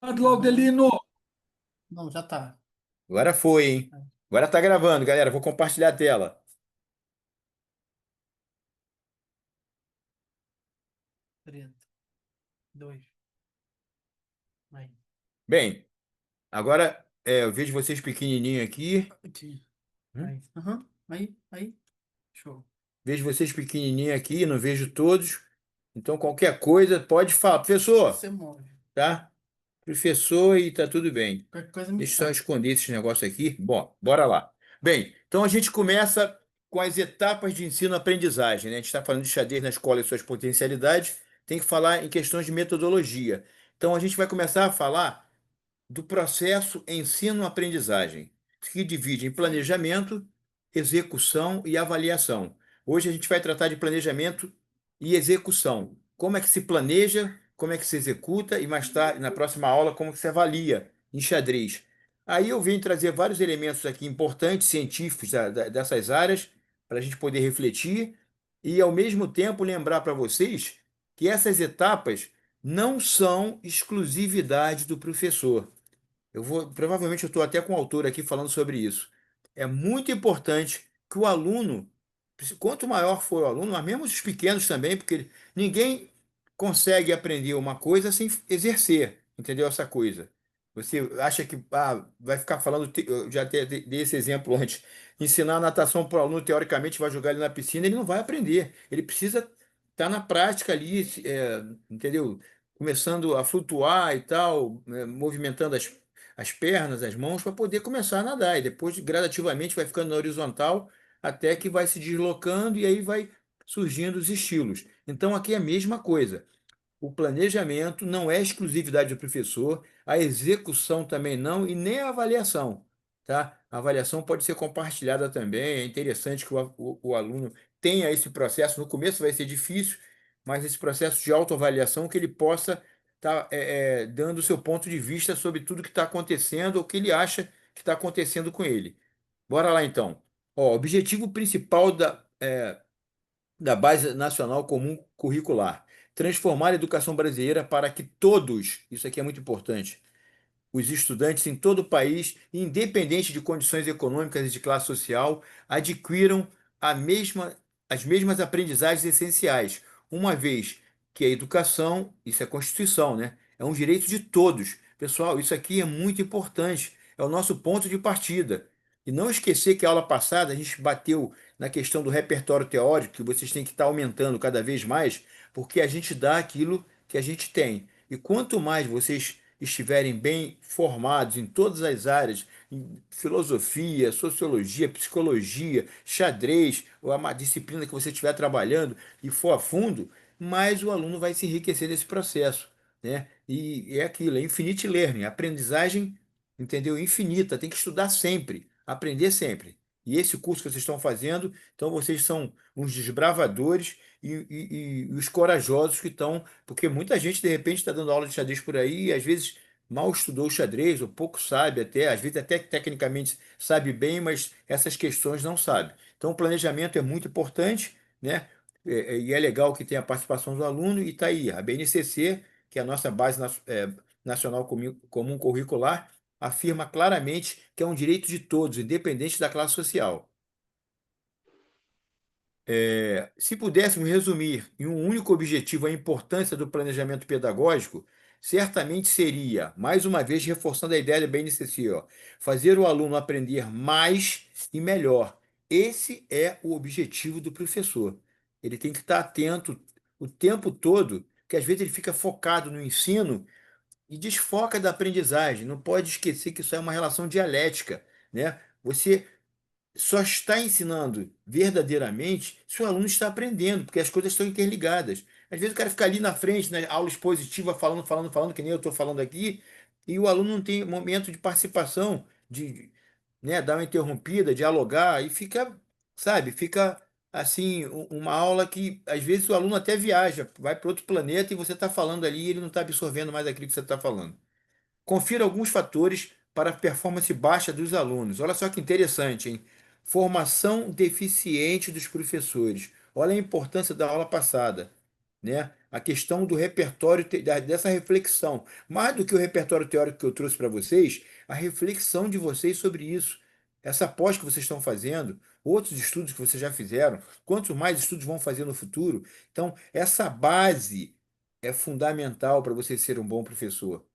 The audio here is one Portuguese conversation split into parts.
Aham. Claudelino. Não, já tá. Agora foi, hein? Agora tá gravando, galera. Vou compartilhar a tela. 32. Aí. Bem, agora eu vejo vocês pequenininho aqui. Aqui. Hum? Aí. Aham. Aí. Show. Vejo vocês pequenininho aqui, não vejo todos. Então, qualquer coisa, pode falar. Professor, Você move. tá? Professor e tá tudo bem. Qualquer coisa me Deixa eu só chama. esconder esse negócio aqui. Bom, bora lá. Bem, então a gente começa com as etapas de ensino-aprendizagem, né? A gente está falando de xadrez na escola e suas potencialidades. Tem que falar em questões de metodologia. Então, a gente vai começar a falar do processo ensino-aprendizagem, que divide em planejamento, execução e avaliação. Hoje a gente vai tratar de planejamento e execução. Como é que se planeja, como é que se executa e mais tarde, na próxima aula, como que se avalia em xadrez. Aí eu venho trazer vários elementos aqui importantes, científicos dessas áreas, para a gente poder refletir e, ao mesmo tempo, lembrar para vocês que essas etapas não são exclusividade do professor. Provavelmente eu estou até com o autor aqui falando sobre isso. É muito importante que o aluno, quanto maior for o aluno, mas mesmo os pequenos também, porque ninguém consegue aprender uma coisa sem exercer, entendeu essa coisa? Você acha que vai ficar falando, eu já dei esse exemplo antes, ensinar natação para o aluno, teoricamente, vai jogar ele na piscina, ele não vai aprender. Ele precisa estar na prática ali, entendeu? Começando a flutuar e tal, né, movimentando as pernas, as mãos, para poder começar a nadar. E depois, gradativamente, vai ficando na horizontal até que vai se deslocando e aí vai surgindo os estilos. Então, aqui é a mesma coisa. O planejamento não é exclusividade do professor, a execução também não, e nem a avaliação, tá? A avaliação pode ser compartilhada também. É interessante que o aluno tenha esse processo. No começo vai ser difícil, mas esse processo de autoavaliação que ele possa estar dando o seu ponto de vista sobre tudo que está acontecendo ou que ele acha que está acontecendo com ele. Bora lá então. Ó, objetivo principal da Base Nacional Comum Curricular. Transformar a educação brasileira para que todos, isso aqui é muito importante, os estudantes em todo o país, independente de condições econômicas e de classe social, adquiram a mesma, as mesmas aprendizagens essenciais, uma vez que a educação, isso é Constituição, né? É um direito de todos. Pessoal, isso aqui é muito importante, é o nosso ponto de partida. E não esquecer que a aula passada a gente bateu na questão do repertório teórico, que vocês têm que estar aumentando cada vez mais, porque a gente dá aquilo que a gente tem. E quanto mais vocês estiverem bem formados em todas as áreas, em filosofia, sociologia, psicologia, xadrez, ou uma disciplina que você estiver trabalhando e for a fundo, mais o aluno vai se enriquecer nesse processo, né? E é aquilo, é infinite learning, aprendizagem, entendeu? Infinita, tem que estudar sempre, aprender sempre. E esse curso que vocês estão fazendo, então vocês são uns desbravadores e os corajosos que estão, porque muita gente de repente está dando aula de xadrez por aí e às vezes mal estudou o xadrez, ou pouco sabe até, às vezes até que tecnicamente sabe bem, mas essas questões não sabe. Então o planejamento é muito importante, né? E é legal que tenha a participação do aluno e está aí, a BNCC, que é a nossa Nacional Comum Curricular, afirma claramente que é um direito de todos, independente da classe social. Se pudéssemos resumir em um único objetivo a importância do planejamento pedagógico, certamente seria, mais uma vez, reforçando a ideia da BNCC, ó, fazer o aluno aprender mais e melhor. Esse é o objetivo do professor. Ele tem que estar atento o tempo todo, que às vezes ele fica focado no ensino e desfoca da aprendizagem. Não pode esquecer que isso é uma relação dialética, né? Você só está ensinando verdadeiramente se o aluno está aprendendo, porque as coisas estão interligadas. Às vezes o cara fica ali na frente, na aula expositiva, falando, que nem eu estou falando aqui, e o aluno não tem momento de participação, de, né, dar uma interrompida, dialogar, e fica, sabe, fica assim, uma aula que às vezes o aluno até viaja, vai para outro planeta e você está falando ali e ele não está absorvendo mais aquilo que você está falando. Confira alguns fatores para a performance baixa dos alunos. Olha só que interessante, hein? Formação deficiente dos professores. Olha a importância da aula passada, né? a questão do repertório, dessa reflexão. Mais do que o repertório teórico que eu trouxe para vocês, a reflexão de vocês sobre isso. Essa pós que vocês estão fazendo, outros estudos que vocês já fizeram, quantos mais estudos vão fazer no futuro. Então, essa base é fundamental para você ser um bom professor,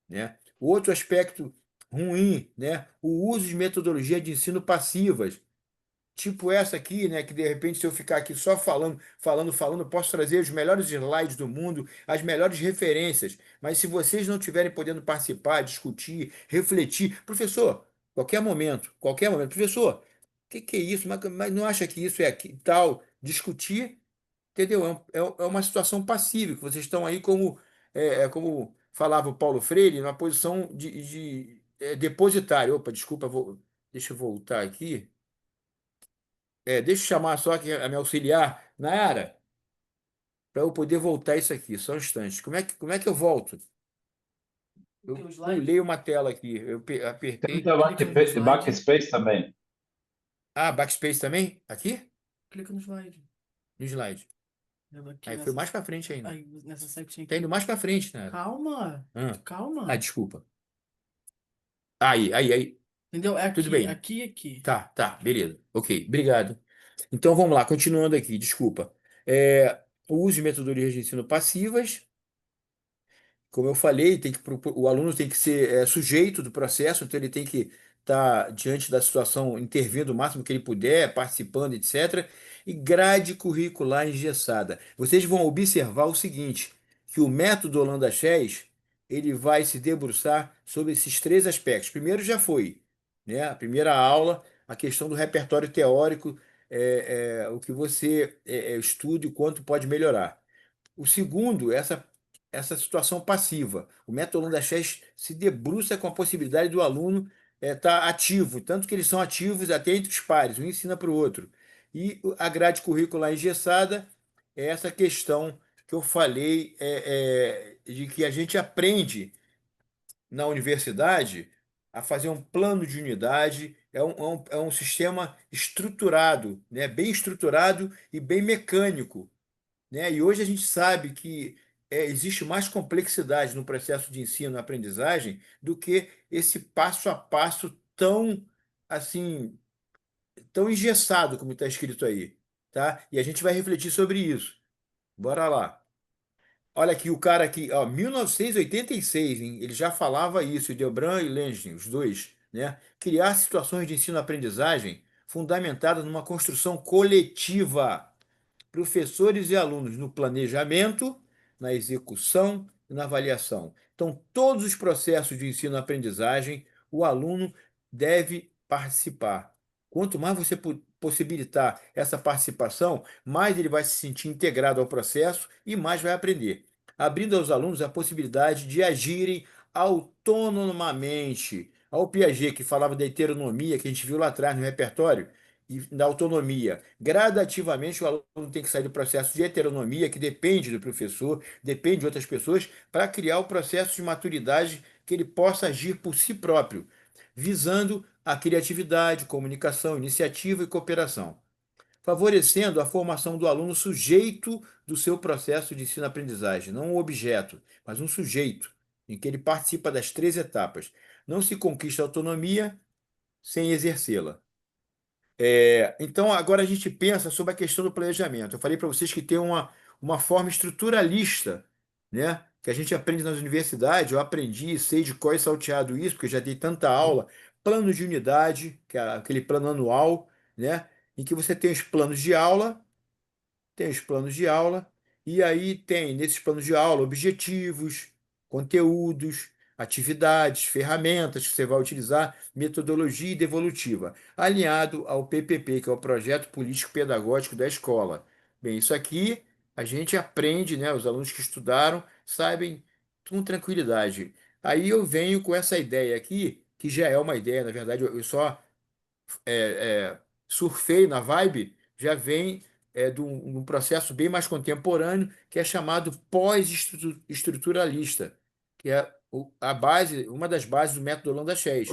né? O outro aspecto ruim, né? O uso de metodologia de ensino passivas, tipo essa aqui, né? Que de repente, se eu ficar aqui só falando, eu posso trazer os melhores slides do mundo, as melhores referências. Mas se vocês não estiverem podendo participar, discutir, refletir, professor, qualquer momento, professor, o que é isso? Mas não acha que isso é aqui, tal? Discutir. Entendeu? É uma situação passiva, que vocês estão aí como, como falava o Paulo Freire, numa posição de depositário. Opa, desculpa, deixa eu voltar aqui. Deixa eu chamar só aqui a minha auxiliar, Nayara, para eu poder voltar isso aqui, só um instante. Como é que eu volto? O que, Eu o slide? pulei uma tela aqui, eu apertei. Tenta Clica no slide. backspace também. Ah, backspace também? Aqui? Clica no slide. No slide. Aqui Aí foi nessa, mais para frente ainda. aí nessa setinha Tá indo aqui. mais para frente, Nayara. Calma. Ah, Calma. desculpa. Aí. Entendeu? É Tudo aqui, bem. aqui e aqui. Tá, beleza. Ok, obrigado. Então vamos lá, continuando aqui, desculpa. O uso de metodologias de ensino passivas, como eu falei, o aluno tem que ser sujeito do processo, então ele tem que estar diante da situação, intervindo o máximo que ele puder, participando, etc. E grade curricular engessada. Vocês vão observar o seguinte, que o método Holanda Chess, ele vai se debruçar sobre esses três aspectos. Primeiro já foi, né? A primeira aula, a questão do repertório teórico, o que você estuda e o quanto pode melhorar. O segundo, essa situação passiva. O método Holanda Chess se debruça com a possibilidade do aluno estar ativo, tanto que eles são ativos até entre os pares, um ensina para o outro. E a grade curricular engessada é essa questão que eu falei, de que a gente aprende na universidade a fazer um plano de unidade, é um sistema estruturado, né? Bem estruturado e bem mecânico, né? E hoje a gente sabe que existe mais complexidade no processo de ensino e aprendizagem do que esse passo a passo tão assim, tão engessado como está escrito aí, tá? E a gente vai refletir sobre isso. Bora lá. Olha aqui o cara aqui, ó, 1986, hein? Ele já falava isso, Delbran e Langevin, os dois, né? Criar situações de ensino-aprendizagem fundamentadas numa construção coletiva, professores e alunos no planejamento, na execução e na avaliação. Então, todos os processos de ensino-aprendizagem, o aluno deve participar. Quanto mais você possibilitar essa participação, mais ele vai se sentir integrado ao processo e mais vai aprender, abrindo aos alunos a possibilidade de agirem autonomamente. Ao Piaget, que falava da heteronomia, que a gente viu lá atrás no repertório, e da autonomia. Gradativamente, o aluno tem que sair do processo de heteronomia, que depende do professor, depende de outras pessoas, para criar o processo de maturidade que ele possa agir por si próprio, visando a criatividade, comunicação, iniciativa e cooperação, favorecendo a formação do aluno sujeito do seu processo de ensino-aprendizagem, não um objeto, mas um sujeito, em que ele participa das três etapas. Não se conquista autonomia sem exercê-la. Então, agora a gente pensa sobre a questão do planejamento. Eu falei para vocês que tem uma forma estruturalista, né? Que a gente aprende nas universidades. Eu aprendi, sei de cor e salteado isso, porque eu já dei tanta aula. Plano de unidade, que é aquele plano anual, né? Em que você tem os planos de aula, e aí tem, nesses planos de aula, objetivos, conteúdos, atividades, ferramentas que você vai utilizar, metodologia devolutiva, alinhado ao PPP, que é o Projeto Político Pedagógico da Escola. Bem, isso aqui a gente aprende, né? Os alunos que estudaram sabem com tranquilidade. Aí eu venho com essa ideia aqui, que já é uma ideia, na verdade, eu só surfei na vibe, já vem de um processo bem mais contemporâneo, que é chamado pós-estruturalista, que é a base, uma das bases do método Holanda Chess.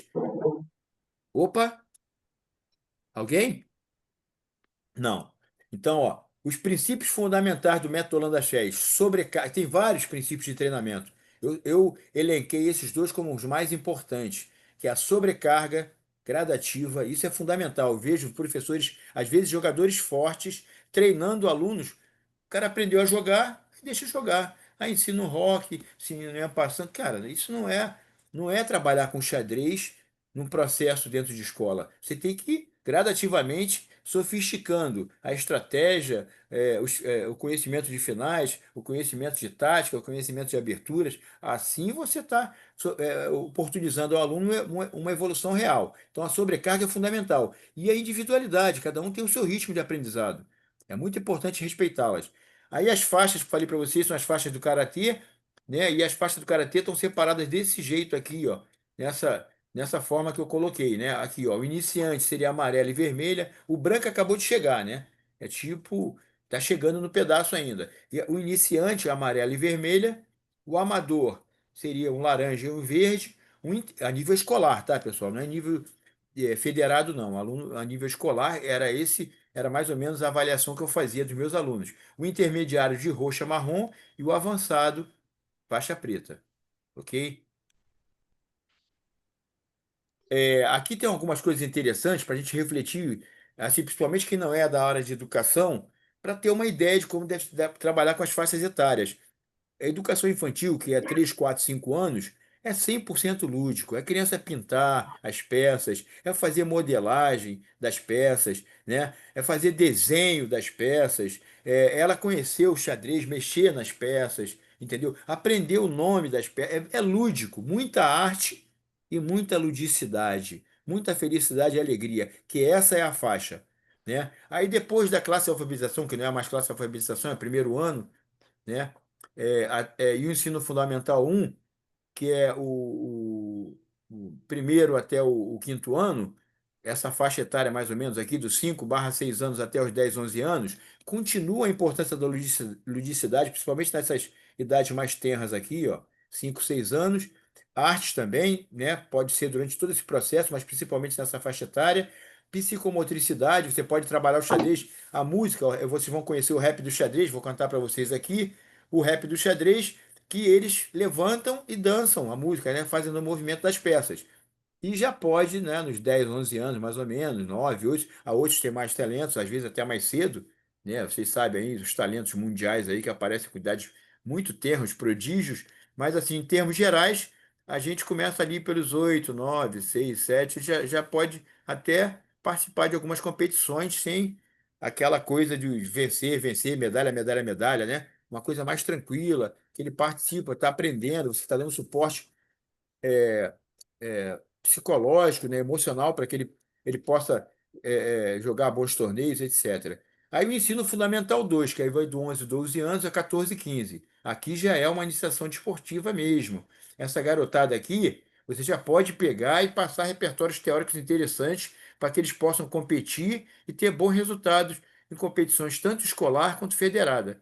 Opa, alguém? Não. Então, ó. Os princípios fundamentais do método Holanda Chess, tem vários princípios de treinamento. Eu elenquei esses dois como os mais importantes, que é a sobrecarga gradativa, isso é fundamental. Eu vejo professores, às vezes jogadores fortes, treinando alunos. O cara aprendeu a jogar, deixa jogar. Aí ensina um rock, ensina passando. Cara, isso não é trabalhar com xadrez num processo dentro de escola. Você tem que ir gradativamente sofisticando a estratégia, o conhecimento de finais, o conhecimento de tática, o conhecimento de aberturas. Assim você está oportunizando ao aluno uma evolução real. Então a sobrecarga é fundamental. E a individualidade, cada um tem o seu ritmo de aprendizado. É muito importante respeitá-las. Aí as faixas que eu falei para vocês são as faixas do karatê, né? E as faixas do karatê estão separadas desse jeito aqui, ó, nessa forma que eu coloquei, né? Aqui, ó, o iniciante seria amarela e vermelha, o branco acabou de chegar, né? É tipo, tá chegando no pedaço ainda. E o iniciante, amarela e vermelha, o amador seria um laranja e um verde, a nível escolar, tá, pessoal? Não é nível federado, não. Aluno a nível escolar era mais ou menos a avaliação que eu fazia dos meus alunos. O intermediário de roxa marrom e o avançado faixa preta, ok? Aqui tem algumas coisas interessantes para a gente refletir, assim, principalmente quem não é da área de educação, para ter uma ideia de como deve trabalhar com as faixas etárias. A educação infantil, que é 3, 4, 5 anos, é 100% lúdico. É a criança pintar as peças, é fazer modelagem das peças, né? É fazer desenho das peças, ela conhecer o xadrez, mexer nas peças, entendeu? Aprender o nome das peças. É lúdico, muita arte e muita ludicidade, muita felicidade e alegria, que essa é a faixa, né? Aí depois da classe de alfabetização, que não é mais classe de alfabetização, é primeiro ano, né? E o ensino fundamental um, que é o primeiro até o quinto ano, essa faixa etária mais ou menos aqui, dos 5/6 anos até os 10, 11 anos, continua a importância da ludicidade, principalmente nessas idades mais tenras aqui, ó, 5, 6 anos. Artes também, né? Pode ser durante todo esse processo, mas principalmente nessa faixa etária. Psicomotricidade, você pode trabalhar o xadrez, a música, ó, vocês vão conhecer o rap do xadrez, vou cantar para vocês aqui. O rap do xadrez que eles levantam e dançam a música, né? Fazendo o movimento das peças. E já pode, né, nos 10, 11 anos, mais ou menos, 9, 8, a outros têm mais talentos, às vezes até mais cedo, né? Vocês sabem aí os talentos mundiais aí que aparecem com idades muito tenros, prodígios, mas assim, em termos gerais, a gente começa ali pelos 8, 9, 6, 7, já pode até participar de algumas competições sem aquela coisa de vencer, vencer, medalha, medalha, medalha, né? Uma coisa mais tranquila, que ele participa, está aprendendo, você está dando suporte psicológico, né, emocional, para que ele possa jogar bons torneios, etc. Aí o ensino fundamental 2, que aí vai do 11, 12 anos a 14, 15. Aqui já é uma iniciação desportiva mesmo. Essa garotada aqui, você já pode pegar e passar repertórios teóricos interessantes para que eles possam competir e ter bons resultados em competições tanto escolar quanto federada.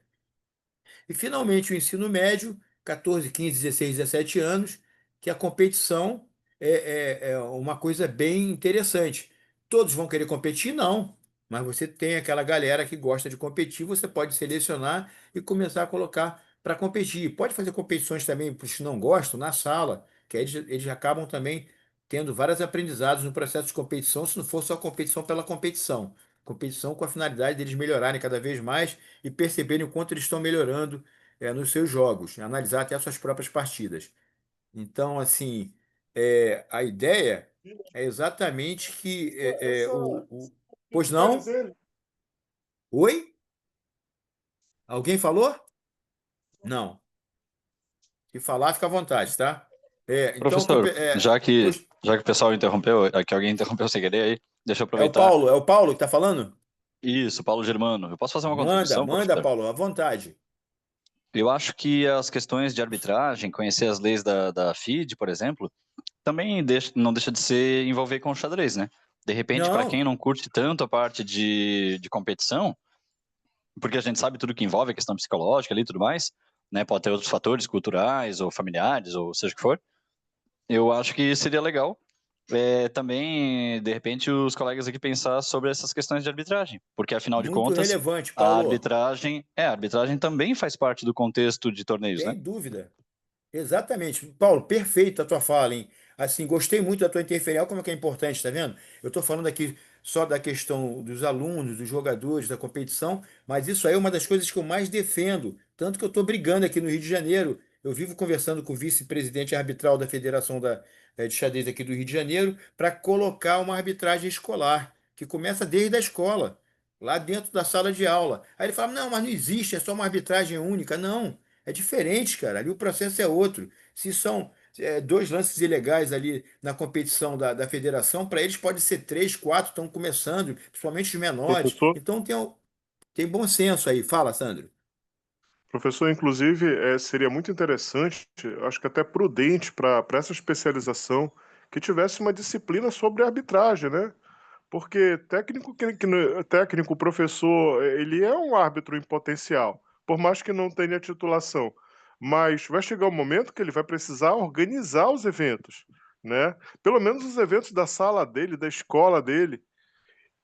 E, finalmente, o ensino médio, 14, 15, 16, 17 anos, que a competição é uma coisa bem interessante. Todos vão querer competir? Não. Mas você tem aquela galera que gosta de competir, você pode selecionar e começar a colocar para competir. Pode fazer competições também para os que não gostam, na sala, que aí eles acabam também tendo vários aprendizados no processo de competição, se não for só competição pela competição. Competição com a finalidade deles melhorarem cada vez mais e perceberem o quanto eles estão melhorando nos seus jogos, analisar até as suas próprias partidas. Então, assim, a ideia é exatamente que Pois não? Oi? Alguém falou? Não. Se falar, fica à vontade, tá? Então, Professor, pois- já que o pessoal interrompeu, que alguém interrompeu sem querer aí, deixa eu é o aproveitar. Paulo, é o Paulo que está falando? Isso, Paulo Germano. Eu posso fazer uma Manda, contribuição, manda, professor? Paulo, à vontade. Eu acho que as questões de arbitragem, conhecer as leis da FIDE, por exemplo, também não deixa de se envolver com o xadrez, né? De repente, para quem Não, não curte tanto a parte de competição, porque a gente sabe tudo que envolve a questão psicológica ali e tudo mais, né? Pode ter outros fatores culturais ou familiares, ou seja o que for. Eu acho que seria legal também, de repente, os colegas aqui pensar sobre essas questões de arbitragem, porque afinal de Muito contas, relevante, a Paulo. arbitragem também faz parte do contexto de torneios, né? Sem dúvida. Exatamente. Paulo, perfeito a tua fala, hein? Assim, gostei muito da tua interferência. Olha como é que é importante, tá vendo? Eu estou falando aqui só da questão dos alunos, dos jogadores, da competição, mas isso aí é uma das coisas que eu mais defendo. Tanto que eu estou brigando aqui no Rio de Janeiro. Eu vivo conversando com o vice-presidente arbitral da Federação de Xadrez aqui do Rio de Janeiro para colocar uma arbitragem escolar, que começa desde a escola, lá dentro da sala de aula. Aí ele fala: não, mas não existe, é só uma arbitragem única. Não. É diferente, cara. Ali o processo é outro. Se são dois lances ilegais ali na competição da federação, para eles pode ser três, quatro, estão começando, principalmente os menores. Professor, Então tem bom senso aí. Fala, Sandro. professor, inclusive, seria muito interessante, acho que até prudente para essa especialização, que tivesse uma disciplina sobre arbitragem, né? Porque técnico, professor, ele é um árbitro em potencial, por mais que não tenha titulação. Mas vai chegar um momento que ele vai precisar organizar os eventos, né? Pelo menos os eventos da sala dele, da escola dele.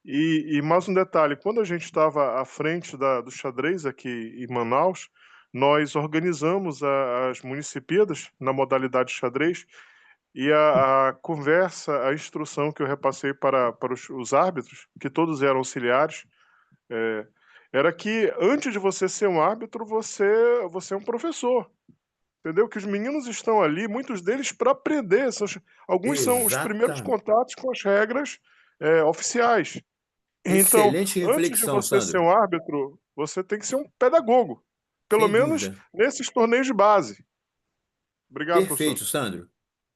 E mais um detalhe, quando a gente estava à frente do xadrez aqui em Manaus, nós organizamos as Municipíadas na modalidade xadrez, e a conversa, a instrução que eu repassei para os árbitros, que todos eram auxiliares, eh, era que antes de você ser um árbitro, você é um professor, entendeu? Que os meninos estão ali, muitos deles para aprender, alguns são os primeiros Exatamente. contatos com as regras, oficiais. Então, Excelente antes de reflexão, você ser Sandro. um árbitro, você tem que ser um pedagogo, pelo Sem menos dúvida. nesses torneios de base. Obrigado, professor. Perfeito, Sandro.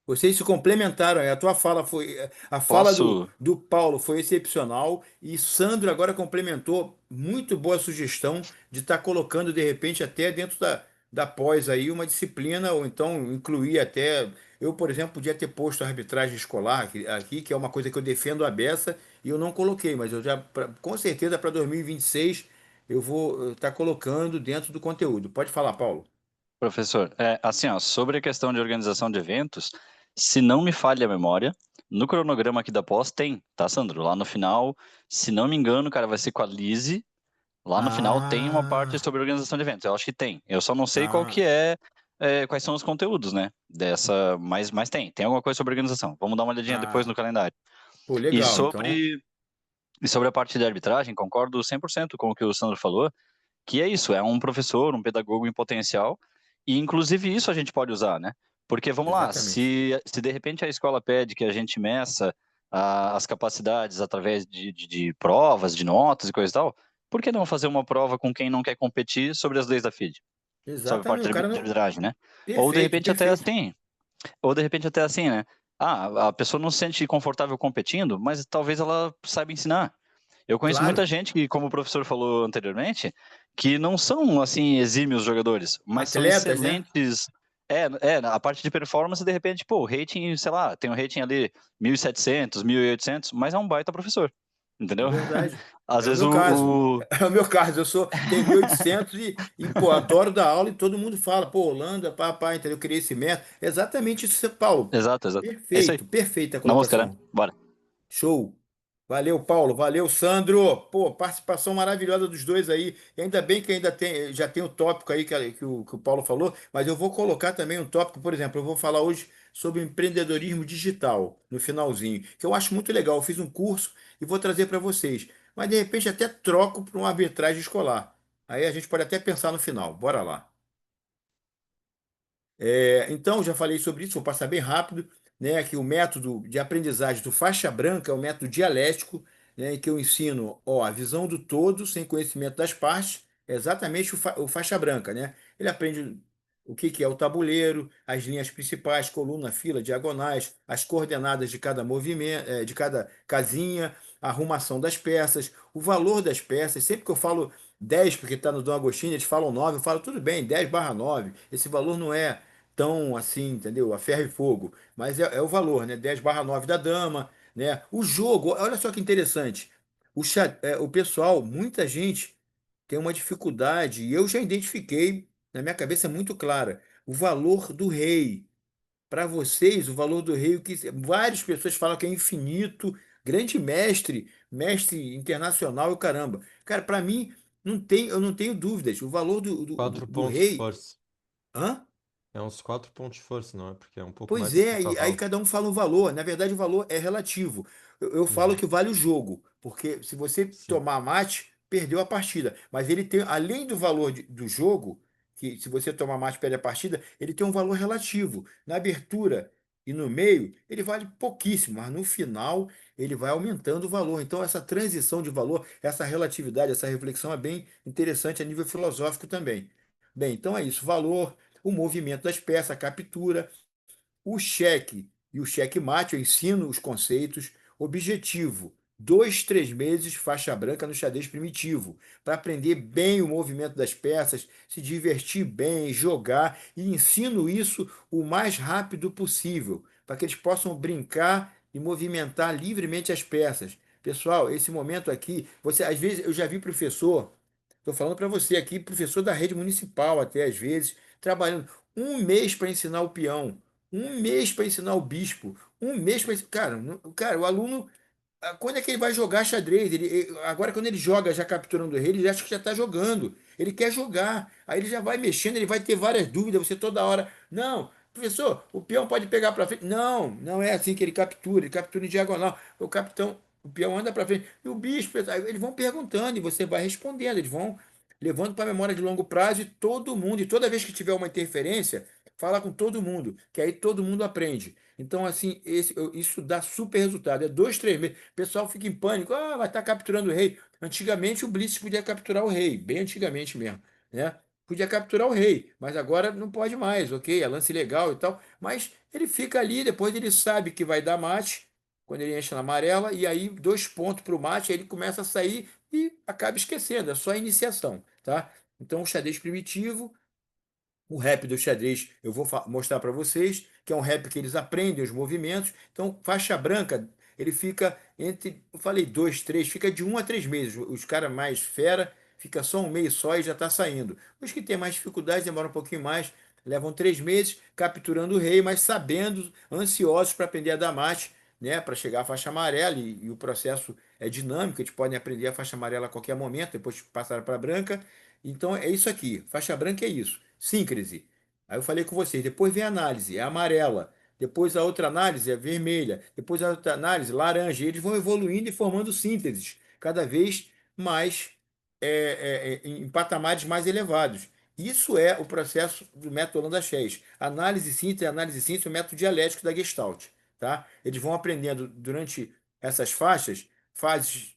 Vocês se complementaram. A tua fala foi. A fala do, Posso, do Paulo foi excepcional e Sandro agora complementou. Muito boa sugestão de estar colocando, de repente, até dentro da pós aí, uma disciplina, ou então incluir até. Eu, por exemplo, podia ter posto a arbitragem escolar aqui, que é uma coisa que eu defendo a beça, e eu não coloquei, mas eu já, com certeza, para 2026, eu vou estar colocando dentro do conteúdo. Pode falar, Paulo. professor, assim, ó, sobre a questão de organização de eventos, se não me falha a memória, no cronograma aqui da pós tem, tá, Sandro? Lá no final, se não me engano, cara, vai ser com a Lise. Lá no final tem uma parte Ah, sobre organização de eventos. Eu acho que tem. Eu só não sei qual que ah. quais são os conteúdos, né? Dessa, mas tem alguma coisa sobre organização. Vamos dar uma olhadinha depois no Ah, calendário. pô, E legal. Então, sobre a parte de arbitragem, concordo 100% com o que o Sandro falou, que é isso, é um professor, um pedagogo em potencial, e inclusive isso a gente pode usar, né? Porque vamos lá, exatamente. se de repente a escola pede que a gente meça as capacidades através de provas, de notas e coisa e tal, por que não fazer uma prova com quem não quer competir sobre as leis da FIDE, sobre a parte Exatamente. de O cara de não. arbitragem, né? Ou de Perfeito, repente até perfeito. assim, ou de repente até assim, né? Ah, a pessoa não se sente confortável competindo, mas talvez ela saiba ensinar. Eu conheço muita Claro. gente que, como o professor falou anteriormente, que não são assim exímios jogadores, mas são Atletas, né? excelentes. A parte de performance, de repente, pô, o rating, sei lá, tem um rating ali 1.700, 1.800, mas é um baita professor, É entendeu? verdade. Às É o vezes meu caso. o... É o meu caso. Tenho 1.800 pô, adoro dar aula e todo mundo fala, pô, Holanda, pá, entendeu? Eu criei esse método. Exatamente isso, Paulo. Exato, exato. É isso aí. Perfeito, perfeita a Na mosca, né? colocação. Bora. Show. Valeu, Paulo. Valeu, Sandro. Pô, participação maravilhosa dos dois aí. E ainda bem que já tem o tópico aí que o Paulo falou, mas eu vou colocar também um tópico, por exemplo, eu vou falar hoje sobre empreendedorismo digital no finalzinho, que eu acho muito legal. Eu fiz um curso e vou trazer para vocês. Mas de repente até troco para uma arbitragem escolar. Aí a gente pode até pensar no final. Bora lá. Então, já falei sobre isso, vou passar bem rápido, né, que o método de aprendizagem do faixa branca é o método dialético, né, em que eu ensino, ó, a visão do todo sem conhecimento das partes, é exatamente o faixa branca, né? Ele aprende o que que é o tabuleiro, as linhas principais, coluna, fila, diagonais, as coordenadas de cada movimento, de cada casinha, a arrumação das peças, o valor das peças. Sempre que eu falo 10 porque está no Dom Agostinho, eles falam 9, eu falo, tudo bem, 10/9. Esse valor não é tão assim, entendeu? A ferro e fogo. Mas é o valor, né? 10/9 da dama, né? O jogo, olha só que interessante. O pessoal, muita gente tem uma dificuldade, e eu já identifiquei, na minha cabeça é muito clara, o valor do rei. para vocês, o valor do rei, o que várias pessoas falam que é infinito, grande mestre, mestre internacional e o caramba. Cara, para mim, eu não tenho dúvidas. O valor Quatro do pontos de rei. força. Hã? É uns 4 pontos de força, não é? Porque é um pouco mais Pois do que o é, e aí cavalo. cada um fala um valor. Na verdade, o valor é relativo. Eu falo Uhum. que vale o jogo, porque se você Sim. tomar mate, perdeu a partida. Mas ele tem, além do valor do jogo, que se você tomar mate, perde a partida, ele tem um valor relativo. Na abertura e no meio, ele vale pouquíssimo, mas no final ele vai aumentando o valor. Então, essa transição de valor, essa relatividade, essa reflexão é bem interessante a nível filosófico também. Bem, então é isso. Valor, o movimento das peças, a captura. O cheque e o cheque-mate, eu ensino os conceitos. Objetivo: 2, 3 meses, faixa branca no xadrez primitivo, para aprender bem o movimento das peças, se divertir bem, jogar, e ensino isso o mais rápido possível, para que eles possam brincar e movimentar livremente as peças. Pessoal, esse momento aqui, você às vezes eu já vi professor, estou falando para você aqui, professor da rede municipal até às vezes, trabalhando 1 mês para ensinar o peão. 1 mês para ensinar o bispo. 1 mês para. Cara, cara, o aluno. Quando é que ele vai jogar xadrez? Agora, quando ele joga já capturando o rei, ele acha que já está jogando. Ele quer jogar. Aí ele já vai mexendo, ele vai ter várias dúvidas. Você toda hora. Não, professor, o peão pode pegar para frente. Não, não é assim que ele captura em diagonal. O capitão, o peão anda para frente. E o bispo, aí eles vão perguntando e você vai respondendo. Eles vão levando para a memória de longo prazo e todo mundo, e toda vez que tiver uma interferência, fala com todo mundo, que aí todo mundo aprende. Então, assim, isso dá super resultado. É 2, 3 meses. O pessoal fica em pânico. Ah, vai estar capturando o rei. Antigamente o Blitz podia capturar o rei, bem antigamente mesmo, né? Podia capturar o rei, mas agora não pode mais, ok? É lance legal e tal. Mas ele fica ali, depois ele sabe que vai dar mate, quando ele enche na amarela, e aí 2 pontos para o mate, aí ele começa a sair e acaba esquecendo. É só a iniciação, tá? Então, o xadrez primitivo. O rap do xadrez eu vou mostrar para vocês, que é um rap que eles aprendem os movimentos. Então, faixa branca, ele fica entre, eu falei 2, 3, fica de 1 a 3 meses. Os caras mais fera, fica só 1 mês só e já está saindo. Os que têm mais dificuldade demoram um pouquinho mais, levam 3 meses capturando o rei, mas sabendo, ansiosos para aprender a dar mate, né, para chegar à faixa amarela. E o processo é dinâmico, eles podem aprender a faixa amarela a qualquer momento, depois passar para a branca. Então, é isso aqui. Faixa branca é isso. Síncrese. Aí eu falei com vocês, depois vem a análise, é amarela. Depois a outra análise é vermelha. Depois a outra análise, laranja. E eles vão evoluindo e formando sínteses, cada vez mais em patamares mais elevados. Isso é o processo do método Holanda-Chess. Análise e síntese é o método dialético da Gestalt. Tá? Eles vão aprendendo durante essas faixas, fases,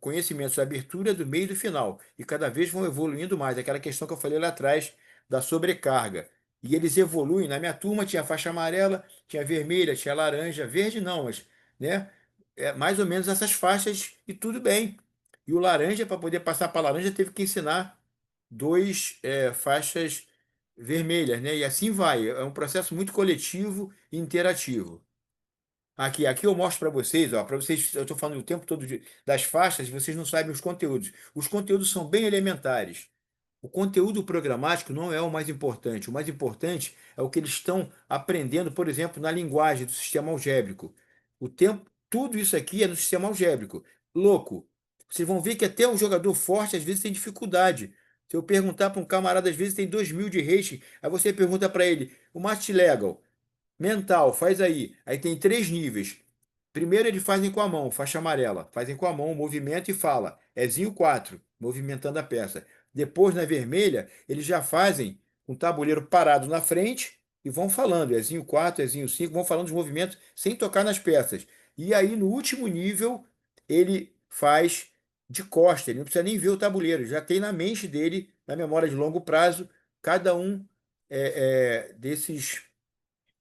conhecimentos da abertura, do meio e do final. E cada vez vão evoluindo mais. Aquela questão que eu falei lá atrás da sobrecarga. E eles evoluem. Na minha turma tinha faixa amarela, tinha vermelha, tinha laranja, verde não, mas, né? Mais ou menos essas faixas e tudo bem. E o laranja, para poder passar para laranja, teve que ensinar faixas vermelhas, né? E assim vai. É um processo muito coletivo e interativo. Aqui eu mostro para vocês, eu estou falando o tempo todo das faixas, e vocês não sabem os conteúdos. Os conteúdos são bem elementares. O conteúdo programático não é o mais importante. O mais importante é o que eles estão aprendendo, por exemplo, na linguagem do sistema algébrico. Tudo isso aqui é no sistema algébrico. Louco. Vocês vão ver que até um jogador forte às vezes tem dificuldade. Se eu perguntar para um camarada, às vezes tem 2.000 de rating, aí você pergunta para ele, o Match Legal, mental, faz aí. Aí tem 3 níveis. Primeiro eles fazem com a mão, faixa amarela. Fazem com a mão o movimento e fala. Ezinho 4, movimentando a peça. Depois, na vermelha, eles já fazem com o tabuleiro parado na frente e vão falando. Ezinho 4, Ezinho 5, vão falando os movimentos sem tocar nas peças. E aí, no último nível, ele faz de costa. Ele não precisa nem ver o tabuleiro. Já tem na mente dele, na memória de longo prazo, cada um desses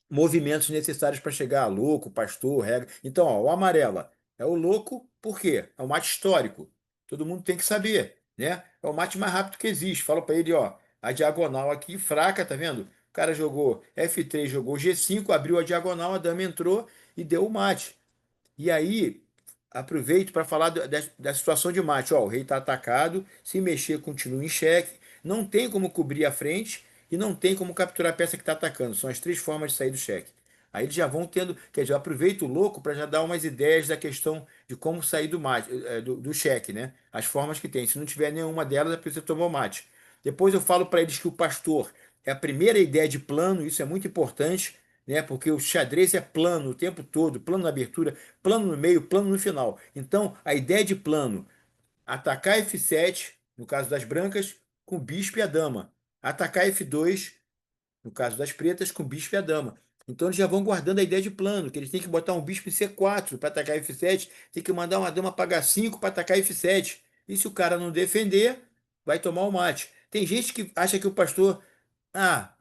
movimentos necessários para chegar a louco, pastor, regra. Então, ó, o amarela é o louco, por quê? É o mate histórico. Todo mundo tem que saber, né? É o mate mais rápido que existe. Fala para ele, ó, a diagonal aqui fraca, tá vendo? O cara jogou F3, jogou G5, abriu a diagonal, a dama entrou e deu o mate. E aí, aproveito para falar da situação de mate. Ó, o rei está atacado, se mexer, continua em xeque, não tem como cobrir a frente, e não tem como capturar a peça que está atacando. São as 3 formas de sair do cheque. Aí eles já vão tendo, quer dizer, aproveita o louco para já dar umas ideias da questão de como sair do mate, do cheque, né? As formas que tem. Se não tiver nenhuma delas, é porque você tomou mate. Depois eu falo para eles que o pastor é a primeira ideia de plano, isso é muito importante, né? Porque o xadrez é plano o tempo todo, plano na abertura, plano no meio, plano no final. Então, a ideia de plano, atacar F7, no caso das brancas, com o bispo e a dama. Atacar F2, no caso das pretas, com o bispo e a dama. Então eles já vão guardando a ideia de plano, que eles têm que botar um bispo em C4 para atacar F7, tem que mandar uma dama para H5 para atacar F7. E se o cara não defender, vai tomar o mate. Tem gente que acha que o pastor, ah,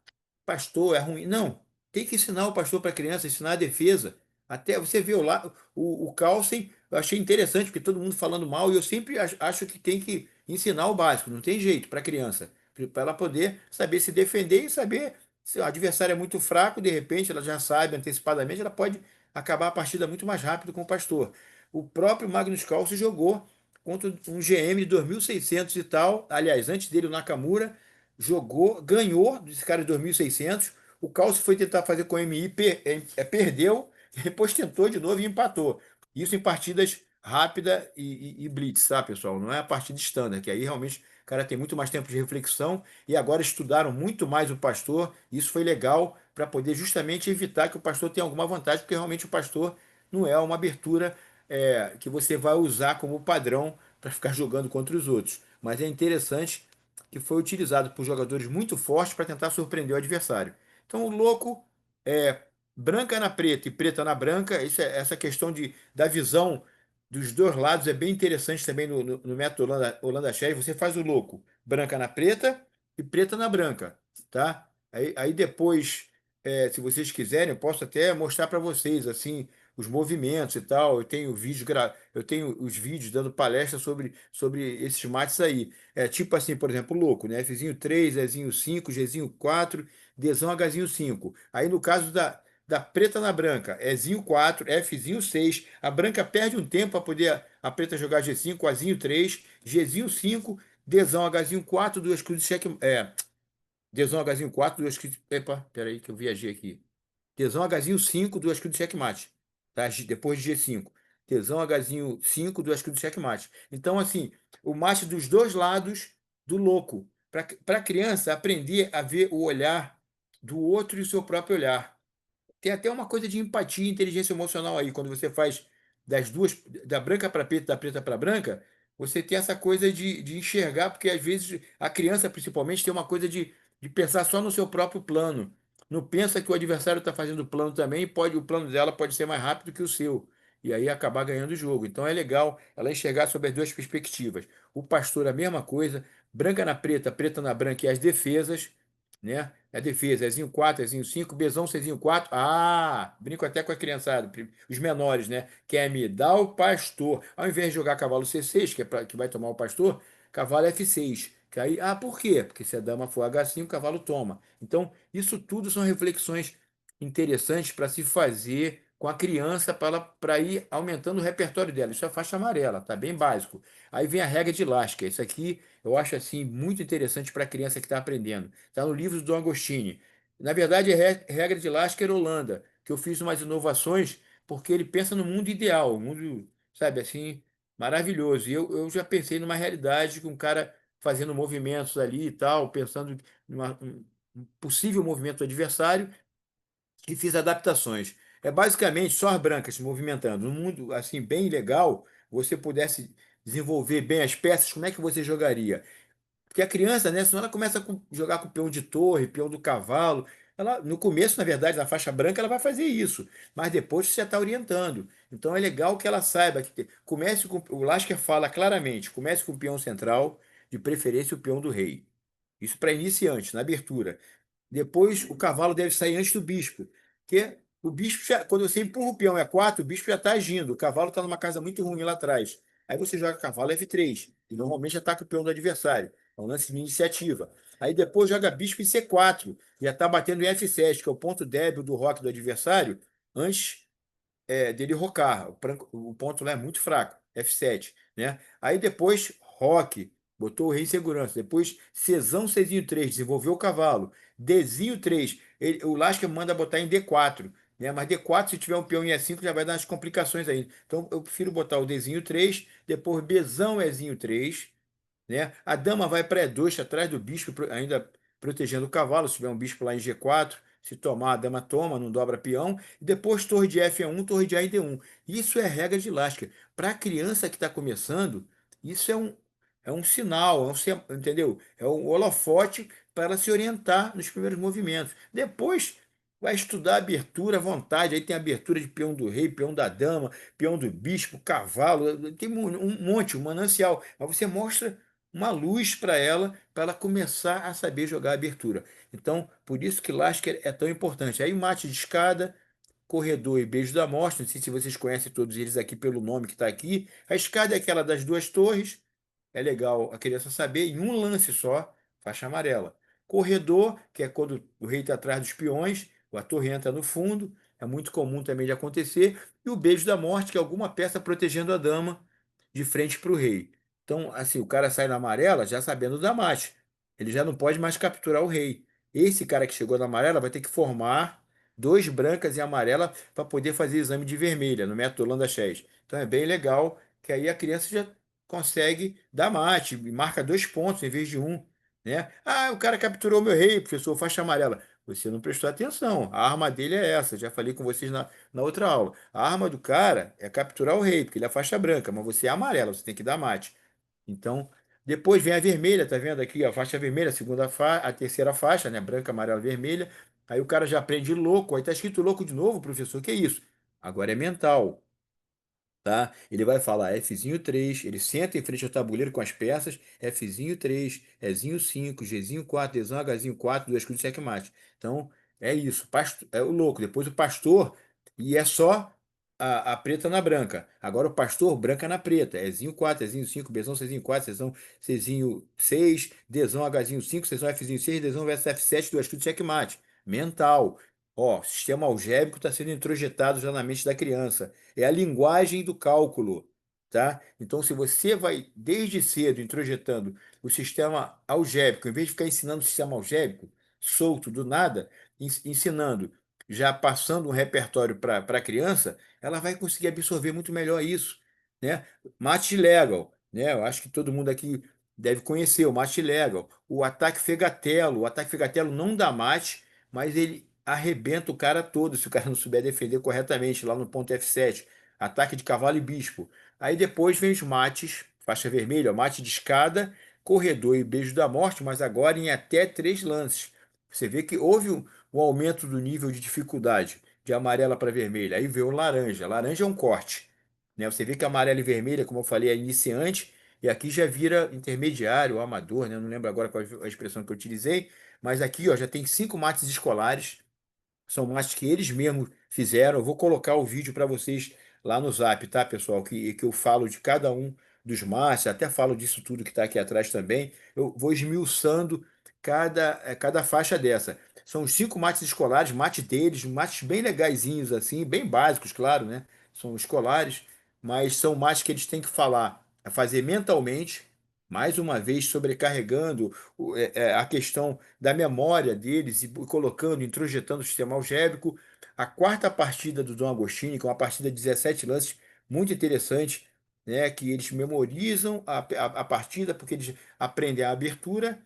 pastor é ruim. Não, tem que ensinar o pastor para a criança, ensinar a defesa. Até você viu lá o Carlsen, eu achei interessante, porque todo mundo falando mal, e eu sempre acho que tem que ensinar o básico, não tem jeito para a criança, para ela poder saber se defender e saber se o adversário é muito fraco, de repente ela já sabe antecipadamente, ela pode acabar a partida muito mais rápido com o pastor. O próprio Magnus Carlsen jogou contra um GM de 2.600 e tal, aliás, antes dele o Nakamura jogou, ganhou desse cara de 2.600. O Calcio foi tentar fazer com o MI, perdeu, depois tentou de novo e empatou. Isso em partidas rápida e blitz, tá, pessoal? Não é a partida standard, que aí realmente o cara tem muito mais tempo de reflexão e agora estudaram muito mais o pastor. Isso foi legal para poder justamente evitar que o pastor tenha alguma vantagem, porque realmente o pastor não é uma abertura que você vai usar como padrão para ficar jogando contra os outros. Mas é interessante que foi utilizado por jogadores muito fortes para tentar surpreender o adversário. Então, o louco é branca na preta e preta na branca. Essa questão da visão dos dois lados é bem interessante também no método Holanda Chess. Você faz o louco branca na preta e preta na branca, tá? Aí depois, se vocês quiserem, eu posso até mostrar para vocês assim os movimentos e tal. Eu tenho os vídeos dando palestra sobre esses mates aí. É tipo assim, por exemplo, louco, né? Fzinho 3, Ezinho 5, Gzinho 4, Dzão, Hzinho 5. Aí no caso da preta na branca, Ezinho 4, Fzinho 6. A branca perde um tempo para poder a preta jogar G5, Azinho 3, Gzinho 5, Dzão, Hzinho 4, duas cruzes, cheque. Dzão, Hzinho 4, duas cruzes. Epa, peraí que eu viajei aqui. Tesão Hzinho 5, duas cruzes checkmate. Tá? Depois de G5. Tesão Hzinho 5, duas cruzes checkmate. Então, assim, o mate dos dois lados do louco. Para a criança aprender a ver o olhar do outro e o seu próprio olhar. Tem até uma coisa de empatia e inteligência emocional aí, quando você faz das duas, da branca para preta, da preta para branca, você tem essa coisa de enxergar, porque às vezes a criança, principalmente, tem uma coisa de pensar só no seu próprio plano. Não pensa que o adversário está fazendo plano também, e o plano dela pode ser mais rápido que o seu. E aí acabar ganhando o jogo. Então é legal ela enxergar sobre as duas perspectivas. O pastor, a mesma coisa, branca na preta, preta na branca e as defesas, né? A defesa, Ezinho 4, Ezinho 5, Bzão, Czinho 4. Ah, brinco até com a criançada, os menores, né? Quer me dar o pastor. Ao invés de jogar cavalo C6, que vai tomar o pastor, cavalo F6. Que aí, por quê? Porque se a dama for H5, o cavalo toma. Então, isso tudo são reflexões interessantes para se fazer com a criança para ir aumentando o repertório dela. Isso é faixa amarela, tá bem básico. Aí vem a regra de Lasca. Isso aqui eu acho assim muito interessante para a criança que está aprendendo. Está no livro do Dom Agostini. Na verdade, é regra de Lasker Holanda, que eu fiz umas inovações porque ele pensa no mundo ideal, um mundo, sabe, assim, maravilhoso. E eu já pensei numa realidade com um cara fazendo movimentos ali e tal, pensando um possível movimento do adversário e fiz adaptações. É basicamente só as brancas se movimentando. Num mundo assim bem legal, você pudesse desenvolver bem as peças, como é que você jogaria? Porque a criança, né, senão ela começa a jogar com o peão de torre, peão do cavalo. Ela, no começo, na verdade, na faixa branca, ela vai fazer isso, mas depois você já está orientando. Então é legal que ela saiba que comece com. O Lasker fala claramente: comece com o peão central, de preferência o peão do rei. Isso para iniciante, na abertura. Depois o cavalo deve sair antes do bispo. Porque o bispo, quando você empurra o peão E4, o bispo já está agindo. O cavalo está numa casa muito ruim lá atrás. Aí você joga cavalo F3. E normalmente ataca o peão do adversário. É um lance de iniciativa. Aí depois joga bispo em C4. Já está batendo em F7, que é o ponto débil do roque do adversário, antes dele rocar. O ponto lá é muito fraco. F7. Né? Aí depois roque. botou o rei em segurança. Depois, Czão, Czinho 3, desenvolveu o cavalo. Dzinho 3, o Lasca manda botar em D4, né? Mas D4, se tiver um peão em E5, já vai dar umas complicações aí. Então, eu prefiro botar o Dzinho 3, depois Bzão, Ezinho 3, né? A dama vai para E2, atrás do bispo, ainda protegendo o cavalo. Se tiver um bispo lá em G4, se tomar, a dama toma, não dobra peão. E depois torre de F1, torre de A em D1. Isso é regra de lasca. Para a criança que está começando, isso é um sinal, entendeu? É um holofote para ela se orientar nos primeiros movimentos. Depois vai estudar abertura à vontade. Aí tem abertura de peão do rei, peão da dama, peão do bispo, cavalo. Tem um monte, um manancial. Mas você mostra uma luz para ela começar a saber jogar a abertura. Então, por isso que Lasker é tão importante. Aí, mate de escada, corredor e beijo da morte. Não sei se vocês conhecem todos eles aqui pelo nome que está aqui. A escada é aquela das duas torres. É legal a criança saber, em um lance só, faixa amarela. Corredor, que é quando o rei está atrás dos peões, a torre entra no fundo, é muito comum também de acontecer. E o beijo da morte, que é alguma peça protegendo a dama de frente para o rei. Então, assim, o cara sai na amarela já sabendo da mate. Ele já não pode mais capturar o rei. Esse cara que chegou na amarela vai ter que formar dois brancas e amarela para poder fazer exame de vermelha no método Holanda Chess. Então é bem legal que aí a criança já consegue dar mate e marca 2 pontos em vez de um, né? Ah, o cara capturou meu rei, professor, faixa amarela. Você não prestou atenção. A arma dele é essa. Já falei com vocês na outra aula. A arma do cara é capturar o rei, porque ele é faixa branca, mas você é amarela, você tem que dar mate. Então, depois vem a vermelha, tá vendo aqui? A faixa vermelha, a terceira faixa, né? Branca, amarela, vermelha. Aí o cara já aprende louco. Aí tá escrito louco de novo, professor. Que isso? Agora é mental, tá? Ele vai falar Fzinho 3, ele senta em frente ao tabuleiro com as peças, Fzinho 3, Ezinho 5, Gzinho 4, Dzão, Hzinho 4, duas cruzes, checkmate. Então, é isso, é o louco. Depois o pastor, e é só a preta na branca. Agora o pastor, branca na preta. Ezinho 4, Ezinho 5, Bzão, Czinho 4, Czão, Czinho 6, Dzão, Hzinho 5, Czão, Fzinho 6, Dzão versus F7, duas cruzes, checkmate. Mental. Ó, sistema algébrico está sendo introjetado já na mente da criança. É a linguagem do cálculo, tá? Então, se você vai desde cedo introjetando o sistema algébrico, em vez de ficar ensinando o sistema algébrico solto do nada, ensinando, já passando um repertório para a criança, ela vai conseguir absorver muito melhor isso, né? Mate legal, né? Eu acho que todo mundo aqui deve conhecer o mate legal. O ataque fegatelo não dá mate, mas ele arrebenta o cara todo se o cara não souber defender corretamente lá no ponto F7. Ataque de cavalo e bispo. Aí depois vem os mates, faixa vermelha, ó, mate de escada, corredor e beijo da morte, mas agora em até 3 lances. Você vê que houve um aumento do nível de dificuldade de amarela para vermelha. Aí veio o laranja. Laranja é um corte, né? Você vê que amarela e vermelha, como eu falei, é iniciante, e aqui já vira intermediário, amador, né? Eu não lembro agora qual a expressão que eu utilizei, mas aqui ó, já tem 5 mates escolares, são mates que eles mesmos fizeram. Eu vou colocar o vídeo para vocês lá no Zap, tá, pessoal? Que eu falo de cada um dos mates, até falo disso tudo que está aqui atrás também. Eu vou esmiuçando cada faixa dessa. São os 5 mates escolares, mate deles, mates bem legaisinhos, assim, bem básicos, claro, né? São escolares, mas são mates que eles têm que falar, fazer mentalmente. Mais uma vez, sobrecarregando a questão da memória deles e colocando, introjetando o sistema algébrico. A quarta partida do Dom Agostini, que é uma partida de 17 lances, muito interessante, né, que eles memorizam a partida, porque eles aprendem a abertura,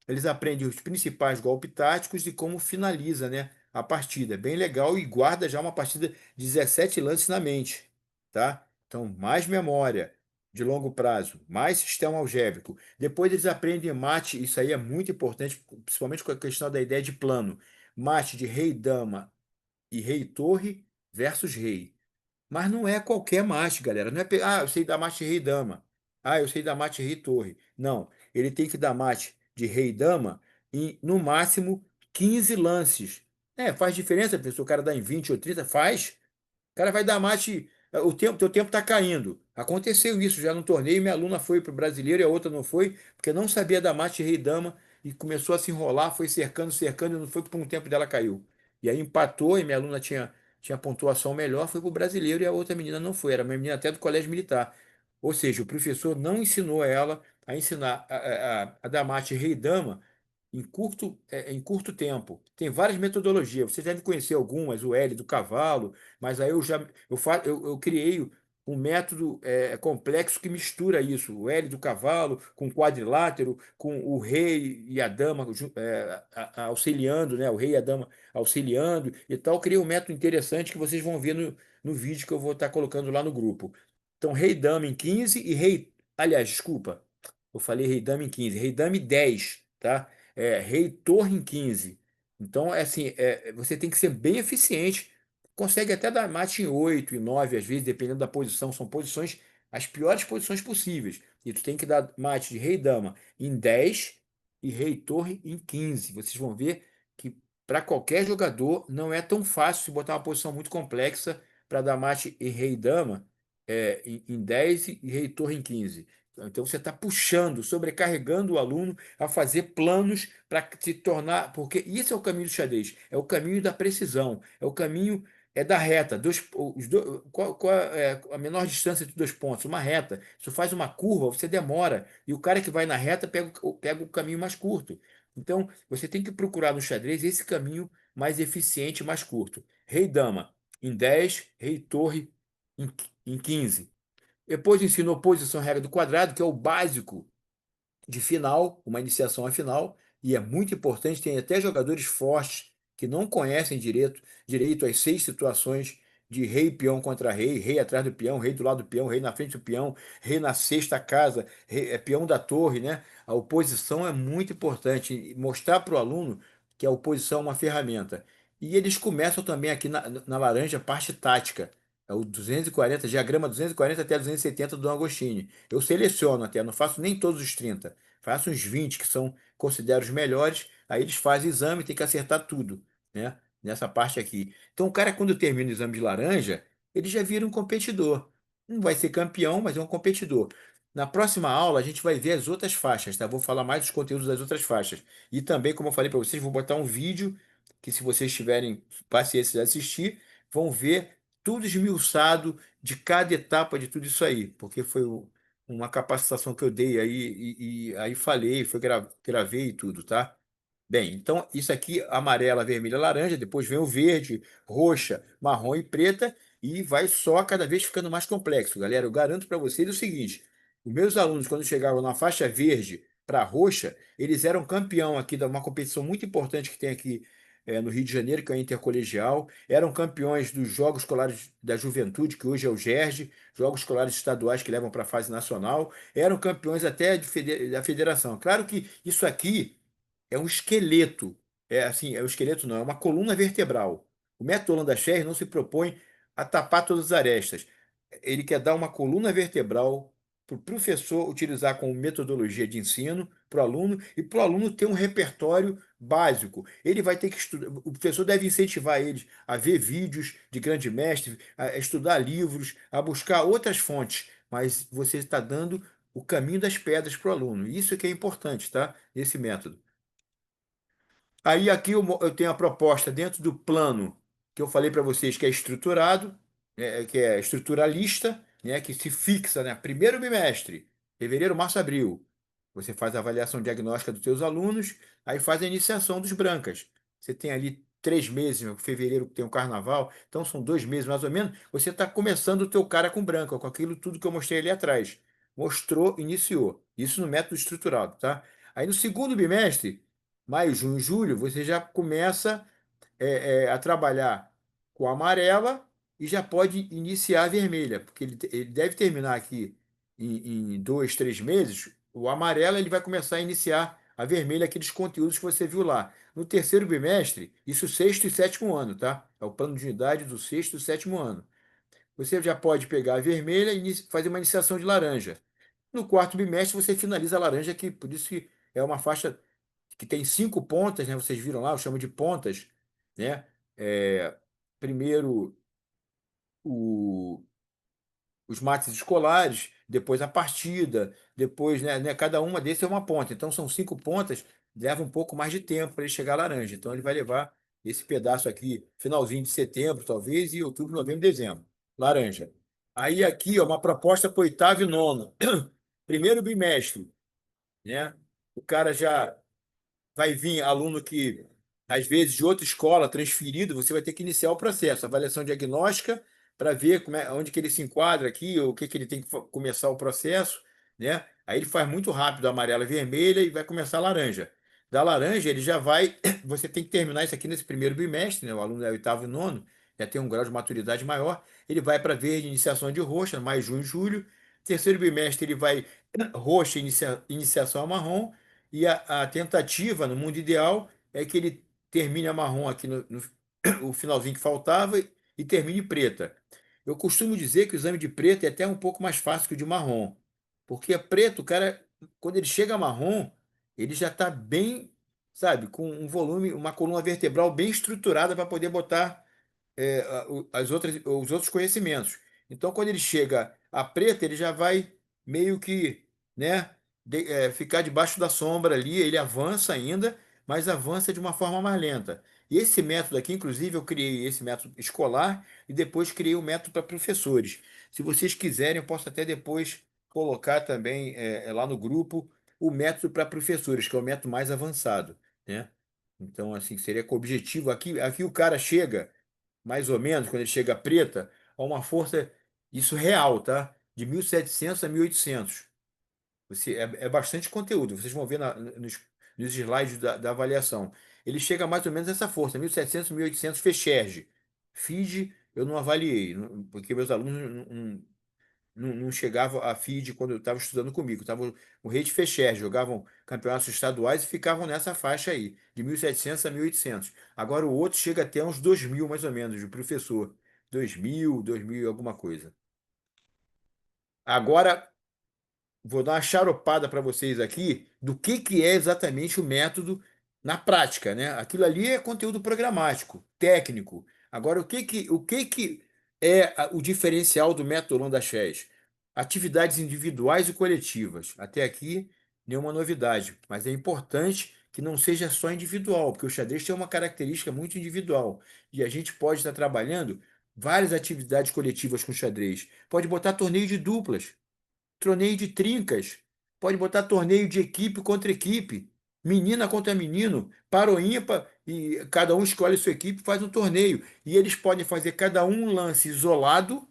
eles aprendem os principais golpes táticos e como finaliza, né, a partida. É bem legal e guarda já uma partida de 17 lances na mente, tá? Então, mais memória de longo prazo, mais sistema algébrico. Depois eles aprendem mate, isso aí é muito importante, principalmente com a questão da ideia de plano. Mate de rei-dama e rei-torre versus rei. Mas não é qualquer mate, galera. Não é, eu sei dar mate de rei e dama. Ah, eu sei dar mate de rei e torre. Não, ele tem que dar mate de rei e dama em, no máximo, 15 lances. É, faz diferença, pessoal. O cara dá em 20 ou 30, faz. O cara vai dar mate, teu tempo está caindo. Aconteceu isso já no torneio, minha aluna foi para o brasileiro e a outra não foi, porque não sabia dar mate rei e dama e começou a se enrolar, foi cercando, cercando, e não foi por um tempo dela caiu. E aí empatou e minha aluna tinha pontuação melhor, foi para o brasileiro e a outra menina não foi, era uma menina até do colégio militar. Ou seja, o professor não ensinou ela a ensinar a dar mate rei e dama em curto tempo. Tem várias metodologias. Você deve conhecer algumas, o L do cavalo, mas aí eu criei um método complexo que mistura isso, o L do cavalo com o quadrilátero, com o rei e a dama auxiliando, né? O rei e a dama auxiliando e tal. Eu criei um método interessante que vocês vão ver no vídeo que eu vou estar colocando lá no grupo. Então, rei dama em 15 e rei. Aliás, desculpa, eu falei rei dama em 15, rei dama em 10, tá? Rei torre em 15. Então, é assim, você tem que ser bem eficiente. Consegue até dar mate em 8, em 9, às vezes, dependendo da posição. São posições, as piores posições possíveis. E tu tem que dar mate de rei dama em 10 e rei torre em 15. Vocês vão ver que para qualquer jogador não é tão fácil se botar uma posição muito complexa para dar mate em rei dama em 10 e rei torre em 15. Então você está puxando, sobrecarregando o aluno a fazer planos para se tornar. Porque isso é o caminho do xadrez, é o caminho da precisão, é o caminho da reta. Qual é a menor distância entre dois pontos? Uma reta. Se você faz uma curva, você demora. E o cara que vai na reta pega o caminho mais curto. Então você tem que procurar no xadrez esse caminho mais eficiente, mais curto. Rei dama em 10, rei torre em, em 15. Depois ensino oposição regra do quadrado, que é o básico de final, uma iniciação à final, e é muito importante. Tem até jogadores fortes que não conhecem direito às 6 situações de rei e peão contra rei, rei atrás do peão, rei do lado do peão, rei na frente do peão, rei na sexta casa, peão da torre, né? A oposição é muito importante, e mostrar para o aluno que a oposição é uma ferramenta. E eles começam também aqui na laranja, a parte tática. É o 240, diagrama 240 até 270 do Agostini. Eu seleciono até, não faço nem todos os 30. Faço uns 20 que são, considero os melhores. Aí eles fazem exame, tem que acertar tudo, né? Nessa parte aqui. Então o cara, quando termina o exame de laranja, ele já vira um competidor. Não vai ser campeão, mas é um competidor. Na próxima aula, a gente vai ver as outras faixas, tá? Vou falar mais dos conteúdos das outras faixas. E também, como eu falei para vocês, vou botar um vídeo que, se vocês tiverem paciência de assistir, vão ver tudo esmiuçado de cada etapa de tudo isso aí, porque foi uma capacitação que eu dei aí e aí falei, gravei e tudo, tá? Bem, então isso aqui, amarela, vermelha, laranja, depois vem o verde, roxa, marrom e preta, e vai só cada vez ficando mais complexo, galera. Eu garanto para vocês o seguinte: os meus alunos, quando chegavam na faixa verde para roxa, eles eram campeão aqui de uma competição muito importante que tem aqui no Rio de Janeiro, que é a Intercolegial, eram campeões dos Jogos Escolares da Juventude, que hoje é o GERJ, Jogos Escolares Estaduais que levam para a fase nacional, eram campeões até da federação. Claro que isso aqui é um esqueleto. É assim, é um esqueleto não, é uma coluna vertebral. O método Holanda-Scher não se propõe a tapar todas as arestas. Ele quer dar uma coluna vertebral para o professor utilizar como metodologia de ensino para o aluno e para o aluno ter um repertório básico. Ele vai ter que estudar, o professor deve incentivar eles a ver vídeos de grande mestre, a estudar livros, a buscar outras fontes, mas você está dando o caminho das pedras para o aluno. Isso é que é importante, tá? Esse método. Aí aqui eu tenho a proposta dentro do plano que eu falei para vocês que é estruturado, que é estruturalista, né, que se fixa, né, primeiro bimestre, fevereiro, março, abril. Você faz a avaliação diagnóstica dos seus alunos, aí faz a iniciação dos brancas. Você tem ali 3 meses, né, fevereiro tem o carnaval, então são 2 meses mais ou menos. Você está começando o teu cara com branca, com aquilo tudo que eu mostrei ali atrás. Mostrou, iniciou. Isso no método estruturado, tá? Aí no segundo bimestre maio, junho, julho, você já começa a trabalhar com a amarela e já pode iniciar a vermelha, porque ele deve terminar aqui em 2, 3 meses. O amarelo ele vai começar a iniciar a vermelha, aqueles conteúdos que você viu lá. No terceiro bimestre, isso sexto e sétimo ano, tá? É o plano de unidade do sexto e sétimo ano. Você já pode pegar a vermelha e fazer uma iniciação de laranja. No quarto bimestre, você finaliza a laranja, que por isso que é uma faixa que tem 5 pontas, né? Vocês viram lá, eu chamo de pontas, né? É, primeiro o- os mates escolares, depois a partida, depois, né, cada uma desses é uma ponta. Então são 5 pontas, leva um pouco mais de tempo para ele chegar à laranja. Então ele vai levar esse pedaço aqui, finalzinho de setembro, talvez, e outubro, novembro, dezembro. Laranja. Aí aqui, ó, uma proposta para oitavo e nono. Primeiro bimestre, né? O cara já vai vir aluno que, às vezes, de outra escola, transferido, você vai ter que iniciar o processo, avaliação diagnóstica, para ver onde que ele se enquadra aqui, o que que ele tem que começar o processo, né? Aí ele faz muito rápido amarela e vermelha e vai começar a laranja. Da laranja, ele já vai. Você tem que terminar isso aqui nesse primeiro bimestre, né? O aluno é oitavo e nono, já tem um grau de maturidade maior. Ele vai para verde, iniciação de roxa, mais junho e julho. Terceiro bimestre, ele vai roxa, iniciação a marrom. E a tentativa, no mundo ideal, é que ele termine a marrom aqui o finalzinho que faltava e termine preta. Eu costumo dizer que o exame de preto é até um pouco mais fácil que o de marrom. Porque é preto, o cara, quando ele chega a marrom, ele já está bem, sabe, com um volume, uma coluna vertebral bem estruturada para poder botar os outros conhecimentos. Então, quando ele chega a preta, ele já vai meio que, né, ficar debaixo da sombra ali, ele avança ainda, mas avança de uma forma mais lenta. E esse método aqui, inclusive, eu criei esse método escolar e depois criei o método para professores. Se vocês quiserem, eu posso até depois colocar também lá no grupo o método para professores, que é o método mais avançado, né? Então, assim, seria com o objetivo aqui o cara chega mais ou menos, quando ele chega preta, a uma força, isso real, tá? De 1.700 a 1.800. É bastante conteúdo, vocês vão ver nos slides da avaliação. Ele chega mais ou menos a essa força, 1.700, 1.800 Fecherge. FIDE eu não avaliei, porque meus alunos não chegavam a FIDE quando eu estava estudando comigo. Estavam o rei de Fecherge, jogavam campeonatos estaduais e ficavam nessa faixa aí, de 1.700 a 1.800. Agora o outro chega até uns 2.000 mais ou menos, de professor. 2.000 e alguma coisa. Agora vou dar uma charopada para vocês aqui do que é exatamente o método na prática, né? Aquilo ali é conteúdo programático, técnico. Agora, o que que é o diferencial do método Holanda Chess? Atividades individuais e coletivas. Até aqui, nenhuma novidade, mas é importante que não seja só individual, porque o xadrez tem uma característica muito individual e a gente pode estar trabalhando várias atividades coletivas com xadrez. Pode botar torneio de duplas, torneio de trincas, pode botar torneio de equipe contra equipe, menina contra menino, par ou ímpar, e cada um escolhe sua equipe e faz um torneio. E eles podem fazer cada um lance isolado.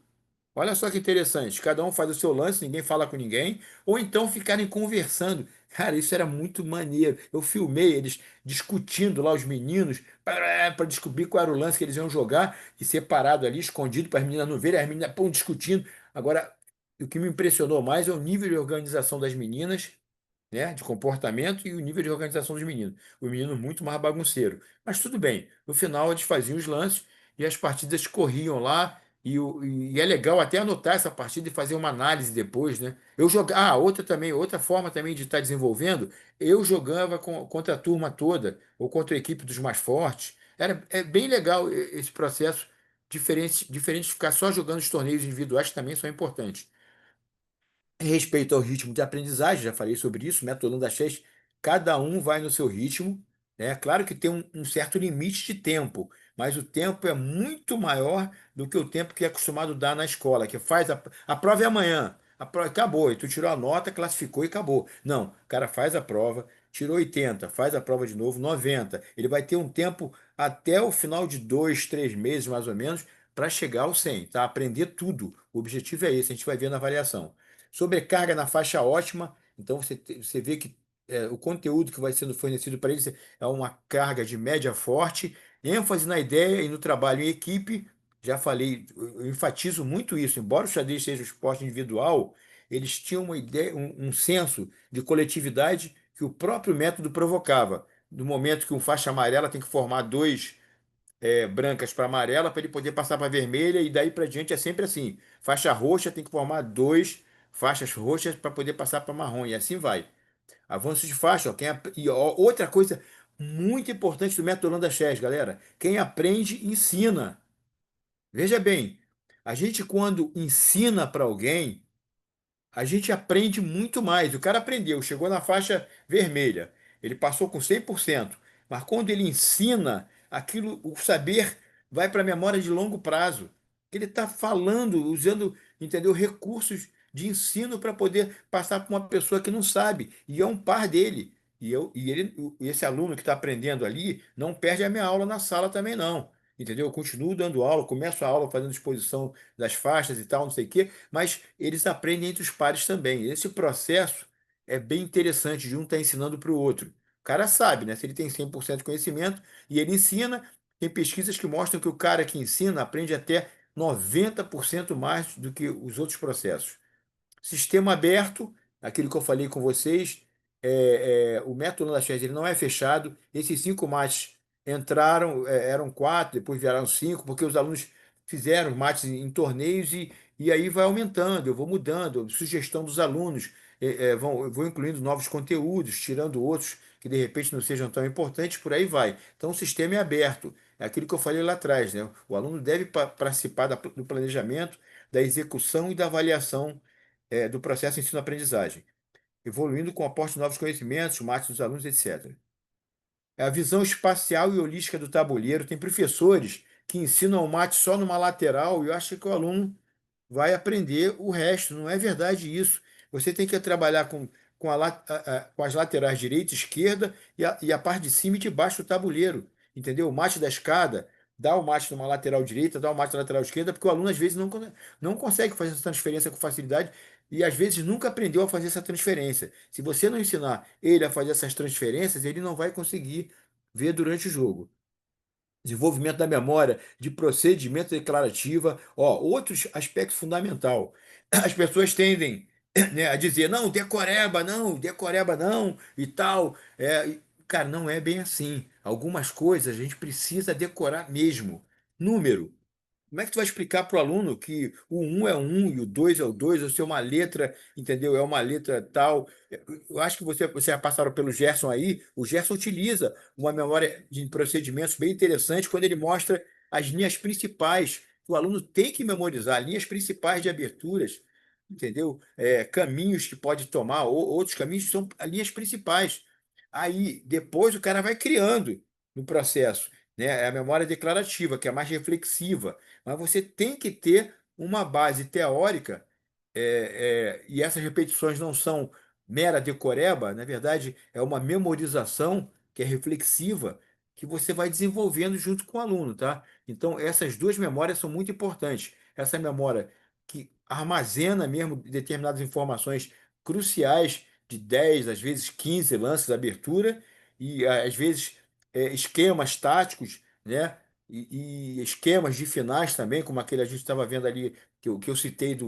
Olha só que interessante, cada um faz o seu lance, ninguém fala com ninguém, ou então ficarem conversando. Cara, isso era muito maneiro. Eu filmei eles discutindo lá, os meninos, para descobrir qual era o lance que eles iam jogar, e separado ali, escondido para as meninas não verem, as meninas pum, discutindo. Agora, o que me impressionou mais é o nível de organização das meninas, né, de comportamento e o nível de organização dos meninos. O menino muito mais bagunceiro. Mas tudo bem. No final eles faziam os lances e as partidas corriam lá. E é legal até anotar essa partida e fazer uma análise depois, né? Eu jogava, outra também, outra forma também de estar desenvolvendo, eu jogava contra a turma toda ou contra a equipe dos mais fortes. É bem legal esse processo diferente de ficar só jogando os torneios individuais que também são importantes. Em respeito ao ritmo de aprendizagem, já falei sobre isso, método da Chess, cada um vai no seu ritmo, né? Claro que tem um certo limite de tempo, mas o tempo é muito maior do que o tempo que é acostumado a dar na escola, que faz a prova é amanhã, a prova acabou, e tu tirou a nota, classificou e acabou. Não, o cara faz a prova, tirou 80, faz a prova de novo, 90. Ele vai ter um tempo até o final de 2, 3 meses, mais ou menos, para chegar ao 100, tá? Aprender tudo. O objetivo é esse, a gente vai ver na avaliação. Sobrecarga na faixa ótima, então você vê que o conteúdo que vai sendo fornecido para eles é uma carga de média forte, ênfase na ideia e no trabalho em equipe. Já falei, eu enfatizo muito isso. Embora o xadrez seja um esporte individual, eles tinham uma ideia, um senso de coletividade que o próprio método provocava. No momento que um faixa amarela tem que formar dois brancas para amarela para ele poder passar para vermelha e daí para diante é sempre assim. Faixa roxa tem que formar dois faixas roxas para poder passar para marrom e assim vai. Avanço de faixa, ó, outra coisa muito importante do método Holanda Chess, galera, quem aprende ensina. Veja bem, a gente quando ensina para alguém a gente aprende muito mais. O cara aprendeu, chegou na faixa vermelha, ele passou com 100%, mas quando ele ensina, aquilo, o saber vai para a memória de longo prazo. Ele está falando, usando, entendeu, recursos de ensino para poder passar para uma pessoa que não sabe, e é um par dele. Esse aluno que está aprendendo ali não perde a minha aula na sala também, não. Entendeu? Eu continuo dando aula, começo a aula fazendo exposição das faixas e tal, não sei o quê, mas eles aprendem entre os pares também. Esse processo é bem interessante de um estar ensinando para o outro. O cara sabe, né? Se ele tem 100% de conhecimento e ele ensina, tem pesquisas que mostram que o cara que ensina aprende até 90% mais do que os outros processos. Sistema aberto, aquilo que eu falei com vocês, o método Lachaise ele não é fechado. Esses 5 mates entraram, eram 4, depois viraram 5, porque os alunos fizeram mates em torneios e aí vai aumentando, eu vou mudando, sugestão dos alunos, eu vou incluindo novos conteúdos, tirando outros que de repente não sejam tão importantes, por aí vai. Então o sistema é aberto. É aquilo que eu falei lá atrás, né? O aluno deve participar do planejamento, da execução e da avaliação do processo de ensino-aprendizagem, evoluindo com o aporte de novos conhecimentos, mates dos alunos, etc. A visão espacial e holística do tabuleiro. Tem professores que ensinam o mate só numa lateral e eu acho que o aluno vai aprender o resto. Não é verdade isso. Você tem que trabalhar com as laterais direita e esquerda e a parte de cima e de baixo do tabuleiro. Entendeu? O mate da escada, dá o mate numa lateral direita, dá o mate na lateral esquerda, porque o aluno às vezes não consegue fazer essa transferência com facilidade e às vezes nunca aprendeu a fazer essa transferência. Se você não ensinar ele a fazer essas transferências, ele não vai conseguir ver durante o jogo. Desenvolvimento da memória, de procedimento declarativa, ó, outros aspectos fundamental. As pessoas tendem, né, a dizer, não, decoreba não, e tal. Cara, não é bem assim. Algumas coisas a gente precisa decorar mesmo. Número. Como é que tu vai explicar para o aluno que o um é o 1 e o 2 é o 2, ou se é uma letra, entendeu? É uma letra tal. Eu acho que você já passaram pelo Gerson aí. O Gerson utiliza uma memória de procedimentos bem interessante quando ele mostra as linhas principais. O aluno tem que memorizar linhas principais de aberturas, entendeu? Caminhos que pode tomar, ou outros caminhos que são as linhas principais. Aí, depois o cara vai criando no processo, né? É a memória declarativa, que é mais reflexiva, mas você tem que ter uma base teórica, e essas repetições não são mera decoreba, na verdade, é uma memorização que é reflexiva, que você vai desenvolvendo junto com o aluno, tá? Então, essas duas memórias são muito importantes. Essa memória que armazena mesmo determinadas informações cruciais de 10 às vezes 15 lances de abertura, e às vezes esquemas táticos, né? E esquemas de finais também, como aquele a gente estava vendo ali, que eu citei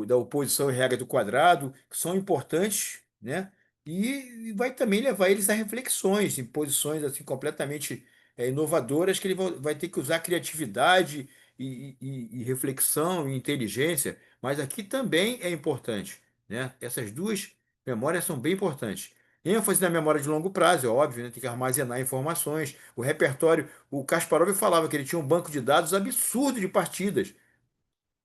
da oposição e regra do quadrado, que são importantes, né? E vai também levar eles a reflexões, em posições assim completamente inovadoras, que ele vai ter que usar criatividade e reflexão e inteligência, mas aqui também é importante, né? Essas duas memórias são bem importantes. ênfase na memória de longo prazo, é óbvio, né? Tem que armazenar informações. O repertório, o Kasparov falava que ele tinha um banco de dados absurdo de partidas,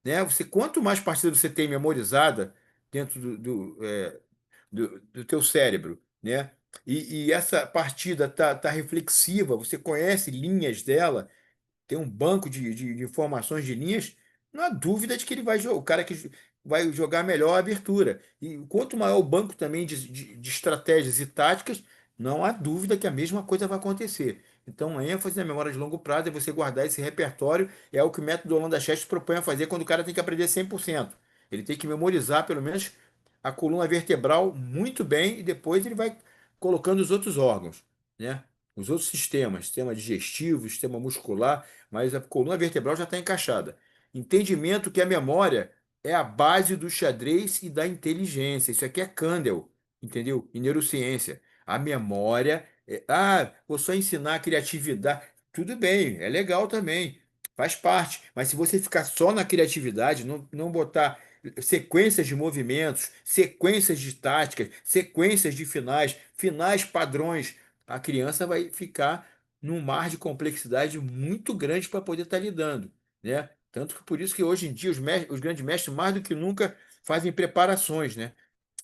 né? Quanto mais partidas você tem memorizada dentro do teu cérebro, né? E essa partida tá reflexiva, você conhece linhas dela, tem um banco de informações de linhas, não há dúvida de que ele vai jogar, o cara que vai jogar melhor a abertura. E quanto maior o banco também de estratégias e táticas, não há dúvida que a mesma coisa vai acontecer. Então, a ênfase na memória de longo prazo é você guardar esse repertório, é o que o método Holanda Chest propõe a fazer quando o cara tem que aprender 100%. Ele tem que memorizar pelo menos a coluna vertebral muito bem e depois ele vai colocando os outros órgãos, né? Os outros sistemas, sistema digestivo, sistema muscular, mas a coluna vertebral já está encaixada. Entendimento que a memória é a base do xadrez e da inteligência. Isso aqui é Kandel, entendeu? Em neurociência. A memória. Vou só ensinar a criatividade. Tudo bem, é legal também, faz parte. Mas se você ficar só na criatividade, não botar sequências de movimentos, sequências de táticas, sequências de finais, finais padrões, a criança vai ficar num mar de complexidade muito grande para poder estar lidando, né? Tanto que por isso que hoje em dia os grandes mestres, mais do que nunca, fazem preparações, né?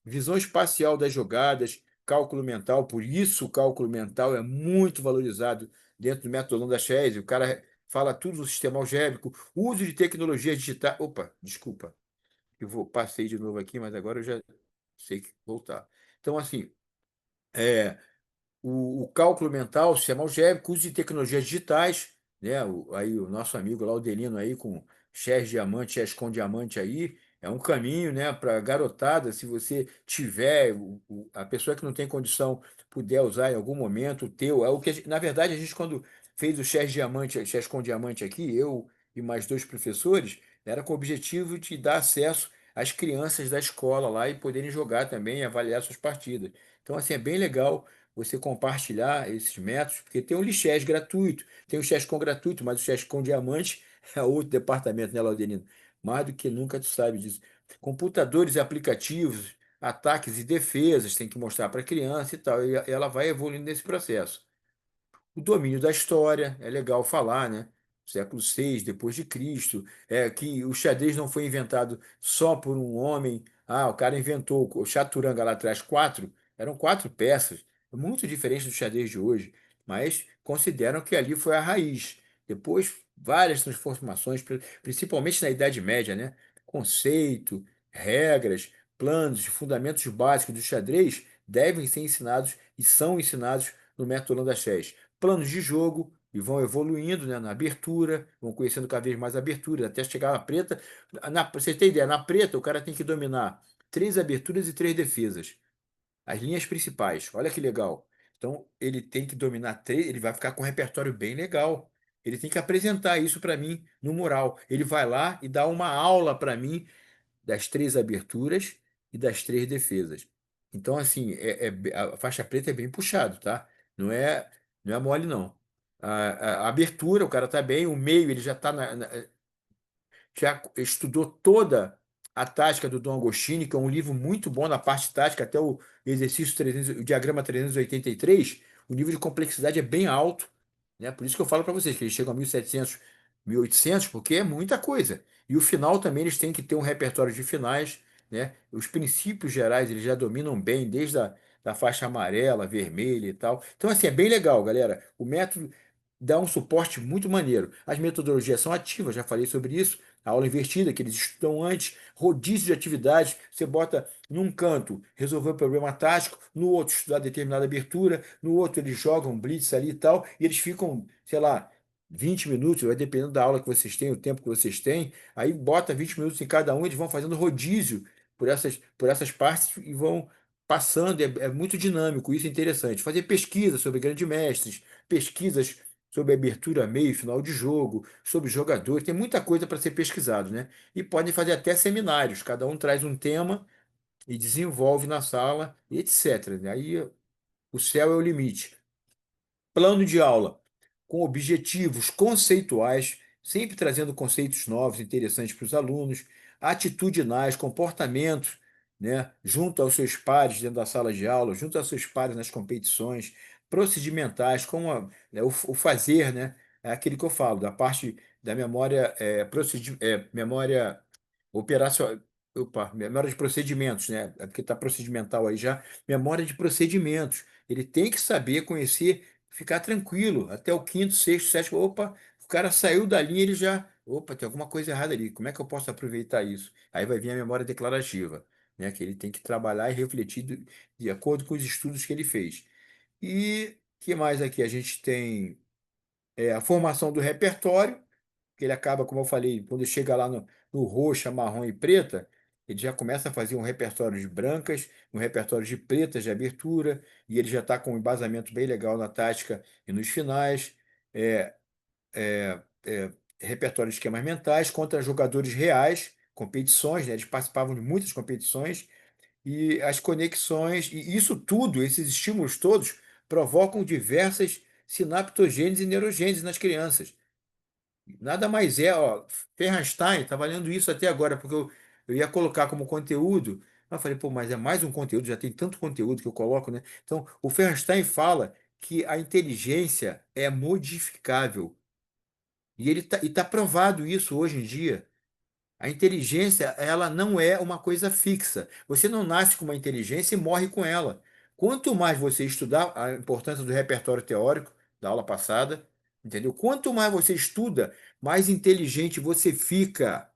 Visão espacial das jogadas, cálculo mental, por isso o cálculo mental é muito valorizado dentro do método Holanda Chess. O cara fala tudo do sistema algébrico, uso de tecnologia digital. Opa, desculpa. passei de novo aqui, mas agora eu já sei que voltar. Então, assim, é, o cálculo mental, o sistema algébrico, uso de tecnologias digitais, né? Aí o nosso amigo lá, o Delino aí com Chess Diamante, Chess com Diamante aí, é um caminho, né, para garotada, se você tiver, a pessoa que não tem condição puder usar em algum momento, o teu, é o que, na verdade, a gente quando fez o Chess Diamante, Chess com Diamante aqui, eu e mais dois professores, era com o objetivo de dar acesso às crianças da escola lá e poderem jogar também e avaliar suas partidas. Então, assim, é bem legal você compartilhar esses métodos, porque tem o Lichess gratuito, tem o Chess com gratuito, mas o Chess com diamante é outro departamento, né, Laudelino? Mais do que nunca tu sabe disso. Computadores e aplicativos, ataques e defesas, tem que mostrar para a criança e tal, e ela vai evoluindo nesse processo. O domínio da história, é legal falar, né? Século VI depois de Cristo, que o xadrez não foi inventado só por um homem. Ah, o cara inventou o chaturanga lá atrás, eram quatro peças, muito diferente do xadrez de hoje, mas consideram que ali foi a raiz. Depois, várias transformações, principalmente na Idade Média, né? Conceito, regras, planos, fundamentos básicos do xadrez devem ser ensinados e são ensinados no método Holandachés. Planos de jogo e vão evoluindo, né, na abertura, vão conhecendo cada vez mais aberturas, até chegar na preta. Pra você ter ideia, na preta o cara tem que dominar três aberturas e três defesas, as linhas principais. Olha que legal. Então ele tem que dominar três, ele vai ficar com um repertório bem legal. Ele tem que apresentar isso para mim no mural. Ele vai lá e dá uma aula para mim das três aberturas e das três defesas. Então, assim, a faixa preta é bem puxado, tá? Não é, não é mole, não. A abertura, o cara tá bem, o meio, ele já tá já estudou toda a tática do Dom Agostini, que é um livro muito bom na parte tática, até o exercício 300, o diagrama 383, o nível de complexidade é bem alto, né? Por isso que eu falo para vocês que eles chegam a 1700, 1800, porque é muita coisa. E o final também eles têm que ter um repertório de finais, né? Os princípios gerais eles já dominam bem, desde da faixa amarela, vermelha e tal. Então, assim, é bem legal, galera. O método dá um suporte muito maneiro. As metodologias são ativas, já falei sobre isso. A aula invertida, que eles estudam antes, rodízio de atividades, você bota num canto resolver o problema tático, no outro estudar determinada abertura, no outro eles jogam blitz ali e tal, e eles ficam, sei lá, 20 minutos, vai dependendo da aula que vocês têm, o tempo que vocês têm, aí bota 20 minutos em cada um, eles vão fazendo rodízio por essas partes e vão passando, é muito dinâmico, isso é interessante. Fazer pesquisa sobre grandes mestres, pesquisas sobre abertura, meio e final de jogo, sobre jogadores, tem muita coisa para ser pesquisado, né? E podem fazer até seminários, cada um traz um tema e desenvolve na sala, e etc. Né? Aí o céu é o limite. Plano de aula com objetivos conceituais, sempre trazendo conceitos novos, interessantes para os alunos, atitudinais, comportamentos, né, junto aos seus pares dentro da sala de aula, junto aos seus pares nas competições, procedimentais, como né, o fazer, né, é aquele que eu falo, da parte da memória, memória operacional, opa, memória de procedimentos, né, é porque está procedimental aí já, memória de procedimentos. Ele tem que saber conhecer ficar tranquilo, até o quinto, sexto, sétimo, opa, o cara saiu da linha, ele já, opa, tem alguma coisa errada ali, como é que eu posso aproveitar isso? Aí vai vir a memória declarativa, né, que ele tem que trabalhar e refletir de acordo com os estudos que ele fez. E que mais aqui? A gente tem a formação do repertório, que ele acaba, como eu falei, quando chega lá no roxa, marrom e preta, ele já começa a fazer um repertório de brancas, um repertório de pretas de abertura, e ele já está com um embasamento bem legal na tática e nos finais. É, repertório de esquemas mentais contra jogadores reais, competições, né? Eles participavam de muitas competições, e as conexões, e isso tudo, esses estímulos todos, provocam diversas sinaptogêneses e neurogêneses nas crianças. Nada mais é, ó, Fernstein está valendo isso até agora, porque eu ia colocar como conteúdo, mas eu falei, pô, mas é mais um conteúdo, já tem tanto conteúdo que eu coloco, né? Então, o Fernstein fala que a inteligência é modificável, e ele tá provado isso hoje em dia. A inteligência, ela não é uma coisa fixa. Você não nasce com uma inteligência e morre com ela. Quanto mais você estudar a importância do repertório teórico da aula passada, entendeu? Quanto mais você estuda, mais inteligente você fica.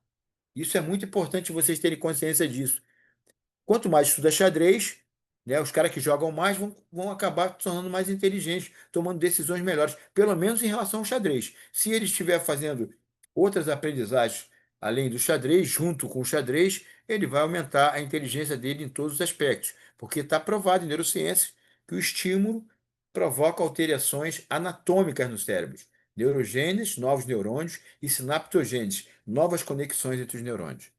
Isso é muito importante vocês terem consciência disso. Quanto mais estuda xadrez, né, os caras que jogam mais vão acabar se tornando mais inteligentes, tomando decisões melhores, pelo menos em relação ao xadrez. Se ele estiver fazendo outras aprendizagens além do xadrez, junto com o xadrez, ele vai aumentar a inteligência dele em todos os aspectos, porque está provado em neurociências que o estímulo provoca alterações anatômicas no cérebro. Neurogênese, novos neurônios, e sinaptogênese, novas conexões entre os neurônios.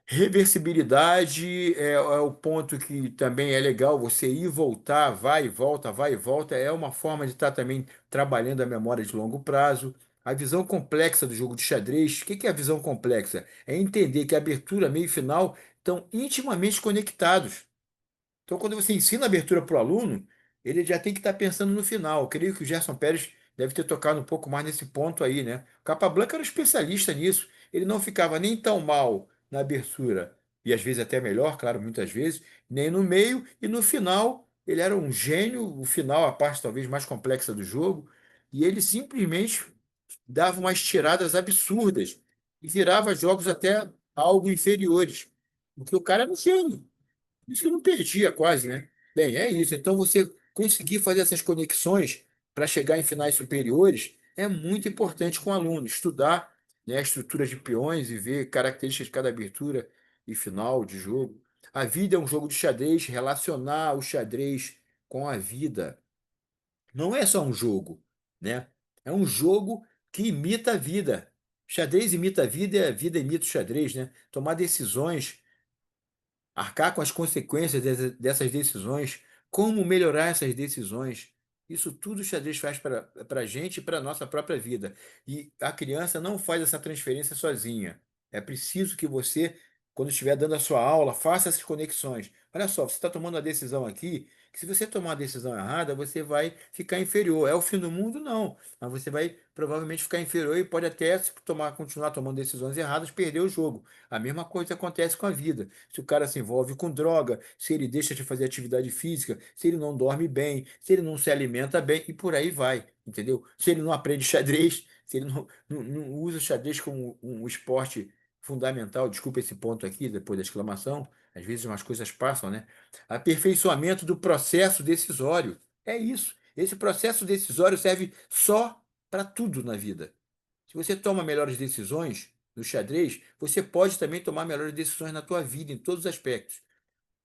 Reversibilidade é o ponto que também é legal, você ir e voltar, vai e volta, é uma forma de estar também trabalhando a memória de longo prazo. A visão complexa do jogo de xadrez, o que é a visão complexa? É entender que a abertura, meio e final estão intimamente conectados. Então, quando você ensina a abertura para o aluno, ele já tem que estar pensando no final. Eu creio que o Gerson Pérez deve ter tocado um pouco mais nesse ponto aí, né? O Capablanca era um especialista nisso. Ele não ficava nem tão mal na abertura, e às vezes até melhor, claro, muitas vezes, nem no meio, e no final ele era um gênio, o final, a parte talvez mais complexa do jogo, e ele simplesmente dava umas tiradas absurdas e virava jogos até algo inferiores, porque o cara era um gênio. Isso que eu não perdia quase, né? Bem, é isso. Então, você conseguir fazer essas conexões para chegar em finais superiores é muito importante com o aluno. Estudar, né, a estrutura de peões e ver características de cada abertura e final de jogo. A vida é um jogo de xadrez, relacionar o xadrez com a vida. Não é só um jogo, né? É um jogo que imita a vida. Xadrez imita a vida e a vida imita o xadrez, né? Tomar decisões, arcar com as consequências dessas decisões, como melhorar essas decisões. Isso tudo o xadrez faz para a gente e para a nossa própria vida. E a criança não faz essa transferência sozinha. É preciso que você, quando estiver dando a sua aula, faça essas conexões. Olha só, você está tomando uma decisão aqui, que se você tomar uma decisão errada, você vai ficar inferior. É o fim do mundo? Não. Mas você vai provavelmente ficar inferior e pode até, se continuar tomando decisões erradas, perder o jogo. A mesma coisa acontece com a vida. Se o cara se envolve com droga, se ele deixa de fazer atividade física, se ele não dorme bem, se ele não se alimenta bem, e por aí vai, entendeu? Se ele não aprende xadrez, se ele não usa o xadrez como um esporte fundamental, desculpa esse ponto aqui, depois da exclamação, às vezes umas coisas passam, né? Aperfeiçoamento do processo decisório. É isso. Esse processo decisório serve só para tudo na vida. Se você toma melhores decisões no xadrez, você pode também tomar melhores decisões na tua vida, em todos os aspectos.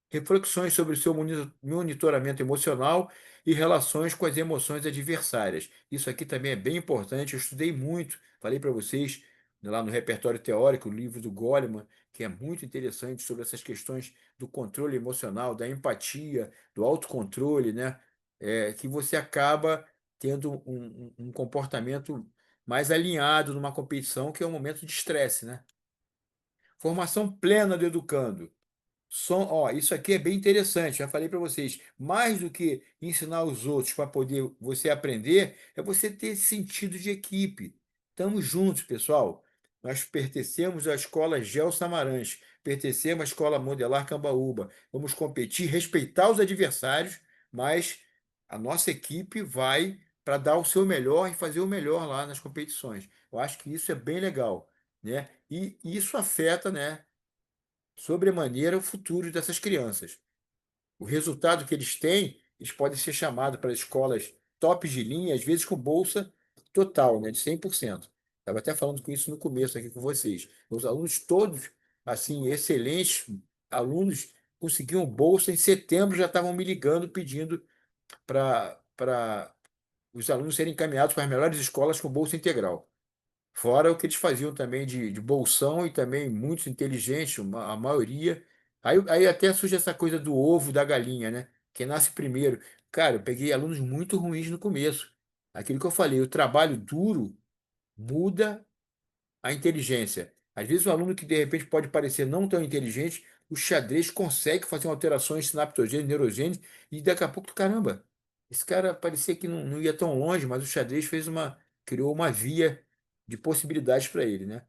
Reflexões sobre o seu monitoramento emocional e relações com as emoções adversárias. Isso aqui também é bem importante. Eu estudei muito, falei para vocês lá no repertório teórico, o livro do Goleman, que é muito interessante sobre essas questões do controle emocional, da empatia, do autocontrole, né? Que você acaba tendo um comportamento mais alinhado numa competição, que é um momento de estresse, né? Formação plena do educando. Isso aqui é bem interessante, já falei para vocês. Mais do que ensinar os outros para poder você aprender, é você ter esse sentido de equipe. Estamos juntos, pessoal. Nós pertencemos à escola Gel Samarães, pertencemos à escola Modelar Cambaúba. Vamos competir, respeitar os adversários, mas a nossa equipe vai para dar o seu melhor e fazer o melhor lá nas competições. Eu acho que isso é bem legal, né? E isso afeta, né, sobremaneira o futuro dessas crianças. O resultado que eles têm, eles podem ser chamados para escolas top de linha, às vezes com bolsa total, né, de 100%. Estava até falando com isso no começo aqui com vocês. Os alunos todos, assim, excelentes alunos, conseguiam bolsa. Em setembro já estavam me ligando pedindo para os alunos serem encaminhados para as melhores escolas com bolsa integral. Fora o que eles faziam também de bolsão e também muitos inteligentes, a maioria. Aí até surge essa coisa do ovo e da galinha, né? Quem nasce primeiro. Cara, eu peguei alunos muito ruins no começo. Aquilo que eu falei, o trabalho duro muda a inteligência. Às vezes, um aluno que de repente pode parecer não tão inteligente, o xadrez consegue fazer alterações sinaptogênicas, neurogênicas, e daqui a pouco, caramba, esse cara parecia que não ia tão longe, mas o xadrez criou uma via de possibilidades para ele, né?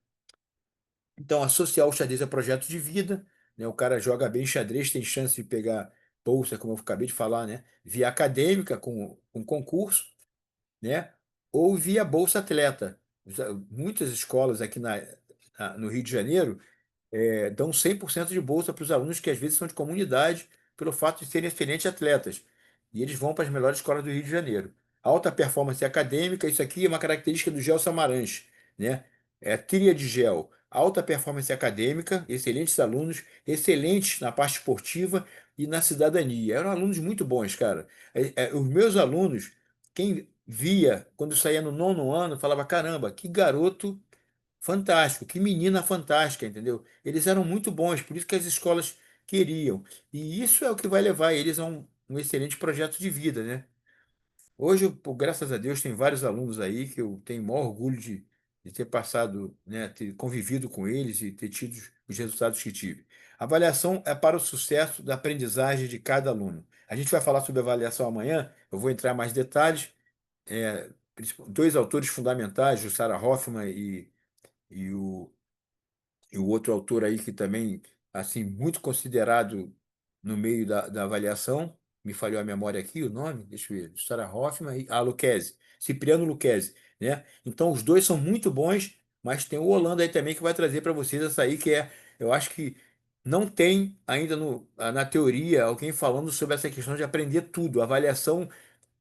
Então, associar o xadrez a projeto de vida, né? O cara joga bem xadrez, tem chance de pegar bolsa, como eu acabei de falar, né? Via acadêmica, com concurso, né? Ou via Bolsa Atleta. Muitas escolas aqui no Rio de Janeiro, dão 100% de bolsa para os alunos que às vezes são de comunidade, pelo fato de serem excelentes atletas. E eles vão para as melhores escolas do Rio de Janeiro. Alta performance acadêmica, isso aqui é uma característica do Gel Samaranch, né? É a tríade Gel. Alta performance acadêmica, excelentes alunos, excelentes na parte esportiva e na cidadania. Eram alunos muito bons, cara. Os meus alunos, quem via quando eu saía no nono ano, falava: caramba, que garoto fantástico, que menina fantástica, entendeu? Eles eram muito bons, por isso que as escolas queriam. E isso é o que vai levar eles a um excelente projeto de vida, né? Hoje, pô, graças a Deus, tem vários alunos aí que eu tenho o maior orgulho de ter passado, né, ter convivido com eles e ter tido os resultados que tive. Avaliação é para o sucesso da aprendizagem de cada aluno. A gente vai falar sobre avaliação amanhã, eu vou entrar em mais detalhes. Dois autores fundamentais, o Sarah Hoffman e o outro autor aí que também, assim, muito considerado no meio da avaliação, me falhou a memória aqui, o nome, deixa eu ver, Sarah Hoffman e Lucchesi, Cipriano Lucchesi, né? Então, os dois são muito bons, mas tem o Holanda aí também que vai trazer para vocês essa aí, eu acho que não tem ainda na teoria alguém falando sobre essa questão de aprender tudo. A avaliação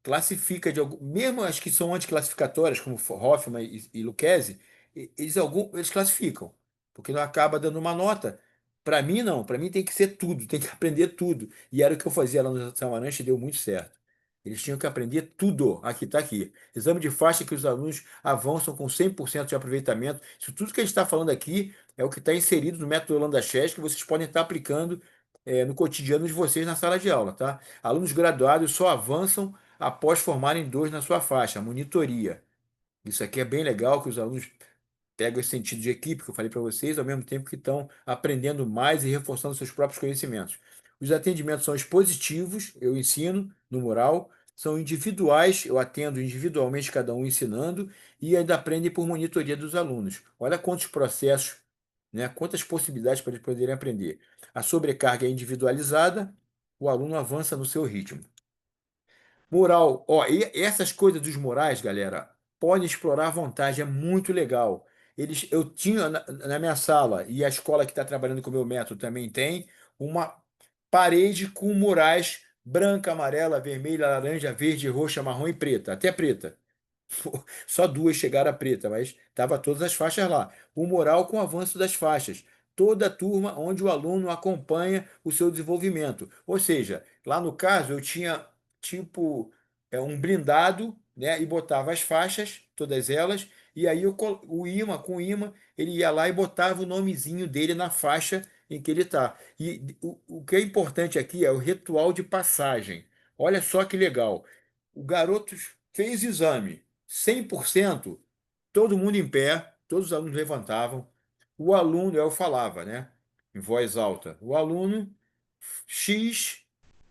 classifica de algum, mesmo as que são anticlassificatórias, como Hoffman e Lucchesi, eles classificam, porque não acaba dando uma nota. Para mim, não, para mim tem que ser tudo, tem que aprender tudo. E era o que eu fazia lá no Samaranch e deu muito certo. Eles tinham que aprender tudo. Aqui está aqui. Exame de faixa que os alunos avançam com 100% de aproveitamento. Isso tudo que a gente está falando aqui é o que está inserido no método Holanda Chess, que vocês podem estar aplicando no cotidiano de vocês na sala de aula, tá? Alunos graduados só avançam após formarem dois na sua faixa, monitoria. Isso aqui é bem legal, que os alunos pegam esse sentido de equipe que eu falei para vocês, ao mesmo tempo que estão aprendendo mais e reforçando seus próprios conhecimentos. Os atendimentos são expositivos, eu ensino no mural, são individuais, eu atendo individualmente cada um ensinando e ainda aprendem por monitoria dos alunos. Olha quantos processos, né, quantas possibilidades para eles poderem aprender. A sobrecarga é individualizada, o aluno avança no seu ritmo. Mural, ó, e essas coisas dos murais, galera, podem explorar à vontade, é muito legal. Eu tinha na minha sala, e a escola que está trabalhando com o meu método também tem, uma parede com murais branca, amarela, vermelha, laranja, verde, roxa, marrom e preta, até preta. Só duas chegaram a preta, mas tava todas as faixas lá. O mural com o avanço das faixas. Toda a turma onde o aluno acompanha o seu desenvolvimento. Ou seja, lá no caso eu tinha tipo um blindado, né, e botava as faixas, todas elas, e aí o imã, com o imã, ele ia lá e botava o nomezinho dele na faixa em que ele está. E o que é importante aqui é o ritual de passagem. Olha só que legal. O garoto fez exame. 100%, todo mundo em pé, todos os alunos levantavam. O aluno, eu falava, né, em voz alta, o aluno X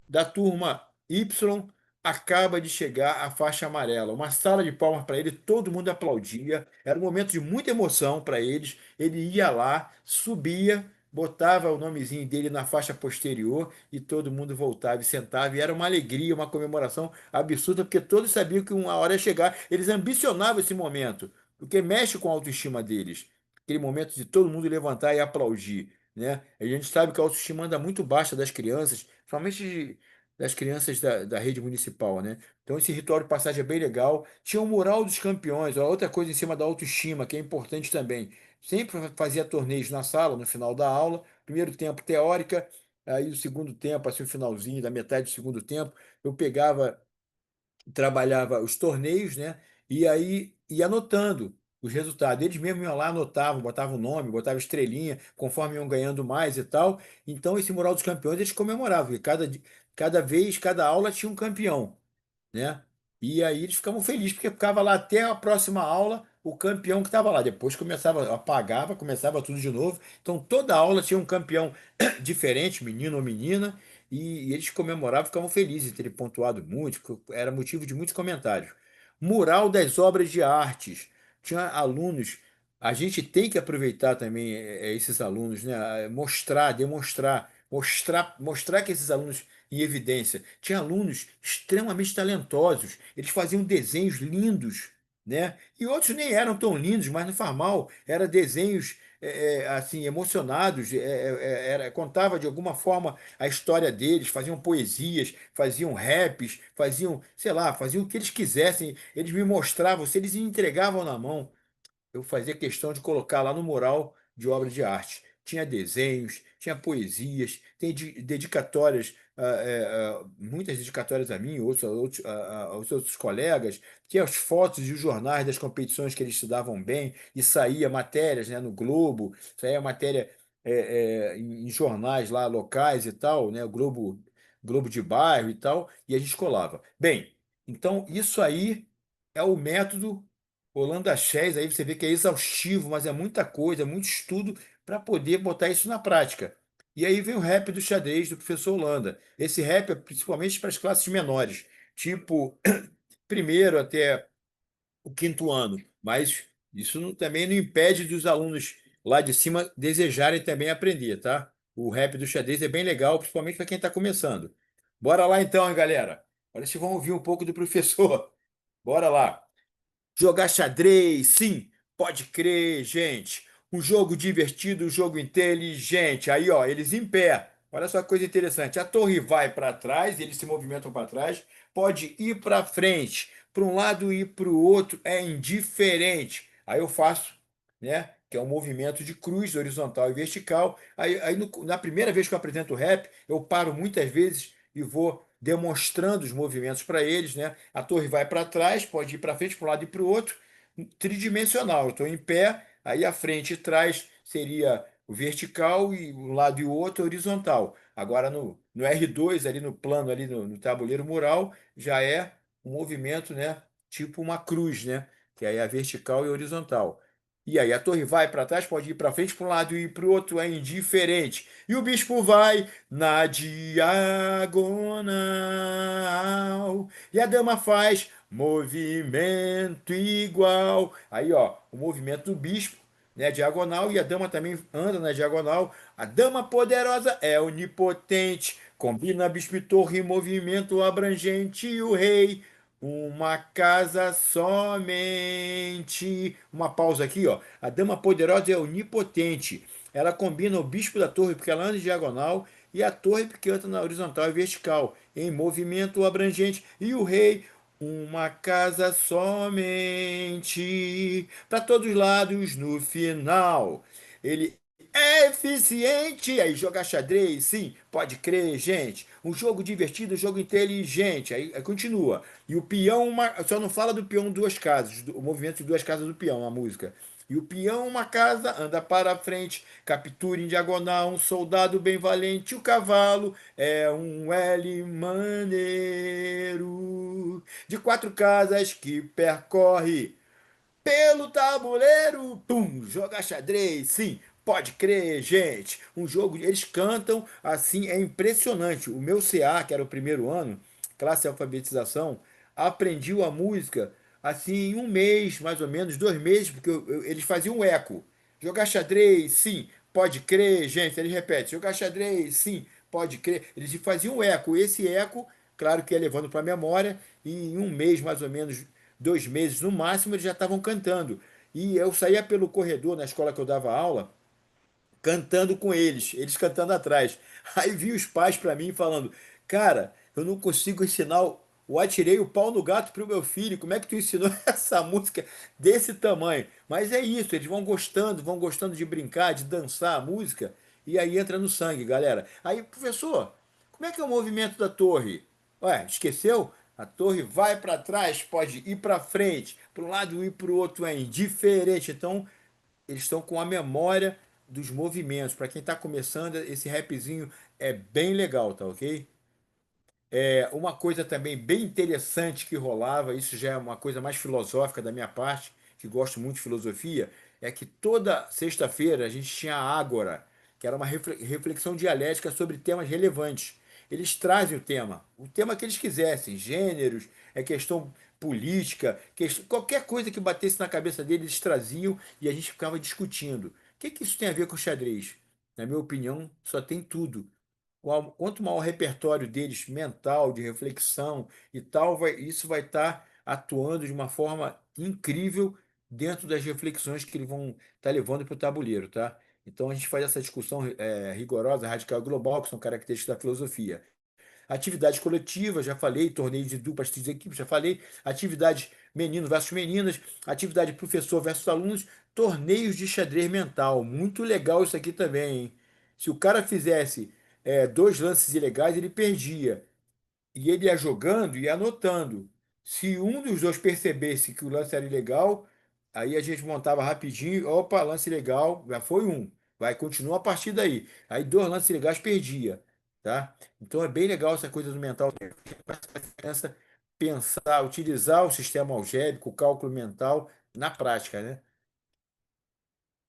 da turma Y acaba de chegar à faixa amarela. Uma sala de palmas para ele, todo mundo aplaudia. Era um momento de muita emoção para eles. Ele ia lá, subia, botava o nomezinho dele na faixa posterior e todo mundo voltava e sentava. E era uma alegria, uma comemoração absurda, porque todos sabiam que uma hora ia chegar. Eles ambicionavam esse momento, porque mexe com a autoestima deles. Aquele momento de todo mundo levantar e aplaudir, né? A gente sabe que a autoestima anda muito baixa das crianças, principalmente das crianças da rede municipal, né? Então esse ritual de passagem é bem legal. Tinha o mural dos campeões, ó, outra coisa em cima da autoestima, que é importante também. Sempre fazia torneios na sala, no final da aula. Primeiro tempo teórica, aí o segundo tempo, assim, o finalzinho, da metade do segundo tempo, eu pegava, trabalhava os torneios, né? E aí ia anotando os resultados. Eles mesmos iam lá, anotavam, botavam o nome, botavam estrelinha, conforme iam ganhando mais e tal. Então, esse Mural dos Campeões eles comemoravam, porque cada vez, cada aula tinha um campeão, né? E aí eles ficavam felizes, porque ficava lá até a próxima aula o campeão que estava lá. Depois começava, apagava, começava tudo de novo. Então toda aula tinha um campeão diferente, menino ou menina, e eles comemoravam, ficavam felizes de terem pontuado muito, era motivo de muitos comentários. Mural das obras de artes. Tinha alunos, a gente tem que aproveitar também esses alunos, né? Mostrar, demonstrar, mostrar que esses alunos em evidência. Tinha alunos extremamente talentosos, eles faziam desenhos lindos, né? E outros nem eram tão lindos, mas não faz mal, eram desenhos assim, emocionados, contava de alguma forma a história deles, faziam poesias, faziam raps, faziam, sei lá, faziam o que eles quisessem. Eles me mostravam, se eles me entregavam na mão, eu fazia questão de colocar lá no mural de obra de arte. Tinha desenhos, tinha poesias, tem dedicatórias, muitas dedicatórias a mim, aos outros colegas, tinha as fotos e os jornais das competições que eles estudavam bem, e saía matérias, né, no Globo, saía matéria em jornais lá locais e tal, né, o Globo de bairro e tal, e a gente colava. Bem, então isso aí é o método Holanda Chess. Aí você vê que é exaustivo, mas é muita coisa, muito estudo para poder botar isso na prática. E aí vem o rap do xadrez do professor Holanda. Esse rap é principalmente para as classes menores, tipo primeiro até o quinto ano. Mas isso também não impede dos alunos lá de cima desejarem também aprender, tá? O rap do xadrez é bem legal, principalmente para quem está começando. Bora lá então, hein, galera. Agora vocês vão ouvir um pouco do professor. Bora lá. Jogar xadrez, sim, pode crer, gente. Um jogo divertido, um jogo inteligente. Aí, ó, eles em pé. Olha só que coisa interessante. A torre vai para trás, eles se movimentam para trás, pode ir para frente, para um lado e para o outro, é indiferente. Aí eu faço, né? Que é um movimento de cruz, horizontal e vertical. Aí na primeira vez que eu apresento o rap, eu paro muitas vezes e vou demonstrando os movimentos para eles, né? A torre vai para trás, pode ir para frente, para um lado e para o outro, tridimensional. Eu estou em pé, aí a frente e trás seria o vertical e um lado e o outro horizontal. Agora no R2, ali no plano, ali no tabuleiro mural, já é um movimento, né? Tipo uma cruz, né? Que aí é a vertical e horizontal. E aí a torre vai para trás, pode ir para frente, para um lado e para o outro, é indiferente. E o bispo vai na diagonal. E a dama faz movimento igual. Aí, ó, o movimento do bispo, né, diagonal, e a dama também anda na diagonal. A dama poderosa é onipotente, combina bispo e torre, movimento abrangente. E o rei, uma casa somente. Uma pausa aqui, ó. A dama poderosa é onipotente. Ela combina o bispo da torre porque ela anda em diagonal e a torre porque anda na horizontal e vertical, em movimento abrangente. E o rei, uma casa somente, para todos os lados no final. Ele é eficiente. Aí jogar xadrez, sim, pode crer, gente. Um jogo divertido, um jogo inteligente. Aí continua. E o peão, só não fala do peão duas casas, o movimento de duas casas do peão, a música. E o peão, uma casa, anda para frente, captura em diagonal um soldado bem valente. O cavalo é um L maneiro de quatro casas que percorre pelo tabuleiro. Pum, joga xadrez, sim. Pode crer, gente. Um jogo, eles cantam assim, é impressionante. O meu CA, que era o primeiro ano, classe de alfabetização, aprendiu a música assim em um mês, mais ou menos, 2 meses, porque eles faziam um eco. Jogar xadrez, sim. Pode crer, gente. Eles repetem. Jogar xadrez, sim. Pode crer. Eles faziam um eco. Esse eco, claro que ia levando para a memória, e em um mês, mais ou menos, 2 meses no máximo, eles já estavam cantando. E eu saía pelo corredor na escola que eu dava aula, cantando com eles cantando atrás. Aí vi os pais para mim falando: Cara, eu não consigo ensinar o Atirei o Pau no Gato pro meu filho. Como é que tu ensinou essa música desse tamanho? Mas é isso, eles vão gostando de brincar, de dançar a música, e aí entra no sangue, galera. Aí, professor, como é que é o movimento da torre? Ué, esqueceu? A torre vai para trás, pode ir para frente, para um lado e para o outro é indiferente. Então, eles estão com a memória dos movimentos. Para quem está começando, esse rapzinho é bem legal, tá ok? Uma coisa também bem interessante que rolava, isso já é uma coisa mais filosófica da minha parte, que gosto muito de filosofia, é que toda sexta-feira a gente tinha a Ágora, que era uma reflexão dialética sobre temas relevantes. Eles trazem o tema que eles quisessem, gêneros, questão política, qualquer coisa que batesse na cabeça deles, eles traziam e a gente ficava discutindo. O que que isso tem a ver com xadrez? Na minha opinião, só tem tudo. Quanto maior o repertório deles mental, de reflexão e tal, isso vai estar atuando de uma forma incrível dentro das reflexões que eles vão estar levando para o tabuleiro, tá? Então a gente faz essa discussão rigorosa, radical e global, que são características da filosofia. Atividades coletivas, já falei, torneios de duplas, três equipes, já falei. Atividades menino versus meninas, atividade professor versus alunos, torneios de xadrez mental. Muito legal isso aqui também, hein? Se o cara fizesse dois lances ilegais, ele perdia. E ele ia jogando e anotando. Se um dos dois percebesse que o lance era ilegal, aí a gente montava rapidinho, opa, lance ilegal, já foi um. Vai, continua a partir daí. Aí dois lances ilegais perdia, tá? Então é bem legal essa coisa do mental. Pensa, pensar, utilizar o sistema algébrico, o cálculo mental na prática, né?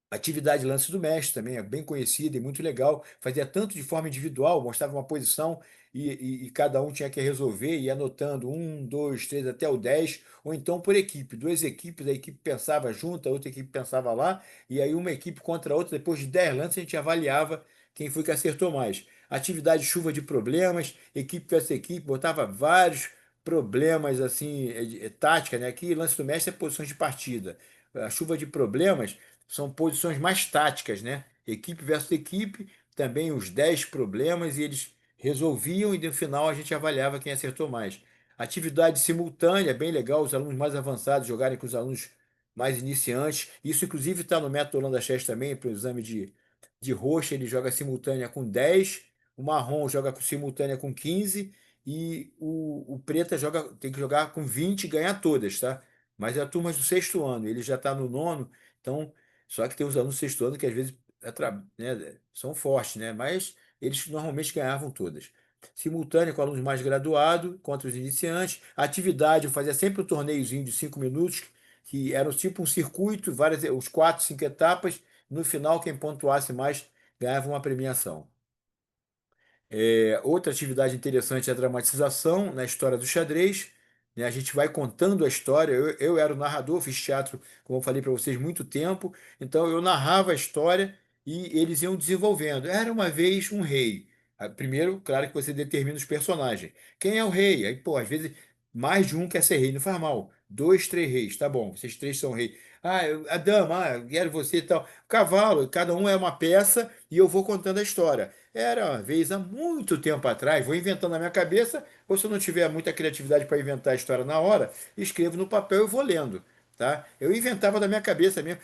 Atividade lance do mestre também é bem conhecida e muito legal. Fazia tanto de forma individual, mostrava uma posição e cada um tinha que resolver, e ia anotando um, dois, três, até o 10, ou então por equipe. Duas equipes, a equipe pensava junto, a outra equipe pensava lá, e aí uma equipe contra a outra, depois de 10 lances, a gente avaliava quem foi que acertou mais. Atividade chuva de problemas, equipe versus equipe, botava vários problemas assim, tática, né? Aqui, lance do mestre é posições de partida. A chuva de problemas são posições mais táticas, né? Equipe versus equipe, também os 10 problemas e eles resolviam e no final a gente avaliava quem acertou mais. Atividade simultânea, bem legal, os alunos mais avançados jogarem com os alunos mais iniciantes. Isso, inclusive, está no método Holanda Chess também, para o exame de roxa, ele joga simultânea com 10, o marrom joga simultânea com 15 e o preta tem que jogar com 20 e ganhar todas, tá? Mas é a turma do sexto ano, ele já está no nono, então só que tem os alunos do sexto ano que às vezes né, são fortes, né? Mas eles normalmente ganhavam todas. Simultâneo com alunos mais graduados, contra os iniciantes. Atividade, eu fazia sempre um torneiozinho de 5 minutos, que era tipo um circuito, várias, os quatro, cinco etapas. No final, quem pontuasse mais ganhava uma premiação. Outra atividade interessante é a dramatização na história do xadrez, né? A gente vai contando a história. Eu era o narrador, fiz teatro, como eu falei para vocês, muito tempo. Então eu narrava a história e eles iam desenvolvendo. Era uma vez um rei. Primeiro, claro que você determina os personagens. Quem é o rei? Aí, pô, às vezes mais de um quer ser rei, não faz mal. Dois, três reis, tá bom, vocês três são rei. Ah, a dama, quero você e tal. Cavalo, cada um é uma peça e eu vou contando a história. Era uma vez há muito tempo atrás, vou inventando na minha cabeça, ou se eu não tiver muita criatividade para inventar a história na hora, escrevo no papel e vou lendo, tá? Eu inventava da minha cabeça mesmo,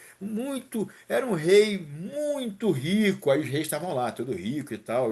era um rei muito rico, aí os reis estavam lá, todo rico e tal,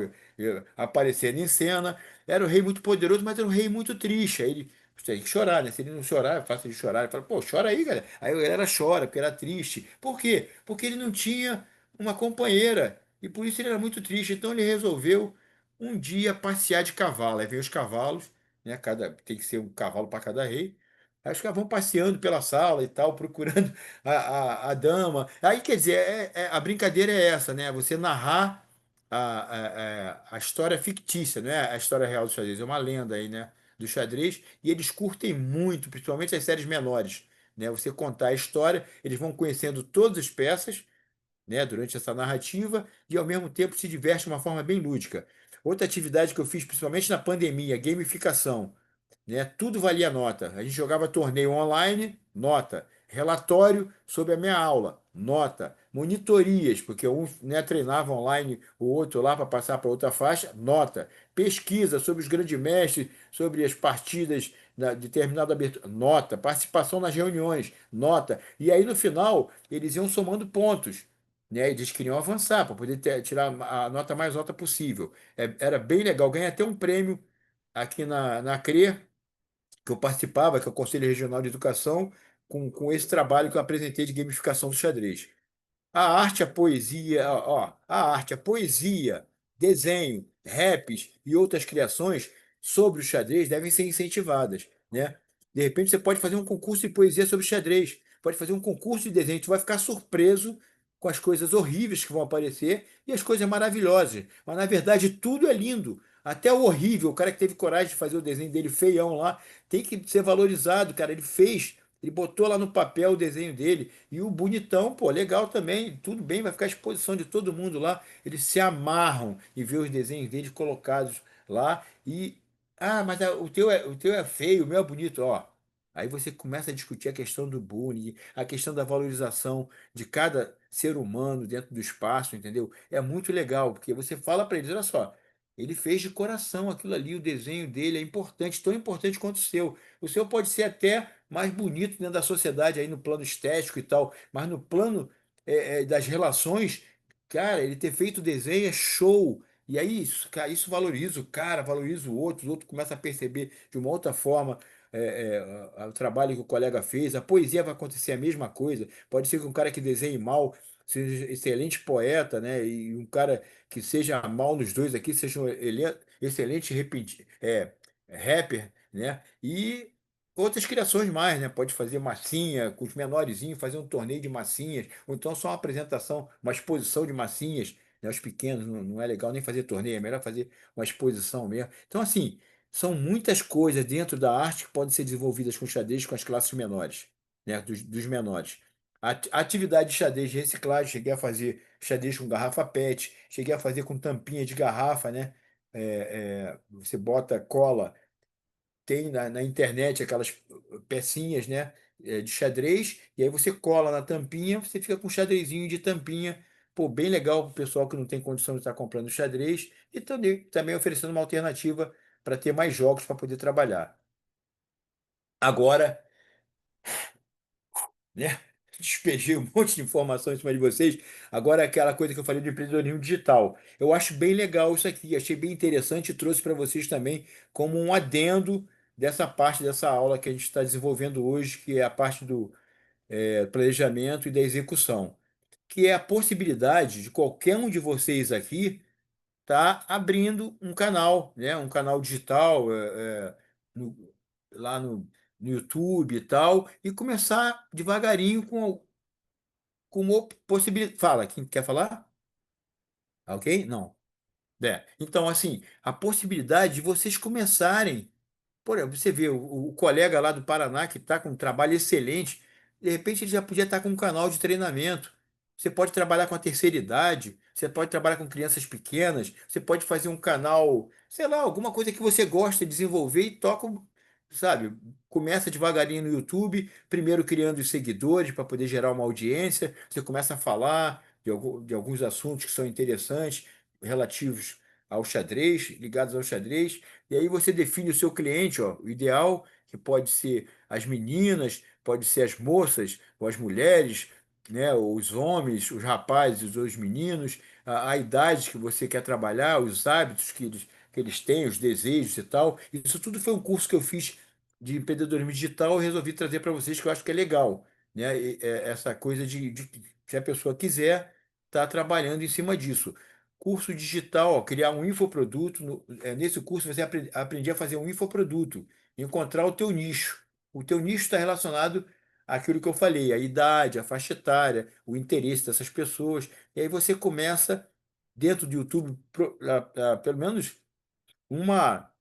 aparecendo em cena. Era um rei muito poderoso, mas era um rei muito triste. Aí ele tem que chorar, né? Se ele não chorar, é fácil de chorar. Ele fala, pô, chora aí, galera. Aí a galera chora, porque era triste. Por quê? Porque ele não tinha uma companheira. E por isso ele era muito triste. Então ele resolveu um dia passear de cavalo. Aí veio os cavalos, né? Tem que ser um cavalo para cada rei. Aí os caras vão passeando pela sala e tal, procurando a dama. Aí, quer dizer, a brincadeira é essa, né? Você narrar a história fictícia, não é a história real do xadrez. É uma lenda aí, né? Do xadrez. E eles curtem muito, principalmente as séries menores, né? Você contar a história, eles vão conhecendo todas as peças, né, durante essa narrativa e ao mesmo tempo se diverte de uma forma bem lúdica. Outra atividade que eu fiz principalmente na pandemia, gamificação, né? Tudo valia nota. A gente jogava torneio online, nota. Relatório sobre a minha aula, nota. Monitorias, porque um, né, treinava online, o outro lá para passar para outra faixa, nota. Pesquisa sobre os grandes mestres, sobre as partidas de determinada abertura, nota. Participação nas reuniões, nota. E aí no final eles iam somando pontos. Né, e eles queriam avançar para poder tirar a nota mais alta possível. Era bem legal. Ganhei até um prêmio aqui na CRE, que eu participava, que é o Conselho Regional de Educação, com esse trabalho que eu apresentei de gamificação do xadrez. A arte, a poesia, ó, a arte, a poesia, desenho, raps e outras criações sobre o xadrez devem ser incentivadas, né? De repente você pode fazer um concurso de poesia sobre xadrez, pode fazer um concurso de desenho, tu vai ficar surpreso com as coisas horríveis que vão aparecer e as coisas maravilhosas. Mas na verdade tudo é lindo, até o horrível, o cara que teve coragem de fazer o desenho dele feião lá, tem que ser valorizado, cara, ele fez, ele botou lá no papel o desenho dele. E o bonitão, pô, legal também, tudo bem, vai ficar à exposição de todo mundo lá. Eles se amarram em ver os desenhos deles colocados lá. E, mas o teu é feio, o meu é bonito, ó. Aí você começa a discutir a questão do bullying, a questão da valorização de cada ser humano dentro do espaço, entendeu? É muito legal, porque você fala para eles, olha só, ele fez de coração aquilo ali, o desenho dele é importante, tão importante quanto o seu. O seu pode ser até mais bonito dentro da sociedade, aí no plano estético e tal, mas no plano das relações, cara, ele ter feito o desenho é show. E aí, isso, cara, isso valoriza o cara, valoriza o outro começa a perceber de uma outra forma o trabalho que o colega fez. A poesia vai acontecer a mesma coisa. Pode ser que um cara que desenhe mal seja excelente poeta, né? E um cara que seja mal nos dois aqui seja um excelente rapper, né? E outras criações mais, né? Pode fazer massinha com os menorzinhos, fazer um torneio de massinhas, ou então só uma apresentação, uma exposição de massinhas, né? Os pequenos, não é legal nem fazer torneio, é melhor fazer uma exposição mesmo. Então, assim, são muitas coisas dentro da arte que podem ser desenvolvidas com xadrez com as classes menores, né? Dos menores. A atividade de xadrez de reciclagem, cheguei a fazer xadrez com garrafa PET, cheguei a fazer com tampinha de garrafa, né? Você bota cola, tem na internet aquelas pecinhas, né? De xadrez, e aí você cola na tampinha, você fica com um xadrezinho de tampinha. Pô, bem legal para o pessoal que não tem condição de estar comprando xadrez e também oferecendo uma alternativa para ter mais jogos para poder trabalhar. Agora, né? Despejei um monte de informação em cima de vocês. Agora, aquela coisa que eu falei do empreendedorismo digital. Eu acho bem legal isso aqui, achei bem interessante e trouxe para vocês também como um adendo dessa parte dessa aula que a gente está desenvolvendo hoje, que é a parte do planejamento e da execução, que é a possibilidade de qualquer um de vocês aqui tá abrindo um canal, né? Um canal digital no- lá no YouTube e tal, e começar devagarinho com uma possibilidade. Fala, quem quer falar? Ah, ok? Não. Então, assim, a possibilidade de vocês começarem. Por exemplo, você vê o colega lá do Paraná que está com um trabalho excelente, de repente ele já podia estar com um canal de treinamento. Você pode trabalhar com a terceira idade, você pode trabalhar com crianças pequenas, você pode fazer um canal, sei lá, alguma coisa que você gosta de desenvolver e toca, sabe? Começa devagarinho no YouTube, primeiro criando os seguidores para poder gerar uma audiência, você começa a falar de alguns assuntos que são interessantes, relativos ao xadrez, ligados ao xadrez. E aí você define o seu cliente, ó, o ideal, que pode ser as meninas, pode ser as moças, ou as mulheres, né, os homens, os rapazes, os meninos, a idade que você quer trabalhar, os hábitos que eles têm, os desejos e tal. Isso tudo foi um curso que eu fiz de empreendedorismo digital, eu resolvi trazer para vocês que eu acho que é legal, né? Essa coisa de se a pessoa quiser estar trabalhando em cima disso. Curso digital, ó, criar um infoproduto. Nesse curso você aprendia a fazer um infoproduto, encontrar o teu nicho. O teu nicho está relacionado àquilo que eu falei, a idade, a faixa etária, o interesse dessas pessoas. E aí você começa, dentro do YouTube, pelo menos uma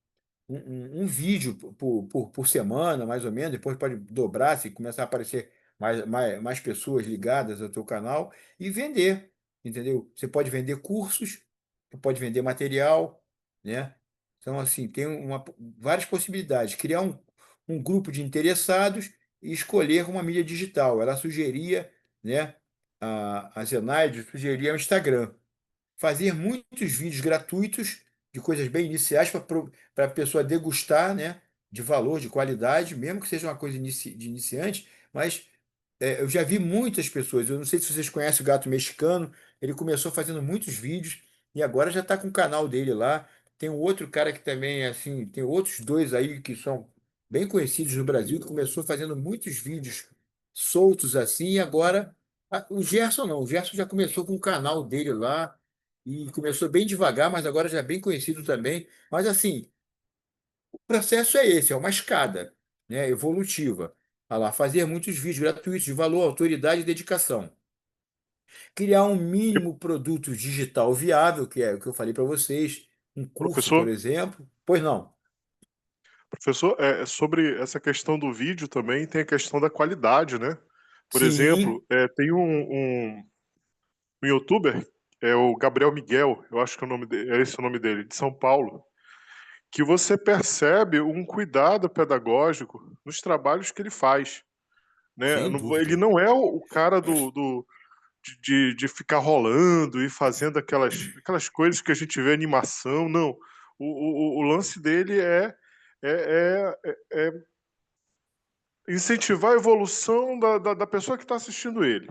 um vídeo por semana, mais ou menos, depois pode dobrar se começar a aparecer mais pessoas ligadas ao teu canal e vender, entendeu? Você pode vender cursos, você pode vender material, né? Então, assim, tem várias possibilidades. Criar um grupo de interessados e escolher uma mídia digital. Ela sugeria, né? A Zenaide sugeria o Instagram fazer muitos vídeos gratuitos de coisas bem iniciais para a pessoa degustar, né, de valor, de qualidade, mesmo que seja uma coisa de iniciante, mas eu já vi muitas pessoas, eu não sei se vocês conhecem o Gato Mexicano, ele começou fazendo muitos vídeos e agora já está com o canal dele lá. Tem um outro cara que também, assim, tem outros dois aí que são bem conhecidos no Brasil, que começou fazendo muitos vídeos soltos assim, e agora o Gerson não, o Gerson já começou com o canal dele lá e começou bem devagar, mas agora já é bem conhecido também. Mas assim, o processo é esse, é uma escada, né, evolutiva. Olha lá, fazer muitos vídeos gratuitos de valor, autoridade e dedicação. Criar um E, mínimo produto digital viável, que é o que eu falei para vocês, um curso, por professor, exemplo. Pois não. professor, sobre essa questão do vídeo também tem a questão da qualidade, né? Por Sim, exemplo, tem um youtuber, é o Gabriel Miguel, eu acho que é esse o nome dele, de São Paulo, que você percebe um cuidado pedagógico nos trabalhos que ele faz, né? Sem Ele dúvida. não é o cara de ficar rolando e fazendo aquelas coisas que a gente vê animação, não. O lance dele é, é incentivar a evolução da pessoa que está assistindo ele,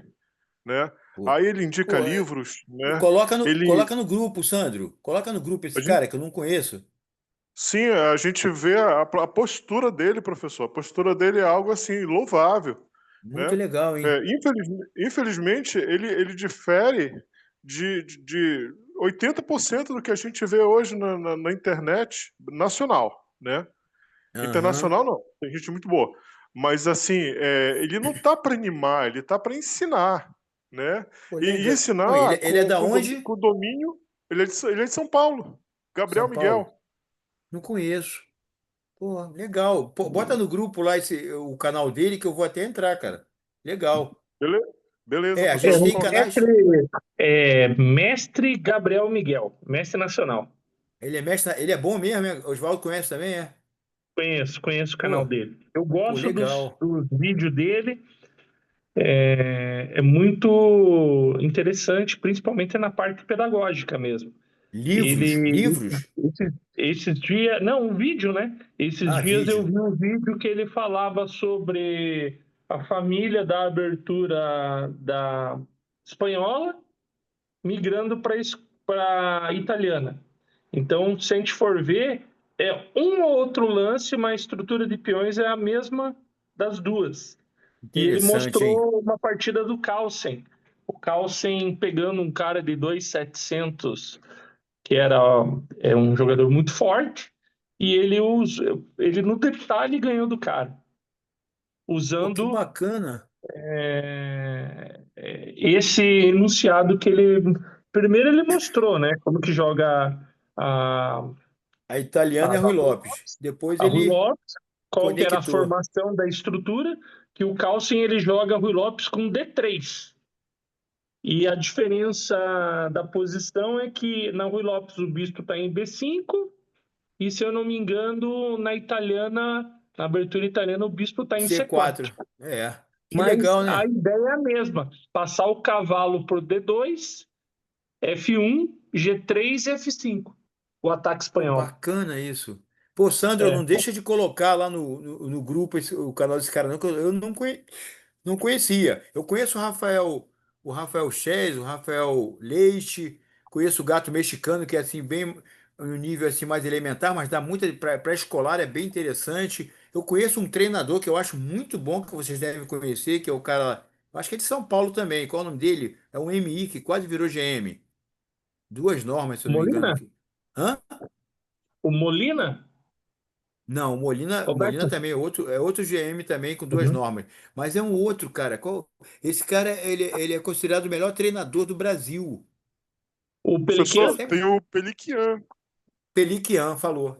né? Pô, Aí ele indica pô, livros, né? coloca no grupo, Sandro. Coloca no grupo A esse gente, cara que eu não conheço. sim, a gente vê a postura dele, professor. A postura dele é algo assim louvável, Muito né? legal, hein? Infelizmente, ele difere de 80% do que a gente vê hoje na internet nacional, né? Aham. Internacional não, tem gente muito boa. Mas assim, ele não tá para animar, ele tá para ensinar, né? Pô, E legal. Pô, ensinar ele é da onde? com domínio. Ele é de São Paulo, São Gabriel Paulo? Miguel. Não conheço. Pô, legal. Pô, bota no grupo lá o canal dele que eu vou até entrar, cara. Legal. Beleza, É, a professor, gente eu vou tem falar. canais. Mestre Gabriel Miguel, mestre nacional. Ele é mestre, ele é bom mesmo, é? Oswaldo conhece também, é? Conheço o canal Pô, dele. Eu pô, gosto legal. dos vídeos dele, é muito interessante, principalmente na parte pedagógica mesmo. Livros? Ele, Livros? esses dias, não, um vídeo, né? Esses Ah, dias eu vídeo. vi um vídeo que ele falava sobre a família da abertura da espanhola migrando para a italiana. Então, se a gente for ver, é um ou outro lance, mas a estrutura de peões é a mesma das duas. E ele Interessante, hein? mostrou uma partida do Carlsen. O Carlsen pegando um cara de 2.700, que é um jogador muito forte, e ele no detalhe ganhou do cara, Pô, que usando bacana. esse enunciado que ele. Primeiro ele mostrou, né? Como que joga a, A italiana é Rui Lopes. Depois a Rui ele Lopes, qual que era a conectou. formação da estrutura, que o Carlsen ele joga Rui Lopes com D3. E a diferença da posição é que na Rui Lopes o bispo está em B5, e se eu não me engano, na italiana, na abertura italiana, o bispo está em C4. C4. É. Que Mas legal, a né? ideia é a mesma: passar o cavalo por D2, F1, G3 e F5. O ataque Pô, espanhol. bacana isso. Pô, Sandro, É. não deixa de colocar lá no grupo o canal desse cara, não, que eu não conhecia. Eu conheço o Rafael Chess, o Rafael Leite, conheço o Gato Mexicano, que é assim, bem no nível assim, mais elementar, mas dá muito pré-escolar, é bem interessante. Eu conheço um treinador que eu acho muito bom, que vocês devem conhecer, que é o cara, eu acho que é de São Paulo também. Qual é o nome dele? É um MI que quase virou GM. Duas normas, se eu não me engano. Molina? Hã? O Molina? Não, o Molina Roberto? também é outro GM também com duas Uhum. normas. Mas é um outro, cara. Esse cara, ele é considerado o melhor treinador do Brasil. O Professor, Peliquian? Você tem o Peliquian. Peliquian falou.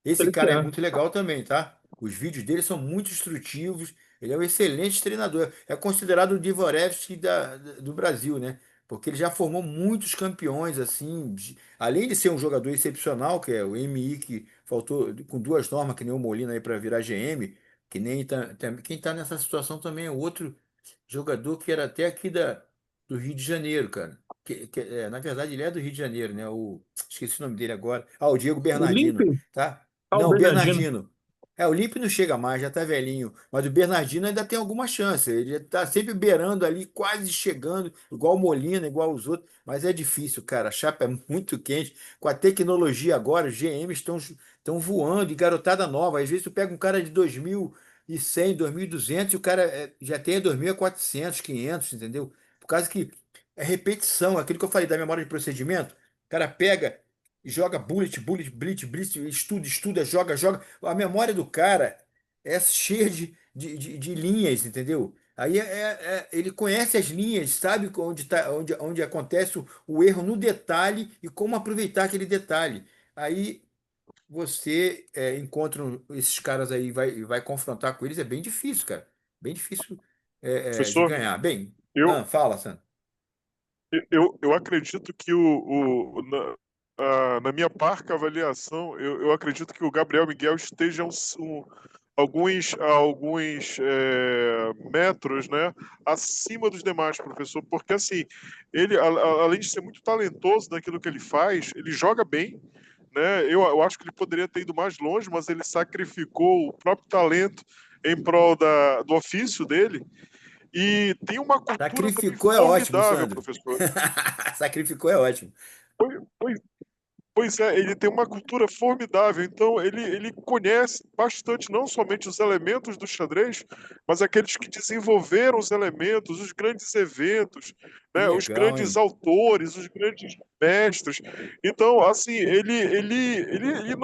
Esse cara é Peliquian. muito legal também, tá? Os vídeos dele são muito instrutivos. Ele é um excelente treinador. É considerado o Dvorevsky do Brasil, né? Porque ele já formou muitos campeões, assim. Além de ser um jogador excepcional, que é o MI, que faltou com duas normas, que nem o Molina aí para virar GM, que nem quem tá nessa situação também é outro jogador que era até aqui do Rio de Janeiro, cara. Na verdade, ele é do Rio de Janeiro, né? Esqueci o nome dele agora. Ah, o Diego O Limpe? Bernardino, tá? Ah, o Não, o Bernardino. Bernardino. O Lipe não chega mais, já tá velhinho. Mas o Bernardino ainda tem alguma chance. Ele tá sempre beirando ali, quase chegando, igual o Molina, igual os outros. Mas é difícil, cara. A chapa é muito quente. Com a tecnologia agora, os GMs estão voando e garotada nova. Às vezes tu pega um cara de 2100, 2200 e o cara já tem 2400, 500, entendeu? Por causa que é repetição, aquilo que eu falei da memória de procedimento. O cara pega, joga bullet, blitz, estuda, joga. A memória do cara é cheia de linhas, entendeu? Aí ele conhece as linhas, sabe onde acontece o erro no detalhe e como aproveitar aquele detalhe. Aí você encontra esses caras aí vai confrontar com eles, é bem difícil, cara. Bem difícil de Professor, ganhar. Bem, eu, fala, Sandro. eu acredito que na minha parca avaliação, eu acredito que o Gabriel Miguel esteja alguns metros, né, acima dos demais, professor, porque assim, ele, além de ser muito talentoso naquilo que ele faz, ele joga bem, né? Eu acho que ele poderia ter ido mais longe, mas ele sacrificou o próprio talento em prol do ofício dele. E tem uma cultura também Sacrificou é ótimo, formidável, Sandro. professor. Sacrificou é ótimo. Pois, pois Pois é, ele tem uma cultura formidável, então ele conhece bastante não somente os elementos do xadrez, mas aqueles que desenvolveram os elementos, os grandes eventos, Que né, os legal, grandes hein? autores, os grandes mestres. Então, assim, ele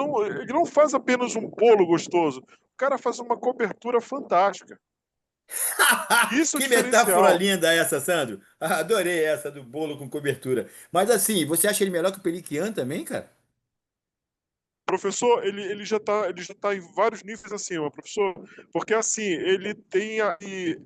não faz apenas um bolo gostoso, o cara faz uma cobertura fantástica. Isso é o Que metáfora diferencial. linda essa, Sandro. Adorei essa do bolo com cobertura. Mas assim, você acha ele melhor que o Peliquian também, cara? Professor, ele já tá em vários níveis acima, professor, porque assim, ele tem aí,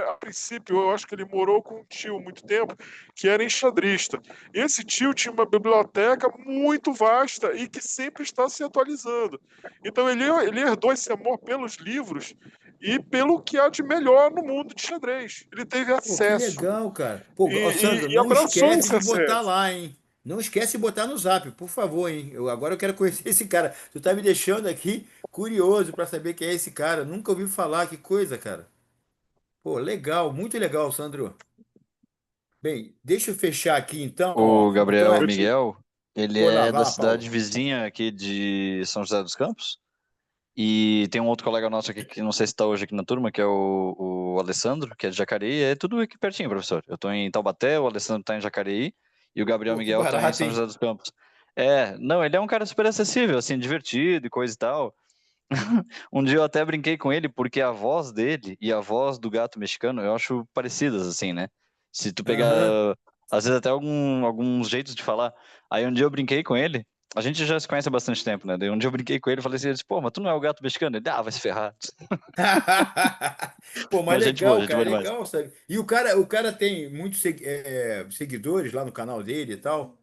a princípio, eu acho que ele morou com um tio muito tempo, que era enxadrista. E esse tio tinha uma biblioteca muito vasta e que sempre está se atualizando. Então ele herdou esse amor pelos livros e pelo que há de melhor no mundo de xadrez. Ele teve Pô, que acesso legal, cara. Pô, ó, Sandro, e não abraçou esquece esse de botar acesso. lá, hein? Não esquece de botar no Zap, por favor, hein? Agora eu quero conhecer esse cara. Tu tá me deixando aqui curioso pra saber quem é esse cara. Nunca ouvi falar, que coisa, cara. Pô, legal, muito legal, Sandro. Bem, deixa eu fechar aqui então, O ó. Então, Gabriel Miguel, ele pô, lá, é vai da lá, cidade Paulo. vizinha aqui de São José dos Campos. E tem um outro colega nosso aqui que não sei se está hoje aqui na turma, que é o Alessandro, que é de Jacareí. É tudo aqui pertinho, professor. Eu estou em Taubaté, o Alessandro está em Jacareí e o Gabriel Pô, que Miguel está em barato, São hein? José dos Campos. É, não, ele é um cara super acessível, assim, divertido e coisa e tal. Um dia eu até brinquei com ele porque a voz dele e a voz do gato mexicano eu acho parecidas, assim, né? Se tu pegar, Aham. às vezes até alguns jeitos de falar. Aí um dia eu brinquei com ele, a gente já se conhece há bastante tempo, né? Daí um dia eu brinquei com ele e falei assim, ele disse, pô, mas tu não é o gato mexicano? Ele, vai se ferrar. Pô, mas Mas legal, gente cara, boa demais. legal, sabe? E o cara tem muitos seguidores lá no canal dele e tal.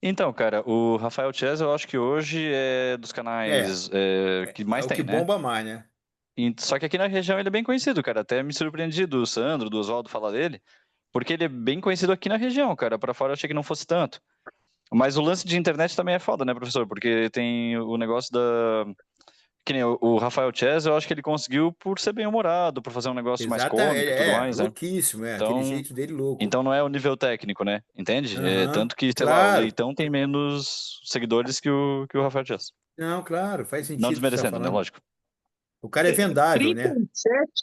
Então, cara, o Rafael Chess eu acho que hoje é dos É, canais que é mais o que tem, né? bomba mais, né? Só que aqui na região ele é bem conhecido, cara. Até me surpreendi do Sandro, do Oswaldo falar dele, porque ele é bem conhecido aqui na região, cara. Pra fora eu achei que não fosse tanto. Mas o lance de internet também é foda, né, professor? Porque tem o negócio da. Que nem o Rafael Chess, eu acho que ele conseguiu por ser bem-humorado, por fazer um negócio mais Exatamente, cômico e tudo mais, né? louquíssimo, aquele Então, jeito dele louco. então não é o nível técnico, né? Entende? É, Aham, tanto que, sei lá, o claro. Leitão tem menos seguidores que o Rafael Chess. Não, claro, faz Não sentido o que você está desmerecendo, né? falando. Lógico. O cara é vendável, né?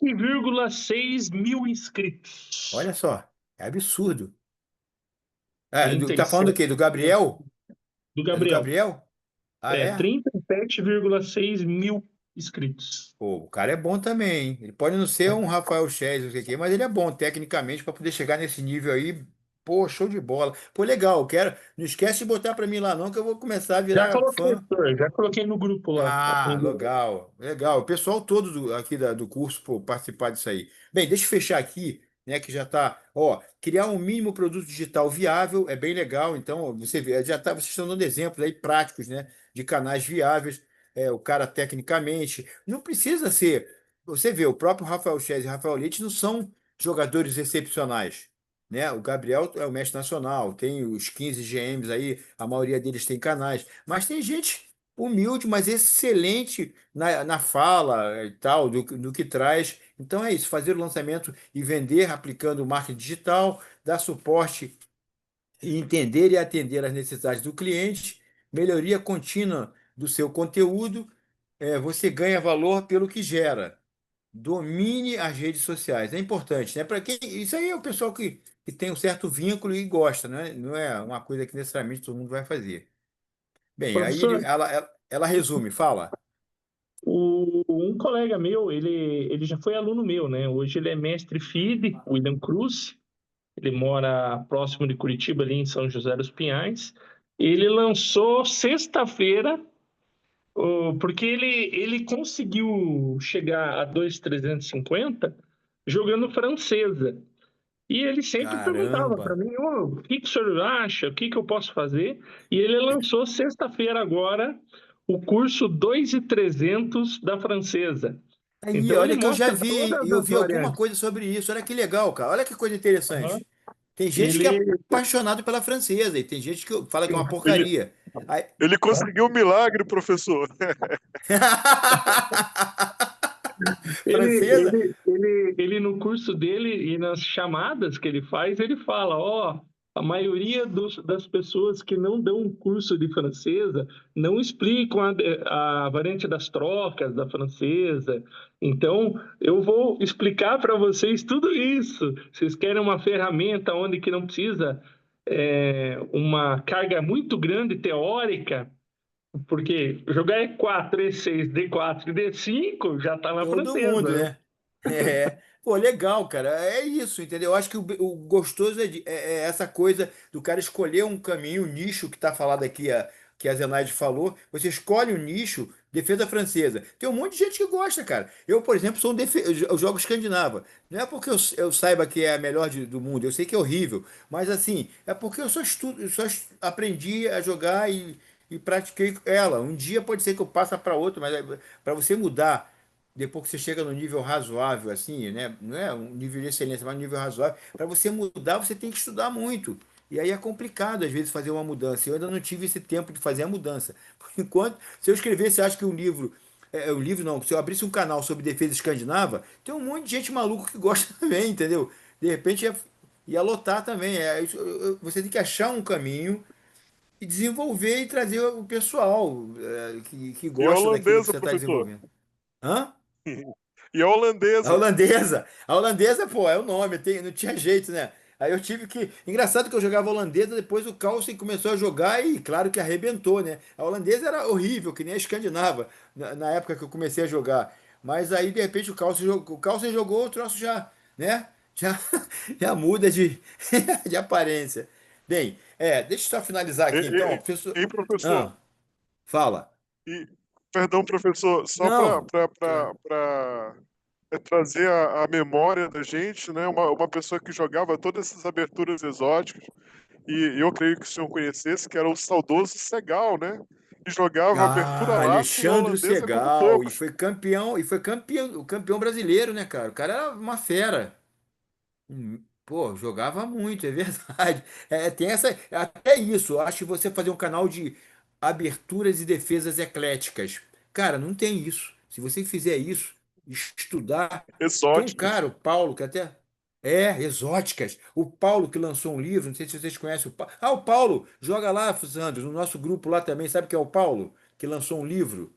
37,6 mil Olha inscritos. só, é absurdo. Tá falando do 37 quê? Do Gabriel? do É do Gabriel. Gabriel? Ah, É, é? 37,6 mil inscritos. Pô, o cara é bom também, hein? Ele pode não ser um Rafael Chess, não sei o quê, mas ele é bom tecnicamente para poder chegar nesse nível aí. Pô, show de bola. Pô, legal, quero. Não esquece de botar para mim lá não, que eu vou começar a Já virar coloquei, fã. Sor, já coloquei no grupo lá. Ah, legal, legal. O pessoal todo aqui do curso, pô, participar disso aí. Bem, deixa eu fechar aqui, né, que já tá, ó, criar um mínimo produto digital viável é bem legal. Então, você vê, vocês estão dando exemplos aí práticos, né, de canais viáveis. O cara tecnicamente não precisa ser. Você vê, o próprio Rafael Chess e Rafael Leite não são jogadores excepcionais, né? O Gabriel é o mestre nacional, tem os 15 GMs aí, a maioria deles tem canais, mas tem gente humilde, mas excelente na fala e tal, do que traz. Então é isso, fazer o lançamento e vender aplicando o marketing digital, dar suporte e entender e atender às necessidades do cliente, melhoria contínua do seu conteúdo, você ganha valor pelo que gera. Domine as redes sociais. É importante, né? Para quem, isso aí é o pessoal que tem um certo vínculo e gosta, né? Não é uma coisa que necessariamente todo mundo vai fazer. Bem, aí Professor, ela resume, fala. um colega meu, ele já foi aluno meu, né? Hoje ele é mestre FIDE, William Cruz. Ele mora próximo de Curitiba, ali em São José dos Pinhais. Ele lançou sexta-feira, porque ele conseguiu chegar a 2,350 jogando francesa. E ele sempre perguntava para Caramba! mim, o que o senhor acha? O que eu posso fazer? E ele lançou sexta-feira agora o curso 2.300 da francesa. Aí, Então ele olha que eu já mostra vi, todas e eu as vi alguma variantes. coisa sobre isso. Olha que legal, cara. Olha que coisa Aham. interessante. Tem gente que é Ele, apaixonado pela francesa e tem gente que fala que é uma Ele, porcaria. Aí- ele conseguiu um milagre, professor. Francesa? ele no curso dele e nas chamadas que ele faz, ele fala, a maioria das pessoas que não dão um curso de francesa não explicam a variante das trocas da francesa. Então, eu vou explicar para vocês tudo isso. Vocês querem uma ferramenta onde que não precisa uma carga muito grande teórica, porque jogar E4, E6, D4 e D5 já está na Todo francesa, mundo, né? né? É. Pô, legal, cara. É isso, entendeu? Eu acho que o gostoso é essa coisa do cara escolher um caminho, um nicho que tá falado aqui, que a Zenaide falou. Você escolhe um nicho, defesa francesa. Tem um monte de gente que gosta, cara. Eu, por exemplo, eu jogo escandinava. Não é porque eu saiba que é a melhor do mundo, eu sei que é horrível, mas assim, é porque eu só estudo, aprendi a jogar e pratiquei ela. Um dia pode ser que eu passe para outro, mas para você mudar depois que você chega no nível razoável, assim, né? Não é um nível de excelência, mas um nível razoável. Para você mudar, você tem que estudar muito. E aí é complicado, às vezes, fazer uma mudança. Eu ainda não tive esse tempo de fazer a mudança. Por enquanto, se eu escrevesse, acho que um livro. Um livro não, se eu abrisse um canal sobre defesa escandinava, tem um monte de gente maluco que gosta também, entendeu? De repente ia lotar também. Você tem que achar um caminho e desenvolver e trazer o pessoal que E a gosta daquilo que holandesa, você está professor? desenvolvendo. Hã? E a A holandesa? holandesa. A holandesa, pô, é o nome, não tinha jeito, né? Aí eu tive que. Engraçado que eu jogava holandesa, depois o Carlsen começou a jogar e, claro, que arrebentou, né? A holandesa era horrível, que nem a escandinava, na época que eu comecei a jogar. Mas aí, de repente, o Carlsen jogou, o troço já, né? Já, já muda de aparência. Bem, deixa eu só finalizar aqui então, E, professor. professor? Ah, fala. E, perdão, professor, só Não. para trazer a memória da gente, né? Uma pessoa que jogava todas essas aberturas exóticas, e eu creio que o senhor conhecesse, que era o saudoso Segal, né? Que jogava abertura Ah, laço e Alexandre holandesa como Segal, poucos. e foi campeão, o campeão brasileiro, né, cara? O cara era uma fera. Pô, jogava muito, é verdade. Tem até isso. Eu acho que você fazer um canal de aberturas e defesas ecléticas. Cara, não tem isso. Se você fizer isso, estudar, tem um Exóticas. cara, o Paulo, que até exóticas. O Paulo que lançou um livro, não sei se vocês conhecem o Paulo. Ah, o Paulo, joga lá, Sandro, no nosso grupo lá também, sabe quem é o Paulo? Que lançou um livro.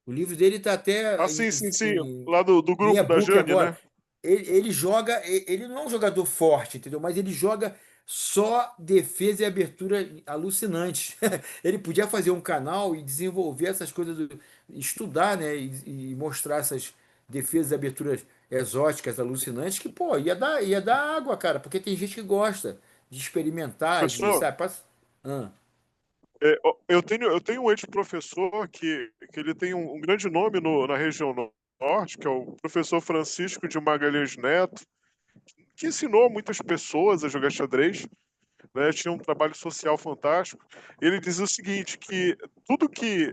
O livro dele está Ah, até sim, sim, sim. em, Lá do em grupo da e-book Jane, agora. né? Ele joga, ele não é um jogador forte, entendeu? Mas ele joga só defesa e abertura alucinantes. Ele podia fazer um canal e desenvolver essas coisas, estudar, né? E mostrar essas defesas e aberturas exóticas, alucinantes, que, pô, ia dar água, cara, porque tem gente que gosta de experimentar, Professor, sabe? Ah, eu tenho um ex-professor que ele tem um grande nome na região norte, que é o professor Francisco de Magalhães Neto, que ensinou muitas pessoas a jogar xadrez, né? Tinha um trabalho social fantástico. Ele dizia o seguinte, que tudo que,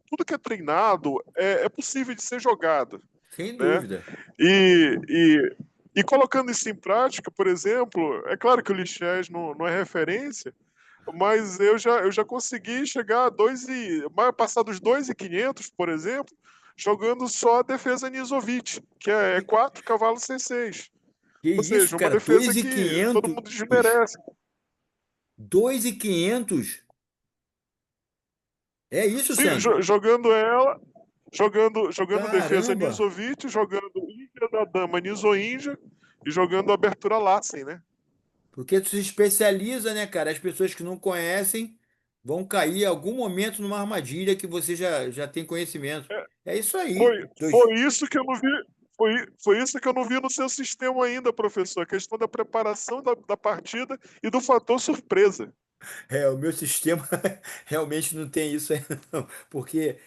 tudo que é treinado é possível de ser jogado, sem né? dúvida. E, e, e colocando isso em prática, por exemplo, é claro que o Lichess não é referência, mas eu já consegui chegar a passar dos 2.500, por exemplo, jogando só a defesa Nizovic, que é 4 cavalos C6. Que Ou isso, seja, uma cara? defesa que todo mundo 2.500? desmerece. 2.500? É isso, Sim, Sandro? jogando ela, jogando defesa Caramba! Nizovic, jogando Índia da Dama Nizo-Índia e jogando abertura Lassen, né? Porque tu se especializa, né, cara? As pessoas que não conhecem vão cair em algum momento numa armadilha que você já tem conhecimento. É isso aí. Foi isso que eu não vi. Foi isso que eu não vi no seu sistema ainda, professor. A questão da preparação da partida e do fator surpresa. O meu sistema realmente não tem isso aí, não. Porque,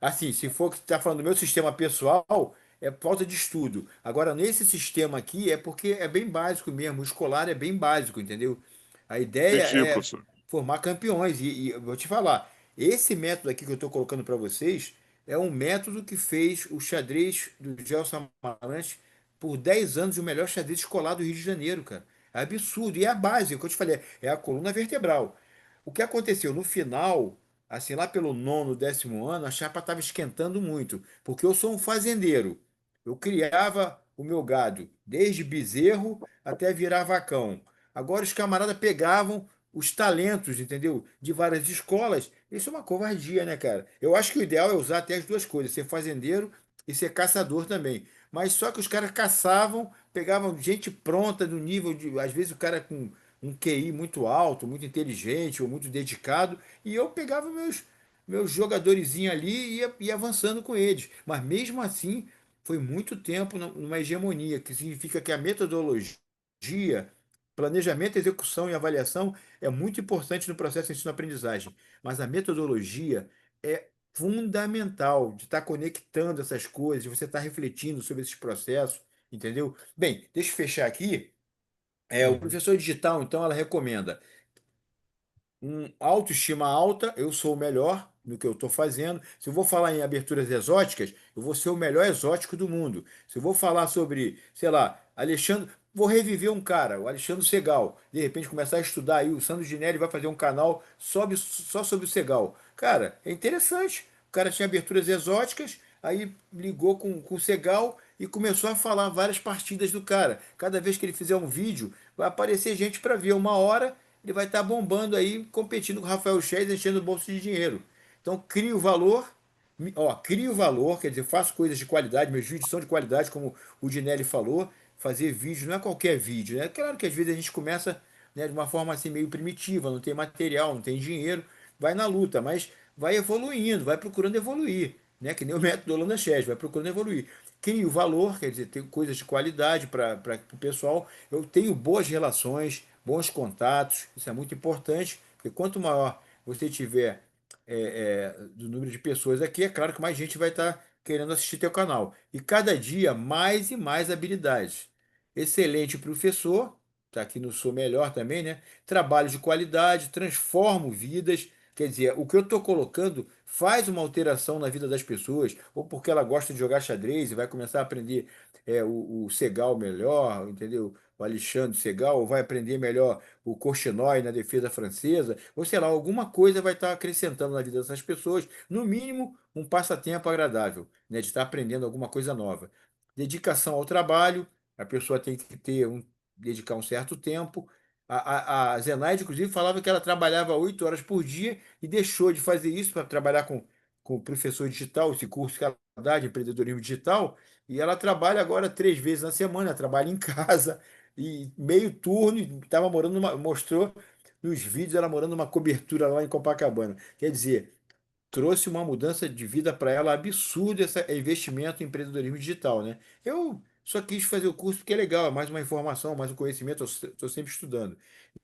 assim, se for que você está falando do meu sistema pessoal, é falta de estudo. Agora, nesse sistema aqui, é porque é bem básico mesmo, o escolar é bem básico, entendeu? A ideia Entendi, é professor. formar campeões. E eu vou te falar, esse método aqui que eu estou colocando para vocês é um método que fez o xadrez do Gelson Amarante por 10 anos o melhor xadrez escolar do Rio de Janeiro, cara. É absurdo. E é a base, é o que eu te falei, é a coluna vertebral. O que aconteceu no final, assim, lá pelo nono, 10º ano, a chapa estava esquentando muito, porque eu sou um fazendeiro. Eu criava o meu gado, desde bezerro até virar vacão. Agora os camaradas pegavam os talentos, entendeu? De várias escolas. Isso é uma covardia, né, cara? Eu acho que o ideal é usar até as duas coisas, ser fazendeiro e ser caçador também. Mas só que os caras caçavam, pegavam gente pronta do nível de, às vezes o cara com um QI muito alto, muito inteligente ou muito dedicado, e eu pegava meus jogadorzinhos ali e ia avançando com eles. Mas mesmo assim, foi muito tempo numa hegemonia, que significa que a metodologia, planejamento, execução e avaliação é muito importante no processo de ensino-aprendizagem. Mas a metodologia é fundamental de estar conectando essas coisas, de você estar refletindo sobre esses processos, entendeu? Bem, deixa eu fechar aqui. O Uhum. professor digital, então, ela recomenda autoestima alta, eu sou o melhor no que eu estou fazendo. Se eu vou falar em aberturas exóticas, eu vou ser o melhor exótico do mundo. Se eu vou falar sobre, sei lá, Alexandre, vou reviver um cara, o Alexandre Segal. De repente começar a estudar aí, o Sandro Ginelli vai fazer um canal só sobre o Segal. Cara, é interessante. O cara tinha aberturas exóticas, aí ligou com o Segal e começou a falar várias partidas do cara. Cada vez que ele fizer um vídeo, vai aparecer gente para ver 1 hora, ele vai estar bombando aí, competindo com o Rafael Chess, enchendo o bolso de dinheiro. Então, cria o valor, cria o valor, quer dizer, faço coisas de qualidade, meus vídeos são de qualidade, como o Dinelli falou, fazer vídeo não é qualquer vídeo, né? Claro que às vezes a gente começa, né, de uma forma assim meio primitiva, não tem material, não tem dinheiro, vai na luta, mas vai evoluindo, vai procurando evoluir, né? Que nem o método Holanda Chess, vai procurando evoluir. Cria o valor, quer dizer, tem coisas de qualidade para o pessoal. Eu tenho boas relações, bons contatos, isso é muito importante, porque quanto maior você tiver do número de pessoas aqui, é claro que mais gente vai estar querendo assistir teu canal. E cada dia mais e mais habilidades. Excelente professor, tá aqui no Sou Melhor também, né? Trabalho de qualidade, transformo vidas. Quer dizer, o que eu estou colocando faz uma alteração na vida das pessoas, ou porque ela gosta de jogar xadrez e vai começar a aprender o Segal melhor, entendeu? O Alexandre Segal, ou vai aprender melhor o Korchnoi na defesa francesa, ou sei lá, alguma coisa vai estar acrescentando na vida dessas pessoas, no mínimo um passatempo agradável, né, de estar aprendendo alguma coisa nova. Dedicação ao trabalho, a pessoa tem que dedicar um certo tempo. A Zenaide, inclusive, falava que ela trabalhava 8 horas por dia e deixou de fazer isso para trabalhar com o professor digital, esse curso que ela dá de empreendedorismo digital, e ela trabalha agora 3 vezes na semana, trabalha em casa e meio turno, estava morando mostrou nos vídeos ela morando numa cobertura lá em Copacabana. Quer dizer, trouxe uma mudança de vida para ela absurda esse investimento em empreendedorismo digital, né? Eu só quis fazer o curso porque é legal, é mais uma informação, mais um conhecimento, eu estou sempre estudando.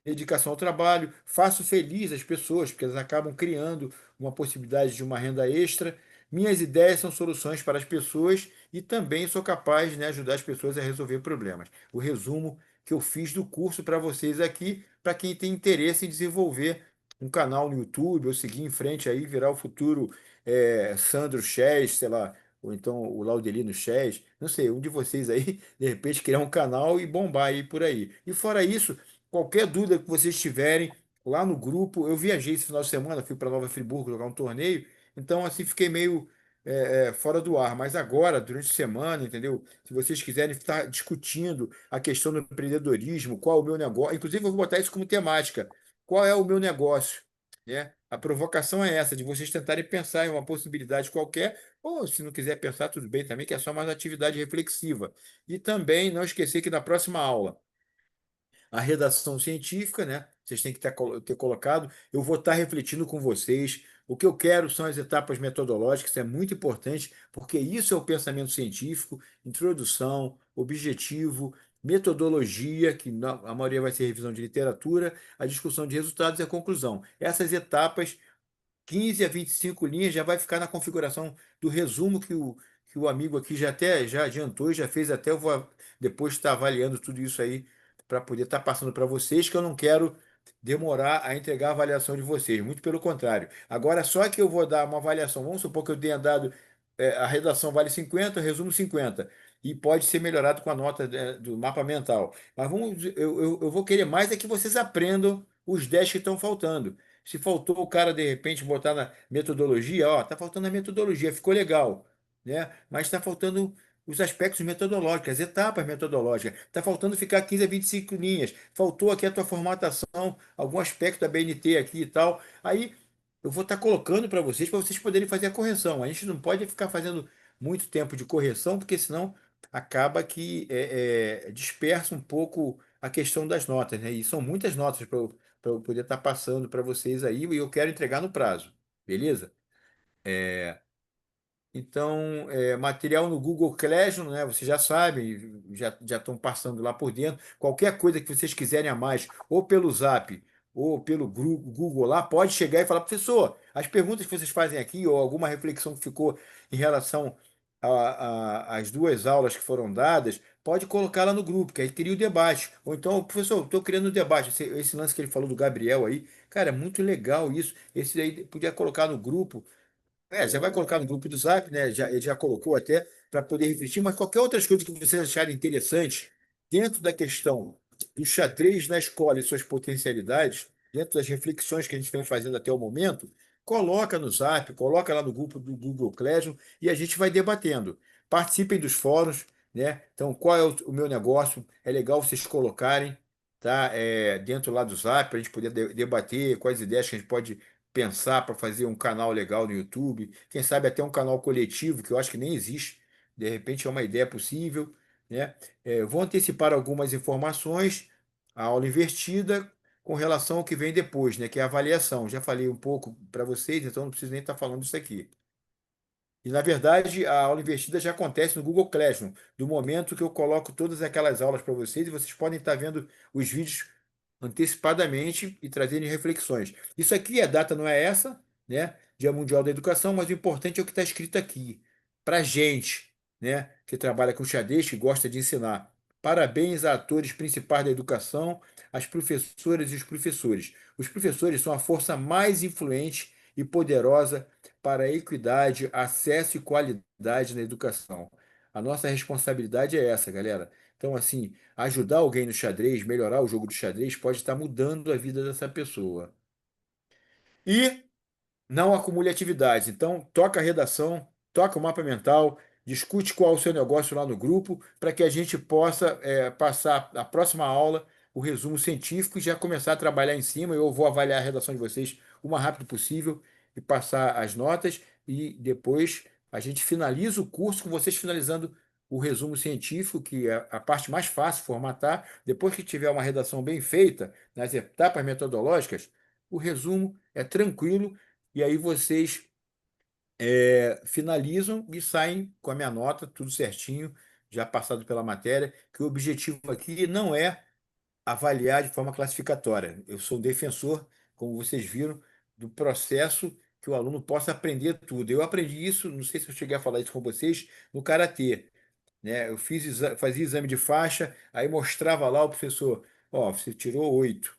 Dedicação ao trabalho, faço feliz as pessoas, porque elas acabam criando uma possibilidade de uma renda extra. Minhas ideias são soluções para as pessoas e também sou capaz, né, ajudar as pessoas a resolver problemas. O resumo que eu fiz do curso para vocês aqui, para quem tem interesse em desenvolver um canal no YouTube, ou seguir em frente aí, virar o futuro Sandro Chess, sei lá, ou então o Laudelino Chess, não sei, um de vocês aí, de repente, criar um canal e bombar aí por aí. E fora isso, qualquer dúvida que vocês tiverem lá no grupo, eu viajei esse final de semana, fui para Nova Friburgo jogar um torneio, então assim fiquei meio fora do ar. Mas agora, durante a semana, entendeu? Se vocês quiserem estar discutindo a questão do empreendedorismo, qual é o meu negócio, inclusive eu vou botar isso como temática. Qual é o meu negócio? Né? A provocação é essa, de vocês tentarem pensar em uma possibilidade qualquer, ou se não quiser pensar, tudo bem também, que é só mais atividade reflexiva. E também não esquecer que na próxima aula a redação científica, né? Vocês têm que ter colocado. Eu vou estar refletindo com vocês. O que eu quero são as etapas metodológicas, isso é muito importante, porque isso é o pensamento científico, introdução, objetivo, metodologia, que a maioria vai ser revisão de literatura, a discussão de resultados e a conclusão. Essas etapas 15 a 25 linhas já vai ficar na configuração do resumo que que o amigo aqui já adiantou e já fez até, eu vou depois estar avaliando tudo isso aí para poder estar passando para vocês, que eu não quero demorar a entregar a avaliação de vocês, muito pelo contrário. Agora, só que eu vou dar uma avaliação, vamos supor que eu tenha dado, a redação vale 50, o resumo 50, e pode ser melhorado com a nota, do mapa mental. Mas eu vou querer mais é que vocês aprendam os 10 que estão faltando. Se faltou o cara, de repente, botar na metodologia, ó, tá faltando a metodologia, ficou legal, né? Mas está faltando os aspectos metodológicos, as etapas metodológicas. Está faltando ficar 15 a 25 linhas. Faltou aqui a tua formatação, algum aspecto da BNT aqui e tal. Aí eu vou estar colocando para vocês poderem fazer a correção. A gente não pode ficar fazendo muito tempo de correção, porque senão acaba que dispersa um pouco a questão das notas, né? E são muitas notas para eu poder estar passando para vocês aí, e eu quero entregar no prazo, beleza? Então, material no Google Classroom, né? Vocês já sabem, já estão passando lá por dentro. Qualquer coisa que vocês quiserem a mais, ou pelo Zap, ou pelo Google lá, pode chegar e falar, professor, as perguntas que vocês fazem aqui, ou alguma reflexão que ficou em relação às duas aulas que foram dadas, pode colocar lá no grupo, que aí cria o debate. Ou então, professor, estou criando um debate. Esse lance que ele falou do Gabriel aí, cara, é muito legal isso. Esse aí podia colocar no grupo. Já vai colocar no grupo do Zap, né? Ele já colocou até para poder refletir, mas qualquer outras coisas que vocês acharem interessantes dentro da questão do xadrez na escola e suas potencialidades, dentro das reflexões que a gente vem fazendo até o momento, coloca no Zap, coloca lá no grupo do Google Classroom e a gente vai debatendo. Participem dos fóruns, né? Então, qual é o meu negócio? É legal vocês colocarem, tá? Dentro lá do Zap, para a gente poder debater quais ideias que a gente pode pensar para fazer um canal legal no YouTube, quem sabe até um canal coletivo, que eu acho que nem existe, de repente é uma ideia possível, né? Vou antecipar algumas informações, a aula invertida com relação ao que vem depois, né? Que é a avaliação. Já falei um pouco para vocês, então não preciso nem estar falando isso aqui. E, na verdade, a aula invertida já acontece no Google Classroom, do momento que eu coloco todas aquelas aulas para vocês, e vocês podem estar vendo os vídeos antecipadamente e trazerem reflexões. Isso aqui, a data não é essa, né? Dia Mundial da Educação, mas o importante é o que está escrito aqui. Para gente, né, que trabalha com xadrez, que gosta de ensinar. Parabéns a atores principais da educação, as professoras e os professores. Os professores são a força mais influente e poderosa para a equidade, acesso e qualidade na educação. A nossa responsabilidade é essa, galera. Então, assim, ajudar alguém no xadrez, melhorar o jogo do xadrez, pode estar mudando a vida dessa pessoa. E não acumule atividades. Então, toca a redação, toca o mapa mental, discute qual é o seu negócio lá no grupo, para que a gente possa passar a próxima aula, o resumo científico, e já começar a trabalhar em cima. Eu vou avaliar a redação de vocês o mais rápido possível e passar as notas, e depois a gente finaliza o curso com vocês finalizando o resumo científico, que é a parte mais fácil de formatar. Depois que tiver uma redação bem feita, nas etapas metodológicas, o resumo é tranquilo e aí vocês finalizam e saem com a minha nota, tudo certinho, já passado pela matéria, que o objetivo aqui não é avaliar de forma classificatória. Eu sou um defensor, como vocês viram, do processo que o aluno possa aprender tudo. Eu aprendi isso, não sei se eu cheguei a falar isso com vocês, no karatê, né? Eu fazia exame de faixa, aí mostrava lá o professor, ó, você tirou 8.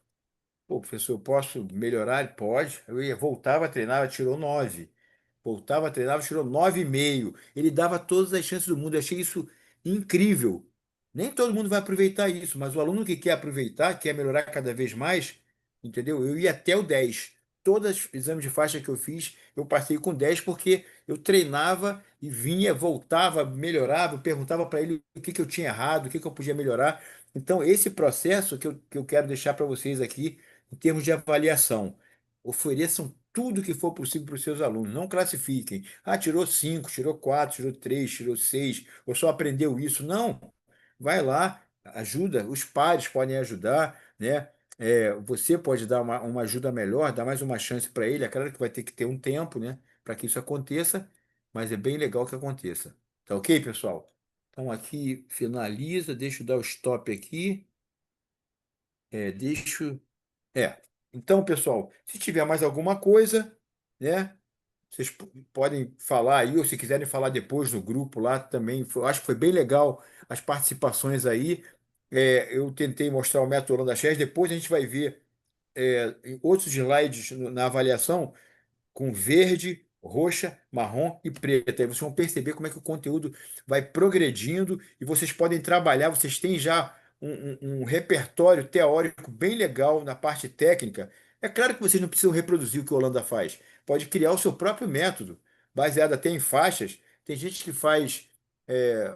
Pô, professor, eu posso melhorar? Ele pode. Voltava, treinava, tirou 9. Voltava, treinava, tirou 9,5. Ele dava todas as chances do mundo. Eu achei isso incrível. Nem todo mundo vai aproveitar isso, mas o aluno que quer aproveitar, quer melhorar cada vez mais, entendeu? Eu ia até o 10. Todos os exames de faixa que eu fiz, eu passei com 10 porque eu treinava e vinha, voltava, melhorava, eu perguntava para ele o que eu tinha errado, o que eu podia melhorar. Então, esse processo que eu quero deixar para vocês aqui, em termos de avaliação, ofereçam tudo que for possível para os seus alunos. Não classifiquem. Ah, tirou 5, tirou 4, tirou 3, tirou 6, ou só aprendeu isso. Não. Vai lá, ajuda. Os pares podem ajudar, né? Você pode dar uma ajuda melhor, dar mais uma chance para ele. É claro que vai ter que ter um tempo, né, para que isso aconteça, mas é bem legal que aconteça. Tá ok, pessoal? Então aqui finaliza, deixa eu dar o stop aqui. Deixa. É. Então, pessoal, se tiver mais alguma coisa, né? Vocês podem falar aí, ou se quiserem falar depois no grupo lá também. Acho que foi bem legal as participações aí. Eu tentei mostrar o método Holanda Chess, depois a gente vai ver em outros slides na avaliação com verde, roxa, marrom e preta. Aí vocês vão perceber como é que o conteúdo vai progredindo e vocês podem trabalhar. Vocês têm já um repertório teórico bem legal na parte técnica. É claro que vocês não precisam reproduzir o que a Holanda faz. Pode criar o seu próprio método, baseado até em faixas. Tem gente que faz é,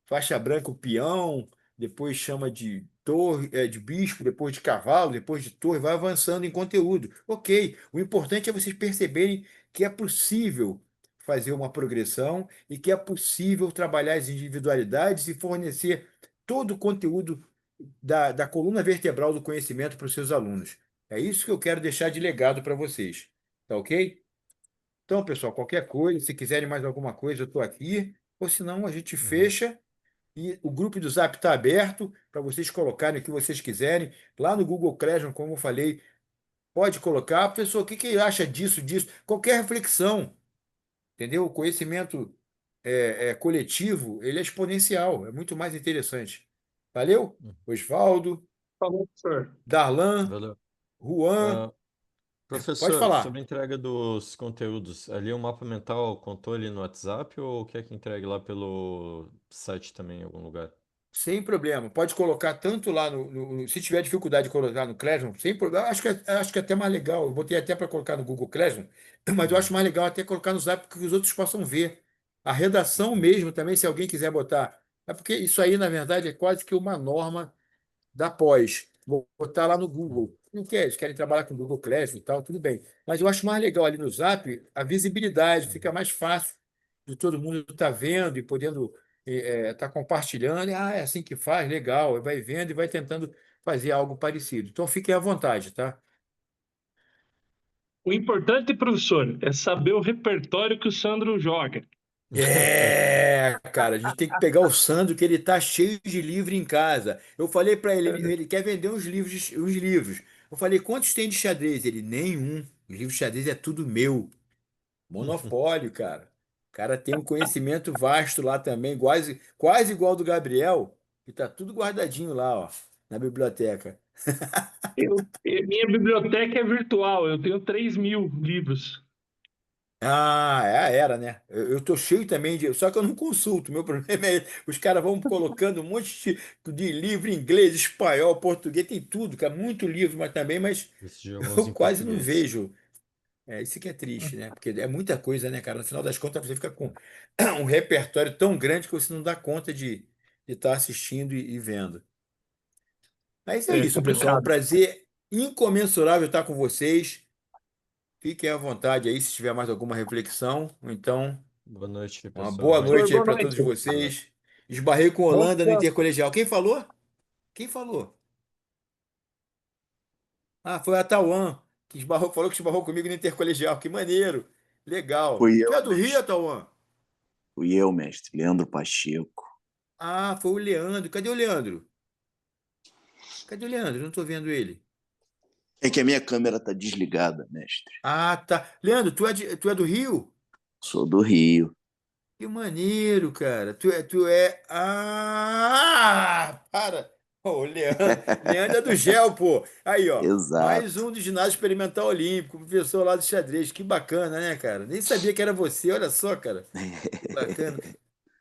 faixa branca, o peão, depois chama de torre, de bispo, depois de cavalo, depois de torre, vai avançando em conteúdo. Ok, o importante é vocês perceberem que é possível fazer uma progressão e que é possível trabalhar as individualidades e fornecer todo o conteúdo da coluna vertebral do conhecimento para os seus alunos. É isso que eu quero deixar de legado para vocês. Tá ok? Então, pessoal, qualquer coisa, se quiserem mais alguma coisa, eu estou aqui. Ou senão a gente Uhum. fecha e o grupo do Zap está aberto para vocês colocarem o que vocês quiserem. Lá no Google Classroom, como eu falei, pode colocar. Professor, o que que acha disso, disso? Qualquer reflexão, entendeu? O conhecimento coletivo, ele é exponencial, é muito mais interessante. Valeu? Uhum. Osvaldo, Falou, professor. Darlan, Valeu. Juan, Ah, pode professor, sobre a falar. entrega dos conteúdos, ali o mapa mental contou ali no WhatsApp ou quer que entregue lá pelo site também em algum lugar? Sem problema. Pode colocar tanto lá se tiver dificuldade de colocar no Classroom, sem problema. Acho que é até mais legal. Eu botei até para colocar no Google Classroom, mas eu acho Uhum. mais legal até colocar no Zap para que os outros possam ver. A redação mesmo também, se alguém quiser botar. É porque isso aí, na verdade, é quase que uma norma da pós. Vou botar lá no Google. Não quer, eles querem trabalhar com o Google Classroom e tal, tudo bem. Mas eu acho mais legal ali no Zap a visibilidade, Uhum. fica mais fácil de todo mundo estar vendo e podendo estar compartilhando. Ah, é assim que faz, legal. Vai vendo e vai tentando fazer algo parecido. Então fiquem à vontade, tá? O importante, professor, é saber o repertório que o Sandro joga. Cara, a gente tem que pegar o Sandro, que ele tá cheio de livro em casa. Eu falei para ele, ele quer vender uns livros, uns livros. Eu falei, quantos tem de xadrez? Ele, nenhum. Os livros de xadrez é tudo meu. Monopólio, cara. O cara tem um conhecimento vasto lá também, quase igual ao do Gabriel, e tá tudo guardadinho lá, ó, na biblioteca. Minha biblioteca é virtual, eu tenho 3.000 livros. Ah, era, né? Eu tô cheio também de. Só que eu não consulto. Meu problema é. Os caras vão colocando um monte de livro em inglês, espanhol, português, tem tudo, cara. Muito livro, mas também, mas Decidi alguns eu em quase não português. vejo. Isso que é triste, né? Porque é muita coisa, né, cara? No final das contas, você fica com um repertório tão grande que você não dá conta de estar assistindo e vendo. Mas é É isso, pessoal. Um complicado. prazer incomensurável estar com vocês. Fiquem à vontade aí se tiver mais alguma reflexão. Ou então. Boa noite, Uma pessoal. boa Amanhã Professor, noite aí boa para todos noite. trabalhar. vocês. Esbarrei com Bom Holanda no descanso. Intercolegial. Quem falou? Quem falou? Ah, foi a Tauã, que falou que esbarrou comigo no Intercolegial. Que maneiro. Legal. Fui Tu eu, é do Rio, mestre. Tauã? Fui eu, mestre. Leandro Pacheco. Ah, foi o Leandro. Cadê o Leandro? Cadê o Leandro? Não estou vendo ele. É que a minha câmera tá desligada, mestre. Ah, tá. Leandro, tu é do Rio? Sou do Rio. Que maneiro, cara. Tu é. Ah! Para! Ô, Leandro é do GEL, pô. Aí, ó. Mais Exato. um do Ginásio Experimental Olímpico, professor lá do xadrez. Que bacana, né, cara? Nem sabia que era você, olha só, cara. Que bacana.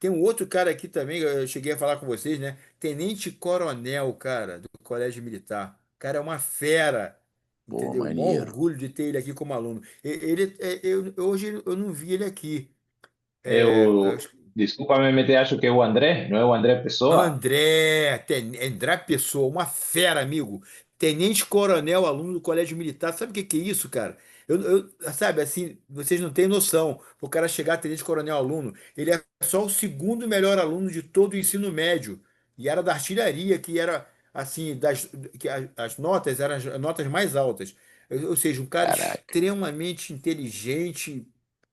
Tem um outro cara aqui também, eu cheguei a falar com vocês, né? Tenente Coronel, cara, do Colégio Militar. O cara é uma fera, Pô, entendeu? Um maior maneiro. orgulho de ter ele aqui como aluno. Hoje eu não vi ele aqui. Eu, desculpa me meter, acho que é o André, não é o André Pessoa? André Pessoa, uma fera, amigo. Tenente Coronel, aluno do Colégio Militar. Sabe o que que é isso, cara? Sabe, assim, vocês não têm noção. O cara chegar a Tenente Coronel aluno, ele é só o segundo melhor aluno de todo o ensino médio. E era da artilharia, que era, assim, as notas eram as notas mais altas. Ou seja, um cara Caraca. extremamente inteligente,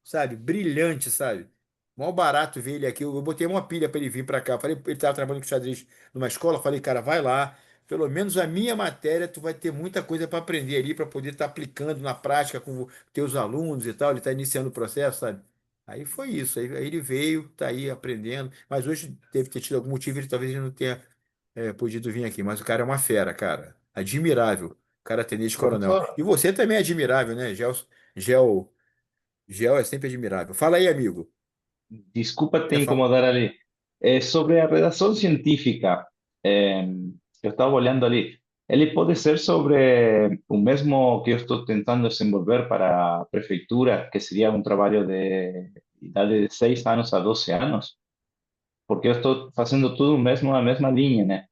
sabe? Brilhante, sabe? Mó barato ver ele aqui. Eu botei uma pilha para ele vir para cá. Falei, ele estava trabalhando com xadrez numa escola. Falei, cara, vai lá. pelo menos a minha matéria, tu vai ter muita coisa para aprender ali, para poder estar aplicando na prática com teus alunos e tal. Ele está iniciando o processo, sabe? Aí foi isso. Aí ele veio, tá aí aprendendo. Mas hoje deve ter tido algum motivo, ele talvez ele não tenha podido vir aqui. Mas o cara é uma fera, cara. Admirável. O cara é tenente-coronel. Profesor, E você também é admirável, né? Gel, Gel é sempre admirável. Fala aí, amigo. disculpa te Quer falar? incomodar ali. Sobre a redação científica, eh, eu estava olhando ali. Ele pode ser sobre o mesmo que eu estou tentando desenvolver para a prefeitura, que seria um trabalho de idade de 6 anos a 12 anos, porque eu estou fazendo tudo mesmo na mesma linha, né?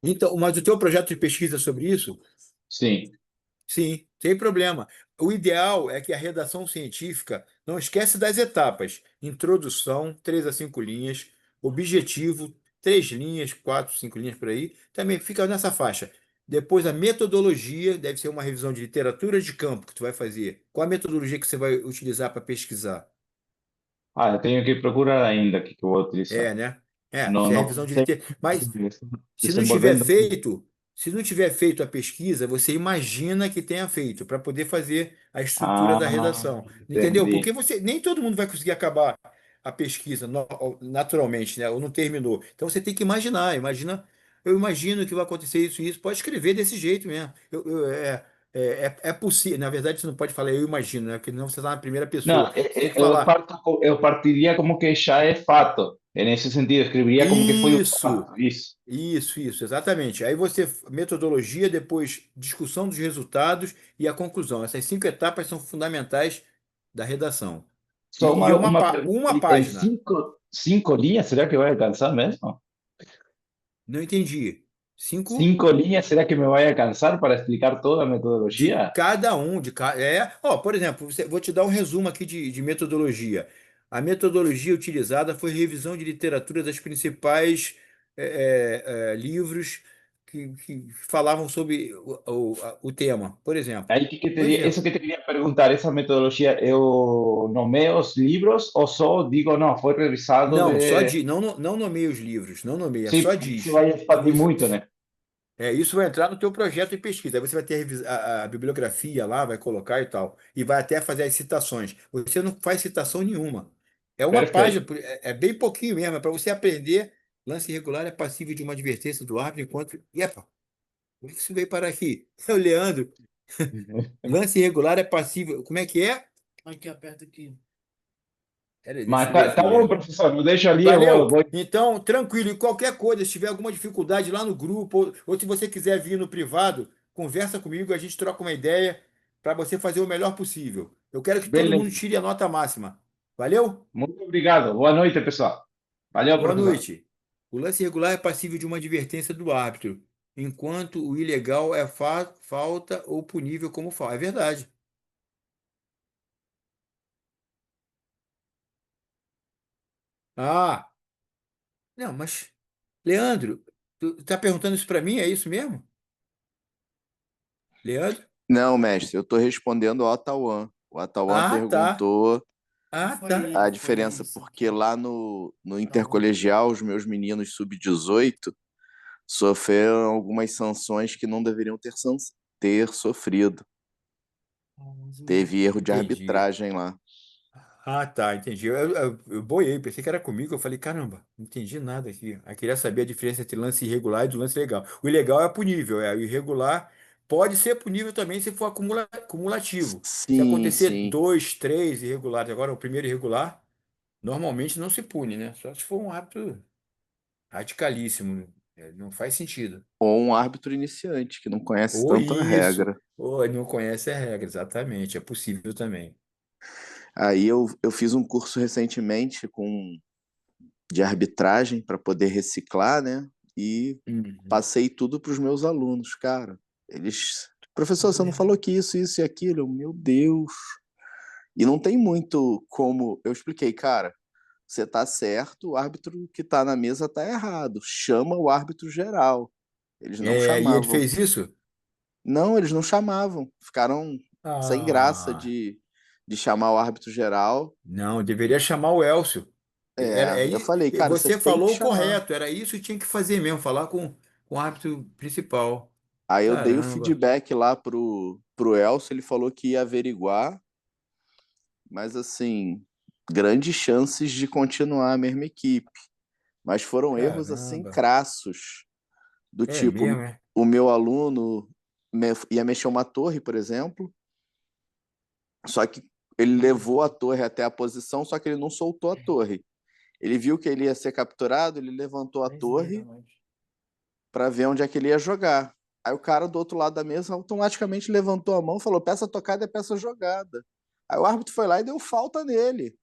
Então, mas o teu projeto de pesquisa sobre isso? Sim. Sim, sem problema. O ideal é que a redação científica não esquece das etapas. Introdução, 3 a 5 linhas. Objetivo, 3 linhas, 4, 5 linhas por aí. Também fica nessa faixa. Depois a metodologia, deve ser uma revisão de literatura de campo que tu vai fazer. Qual a metodologia que você vai utilizar para pesquisar? Ah, eu tenho que procurar ainda o que eu vou utilizar. É, né? É, Não, se é não revisão de pensei, literatura. Mas estou Se não tiver desenvolvendo. feito, se não tiver feito a pesquisa, você imagina que tenha feito para poder fazer a estrutura da Ah, redação. Entendeu? Porque entendi. você nem todo mundo vai conseguir acabar a pesquisa naturalmente, né? Ou não terminou. Então você tem que imaginar. Eu imagino que vai acontecer isso e isso. Pode escrever desse jeito mesmo. É possível. Na verdade, você não pode falar eu imagino, né? Porque não você está na primeira pessoa. Não, Você tem que falar eu partiria como que já é fato. Nesse sentido, escreveria como que foi o isso. fato. Isso. Isso, exatamente. Aí você, metodologia, depois discussão dos resultados e a conclusão. Essas 5 etapas são fundamentais da redação. Só E é uma pergunta uma ali. Em página. cinco linhas, será que vai alcançar mesmo? Não entendi. Cinco 5 linhas, será que me vai alcançar para explicar toda a de metodologia? cada um, por exemplo, vou te dar um resumo aqui de metodologia. A metodologia utilizada foi revisão de literatura das principais livros que falavam sobre o tema. Por exemplo. Aí Um exemplo. isso que te queria perguntar, essa metodologia, eu nomeio os livros ou só digo, não, foi revisado Não, só de... diz, não nomeia os livros, não nomeia, Sim, só porque isso diz. vai E expandir você, muito, né? isso vai entrar no teu projeto de pesquisa. Aí você vai ter a bibliografia lá, vai colocar e tal. E vai até fazer as citações. Você não faz citação nenhuma. É uma página, Perfeito. é bem pouquinho mesmo, é para você aprender. Lance irregular é passível de uma advertência do árbitro enquanto. Epa, por que isso veio parar aqui? É o Leandro. Lance irregular é passível. Como é que é? Aqui, aperta aqui. Peraí, deixa Mas eu ler tá aqui, bom, Leandro. professor, não deixa ali, Valeu? vou... Então, tranquilo. E qualquer coisa, se tiver alguma dificuldade lá no grupo, ou se você quiser vir no privado, conversa comigo, a gente troca uma ideia para você fazer o melhor possível. Eu quero que todo mundo Beleza. tire a nota máxima. Valeu? Muito obrigado. Boa noite, pessoal. Valeu, Boa professor. noite. O lance irregular é passível de uma advertência do árbitro, enquanto o ilegal é falta ou punível como falta. É verdade. Ah, não, mas, Leandro, tu tá perguntando isso para mim? É isso mesmo? Leandro? Não, mestre, eu estou respondendo ao Atawan. O Atawan Ah, tá. perguntou Não Ah, foi tá. ele, a foi diferença, isso porque aqui. lá no Tá bom. intercolegial, os meus meninos sub-18 sofreram algumas sanções que não deveriam ter sofrido. Ah, 11 Teve erro de Entendi. arbitragem lá. Ah, tá, entendi. Eu boiei, pensei que era comigo. Eu falei, caramba, não entendi nada aqui. Eu queria saber a diferença entre lance irregular e do lance legal. O ilegal é punível, o irregular pode ser punível também se for cumulativo. Se Sim, acontecer sim. 2, 3 irregulares, agora o primeiro irregular, normalmente não se pune, né? Só se for um ato radicalíssimo. Não faz sentido. Ou um árbitro iniciante que não conhece Ou tanto a isso, regra. ou ele não conhece a regra, exatamente. É possível também. Aí eu fiz um curso recentemente de arbitragem para poder reciclar, né? E Uhum. passei tudo para os meus alunos, cara. Eles, professor, você não Problema. falou que isso e aquilo? Meu Deus. E não tem muito como. Eu expliquei, cara, você tá certo, o árbitro que tá na mesa tá errado. Chama o árbitro geral. Eles não E ele chamavam. fez isso? Não, eles não chamavam. Ficaram sem graça Ah. de chamar o árbitro geral. Não, deveria chamar o Elcio. É, eu falei, cara, você Você tem que falou o chamar. correto, era isso que tinha que fazer mesmo, falar com com o árbitro principal. Aí eu dei o Caramba. feedback lá pro Elcio, ele falou que ia averiguar, mas assim, grandes chances de continuar a mesma equipe. Mas foram erros assim Caramba. crassos, do É mesmo, tipo, é? o meu aluno ia mexer uma torre, por exemplo, só que ele levou a torre até a posição, só que ele não soltou a torre. Ele viu que ele ia ser capturado, ele levantou a torre para ver onde é que ele ia jogar. Aí o cara do outro lado da mesa automaticamente levantou a mão e falou: peça tocada é peça jogada. Aí o árbitro foi lá e deu falta nele,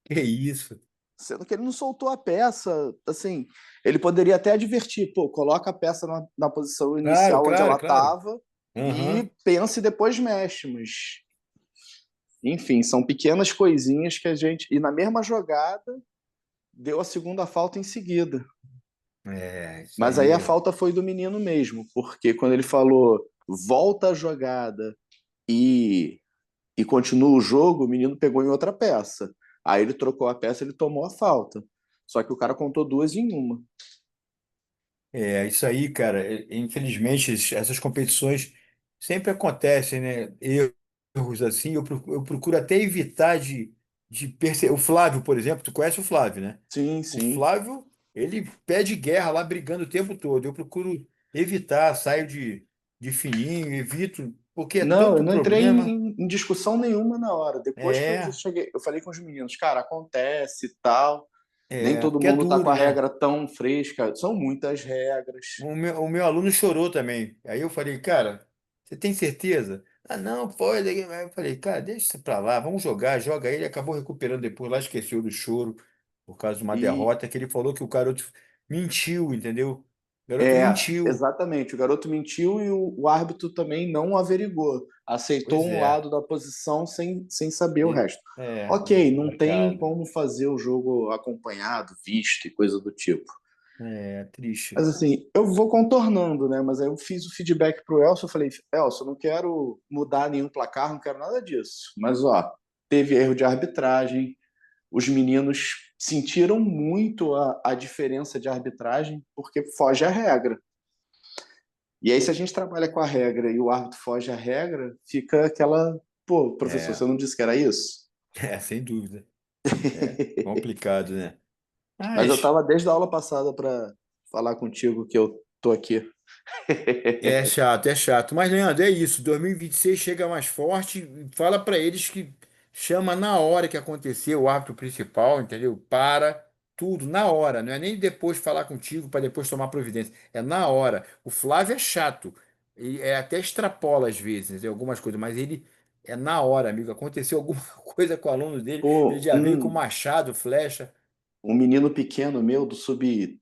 Que isso? sendo que ele não soltou a peça. Assim, ele poderia até advertir: pô, coloca a peça na posição Claro, inicial onde ela claro, claro. estava Aham. e pensa e depois mexe. Mas, enfim, são pequenas coisinhas que a gente. E na mesma jogada, deu a segunda falta em seguida. É, isso Mas aí aí. a falta foi do menino mesmo, porque quando ele falou volta a jogada e, e continua o jogo, o menino pegou em outra peça. Aí ele trocou a peça, ele tomou a falta. Só que o cara contou duas em uma. É, isso aí, cara. Infelizmente, essas competições sempre acontecem, né? Erros assim. Eu procuro até evitar de perceber. O Flávio, por exemplo, tu conhece o Flávio, né? Sim, O sim. Flávio, ele pede guerra lá, brigando o tempo todo. Eu procuro evitar, saio de fininho, evito, porque é Não, eu tanto não entrei problema. em discussão nenhuma na hora. Depois que eu É, cheguei, eu falei com os meninos, cara, acontece e tal. Nem todo porque é mundo tá com duro, a né? regra tão fresca. São muitas regras. O meu aluno chorou também. Aí eu falei, cara, você tem certeza? Ah, não, pode. Aí eu falei, cara, deixa isso pra lá, vamos jogar, joga ele. Acabou recuperando depois, lá esqueceu do choro por causa de uma E derrota, que ele falou que o garoto mentiu, entendeu? O garoto é, mentiu. exatamente. O garoto mentiu e o árbitro também não averigou. Aceitou Pois um é. lado da posição sem saber o resto. É, Ok, não tem complicado. como fazer o jogo acompanhado, visto e coisa do tipo. É, triste. Mas assim, eu vou contornando, né? Mas aí eu fiz o feedback pro Elcio, eu falei, Elcio, eu não quero mudar nenhum placar, não quero nada disso. Mas ó, teve erro de arbitragem, os meninos sentiram muito a diferença de arbitragem, porque foge à regra. E aí, se a gente trabalha com a regra e o árbitro foge à regra, fica aquela. Pô, professor, você É, não disse que era isso? sem dúvida. É, complicado, né? Mas eu Mas tava desde a aula passada para falar contigo que eu tô aqui. é chato, é chato. Mas, Leandro, é isso. 2026 chega mais forte. Fala para eles que chama na hora que acontecer o árbitro principal, entendeu? Para tudo, na hora. Não é nem depois falar contigo para depois tomar providência. É na hora. O Flávio é chato. E até extrapola às vezes, algumas coisas, mas ele é na hora, amigo. Aconteceu alguma coisa com o aluno dele, ele Pô, já veio com machado, flecha. um menino pequeno meu do sub-15,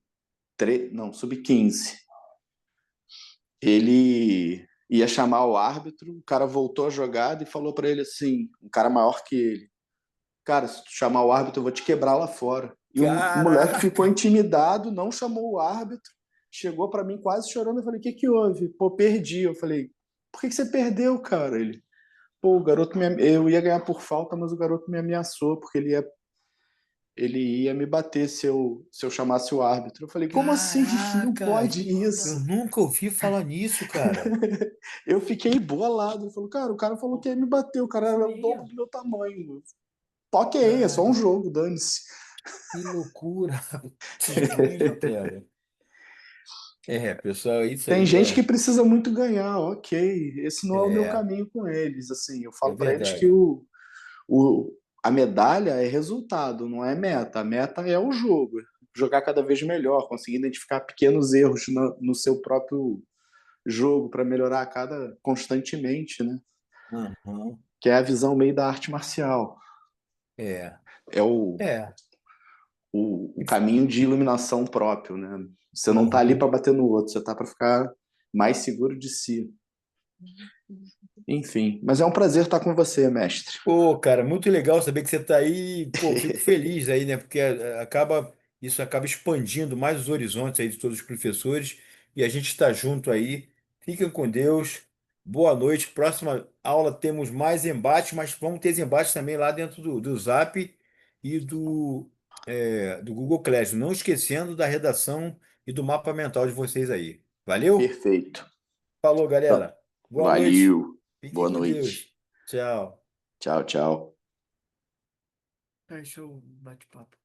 ele ia chamar o árbitro, o cara voltou a jogada e falou para ele assim, um cara maior que ele, cara, se tu chamar o árbitro, eu vou te quebrar lá fora. E o moleque ficou Caraca! intimidado, não chamou o árbitro, chegou para mim quase chorando. Eu falei: o que que houve? Pô, perdi. Eu falei: por que que você perdeu, cara? Ele: pô, o garoto eu ia ganhar por falta, mas o garoto me ameaçou porque ele ia me bater se eu chamasse o árbitro. Eu falei: como assim? Não Caraca! pode Eu isso. nunca ouvi falar nisso, cara. Eu fiquei bolado. Ele falou: cara, o cara falou que ia me bater, o cara era o dobro do meu tamanho. Ok, é só um Cara, jogo, dane-se. que loucura. Desgrande, cara. É, pessoal, isso Tem aí gente que é, precisa muito ganhar, ok. Esse não é o meu é, caminho com eles. Assim, eu é falo para eles que verdade. a medalha é resultado, não é meta. A meta é o jogo. Jogar cada vez melhor, conseguir identificar pequenos erros no seu próprio jogo para melhorar constantemente, né? Uhum. Que é a visão meio da arte marcial. É, É é. o caminho de iluminação próprio, né? Você não tá ali Uhum. para bater no outro, você tá para ficar mais seguro de si. Enfim, mas é um prazer estar com você, mestre. Pô, cara, muito legal saber que você está aí. Pô, fico feliz aí, né? Porque isso acaba expandindo mais os horizontes aí de todos os professores e a gente está junto aí. Fiquem com Deus. Boa noite. Próxima aula temos mais embates, mas vamos ter embates também lá dentro do Zap e do Google Classroom. Não esquecendo da redação e do mapa mental de vocês aí. Valeu? Perfeito. Falou, galera. Boa noite. Valeu. Fiquem Boa com noite. Deus. Tchau. Tchau, tchau. Fechou o bate-papo.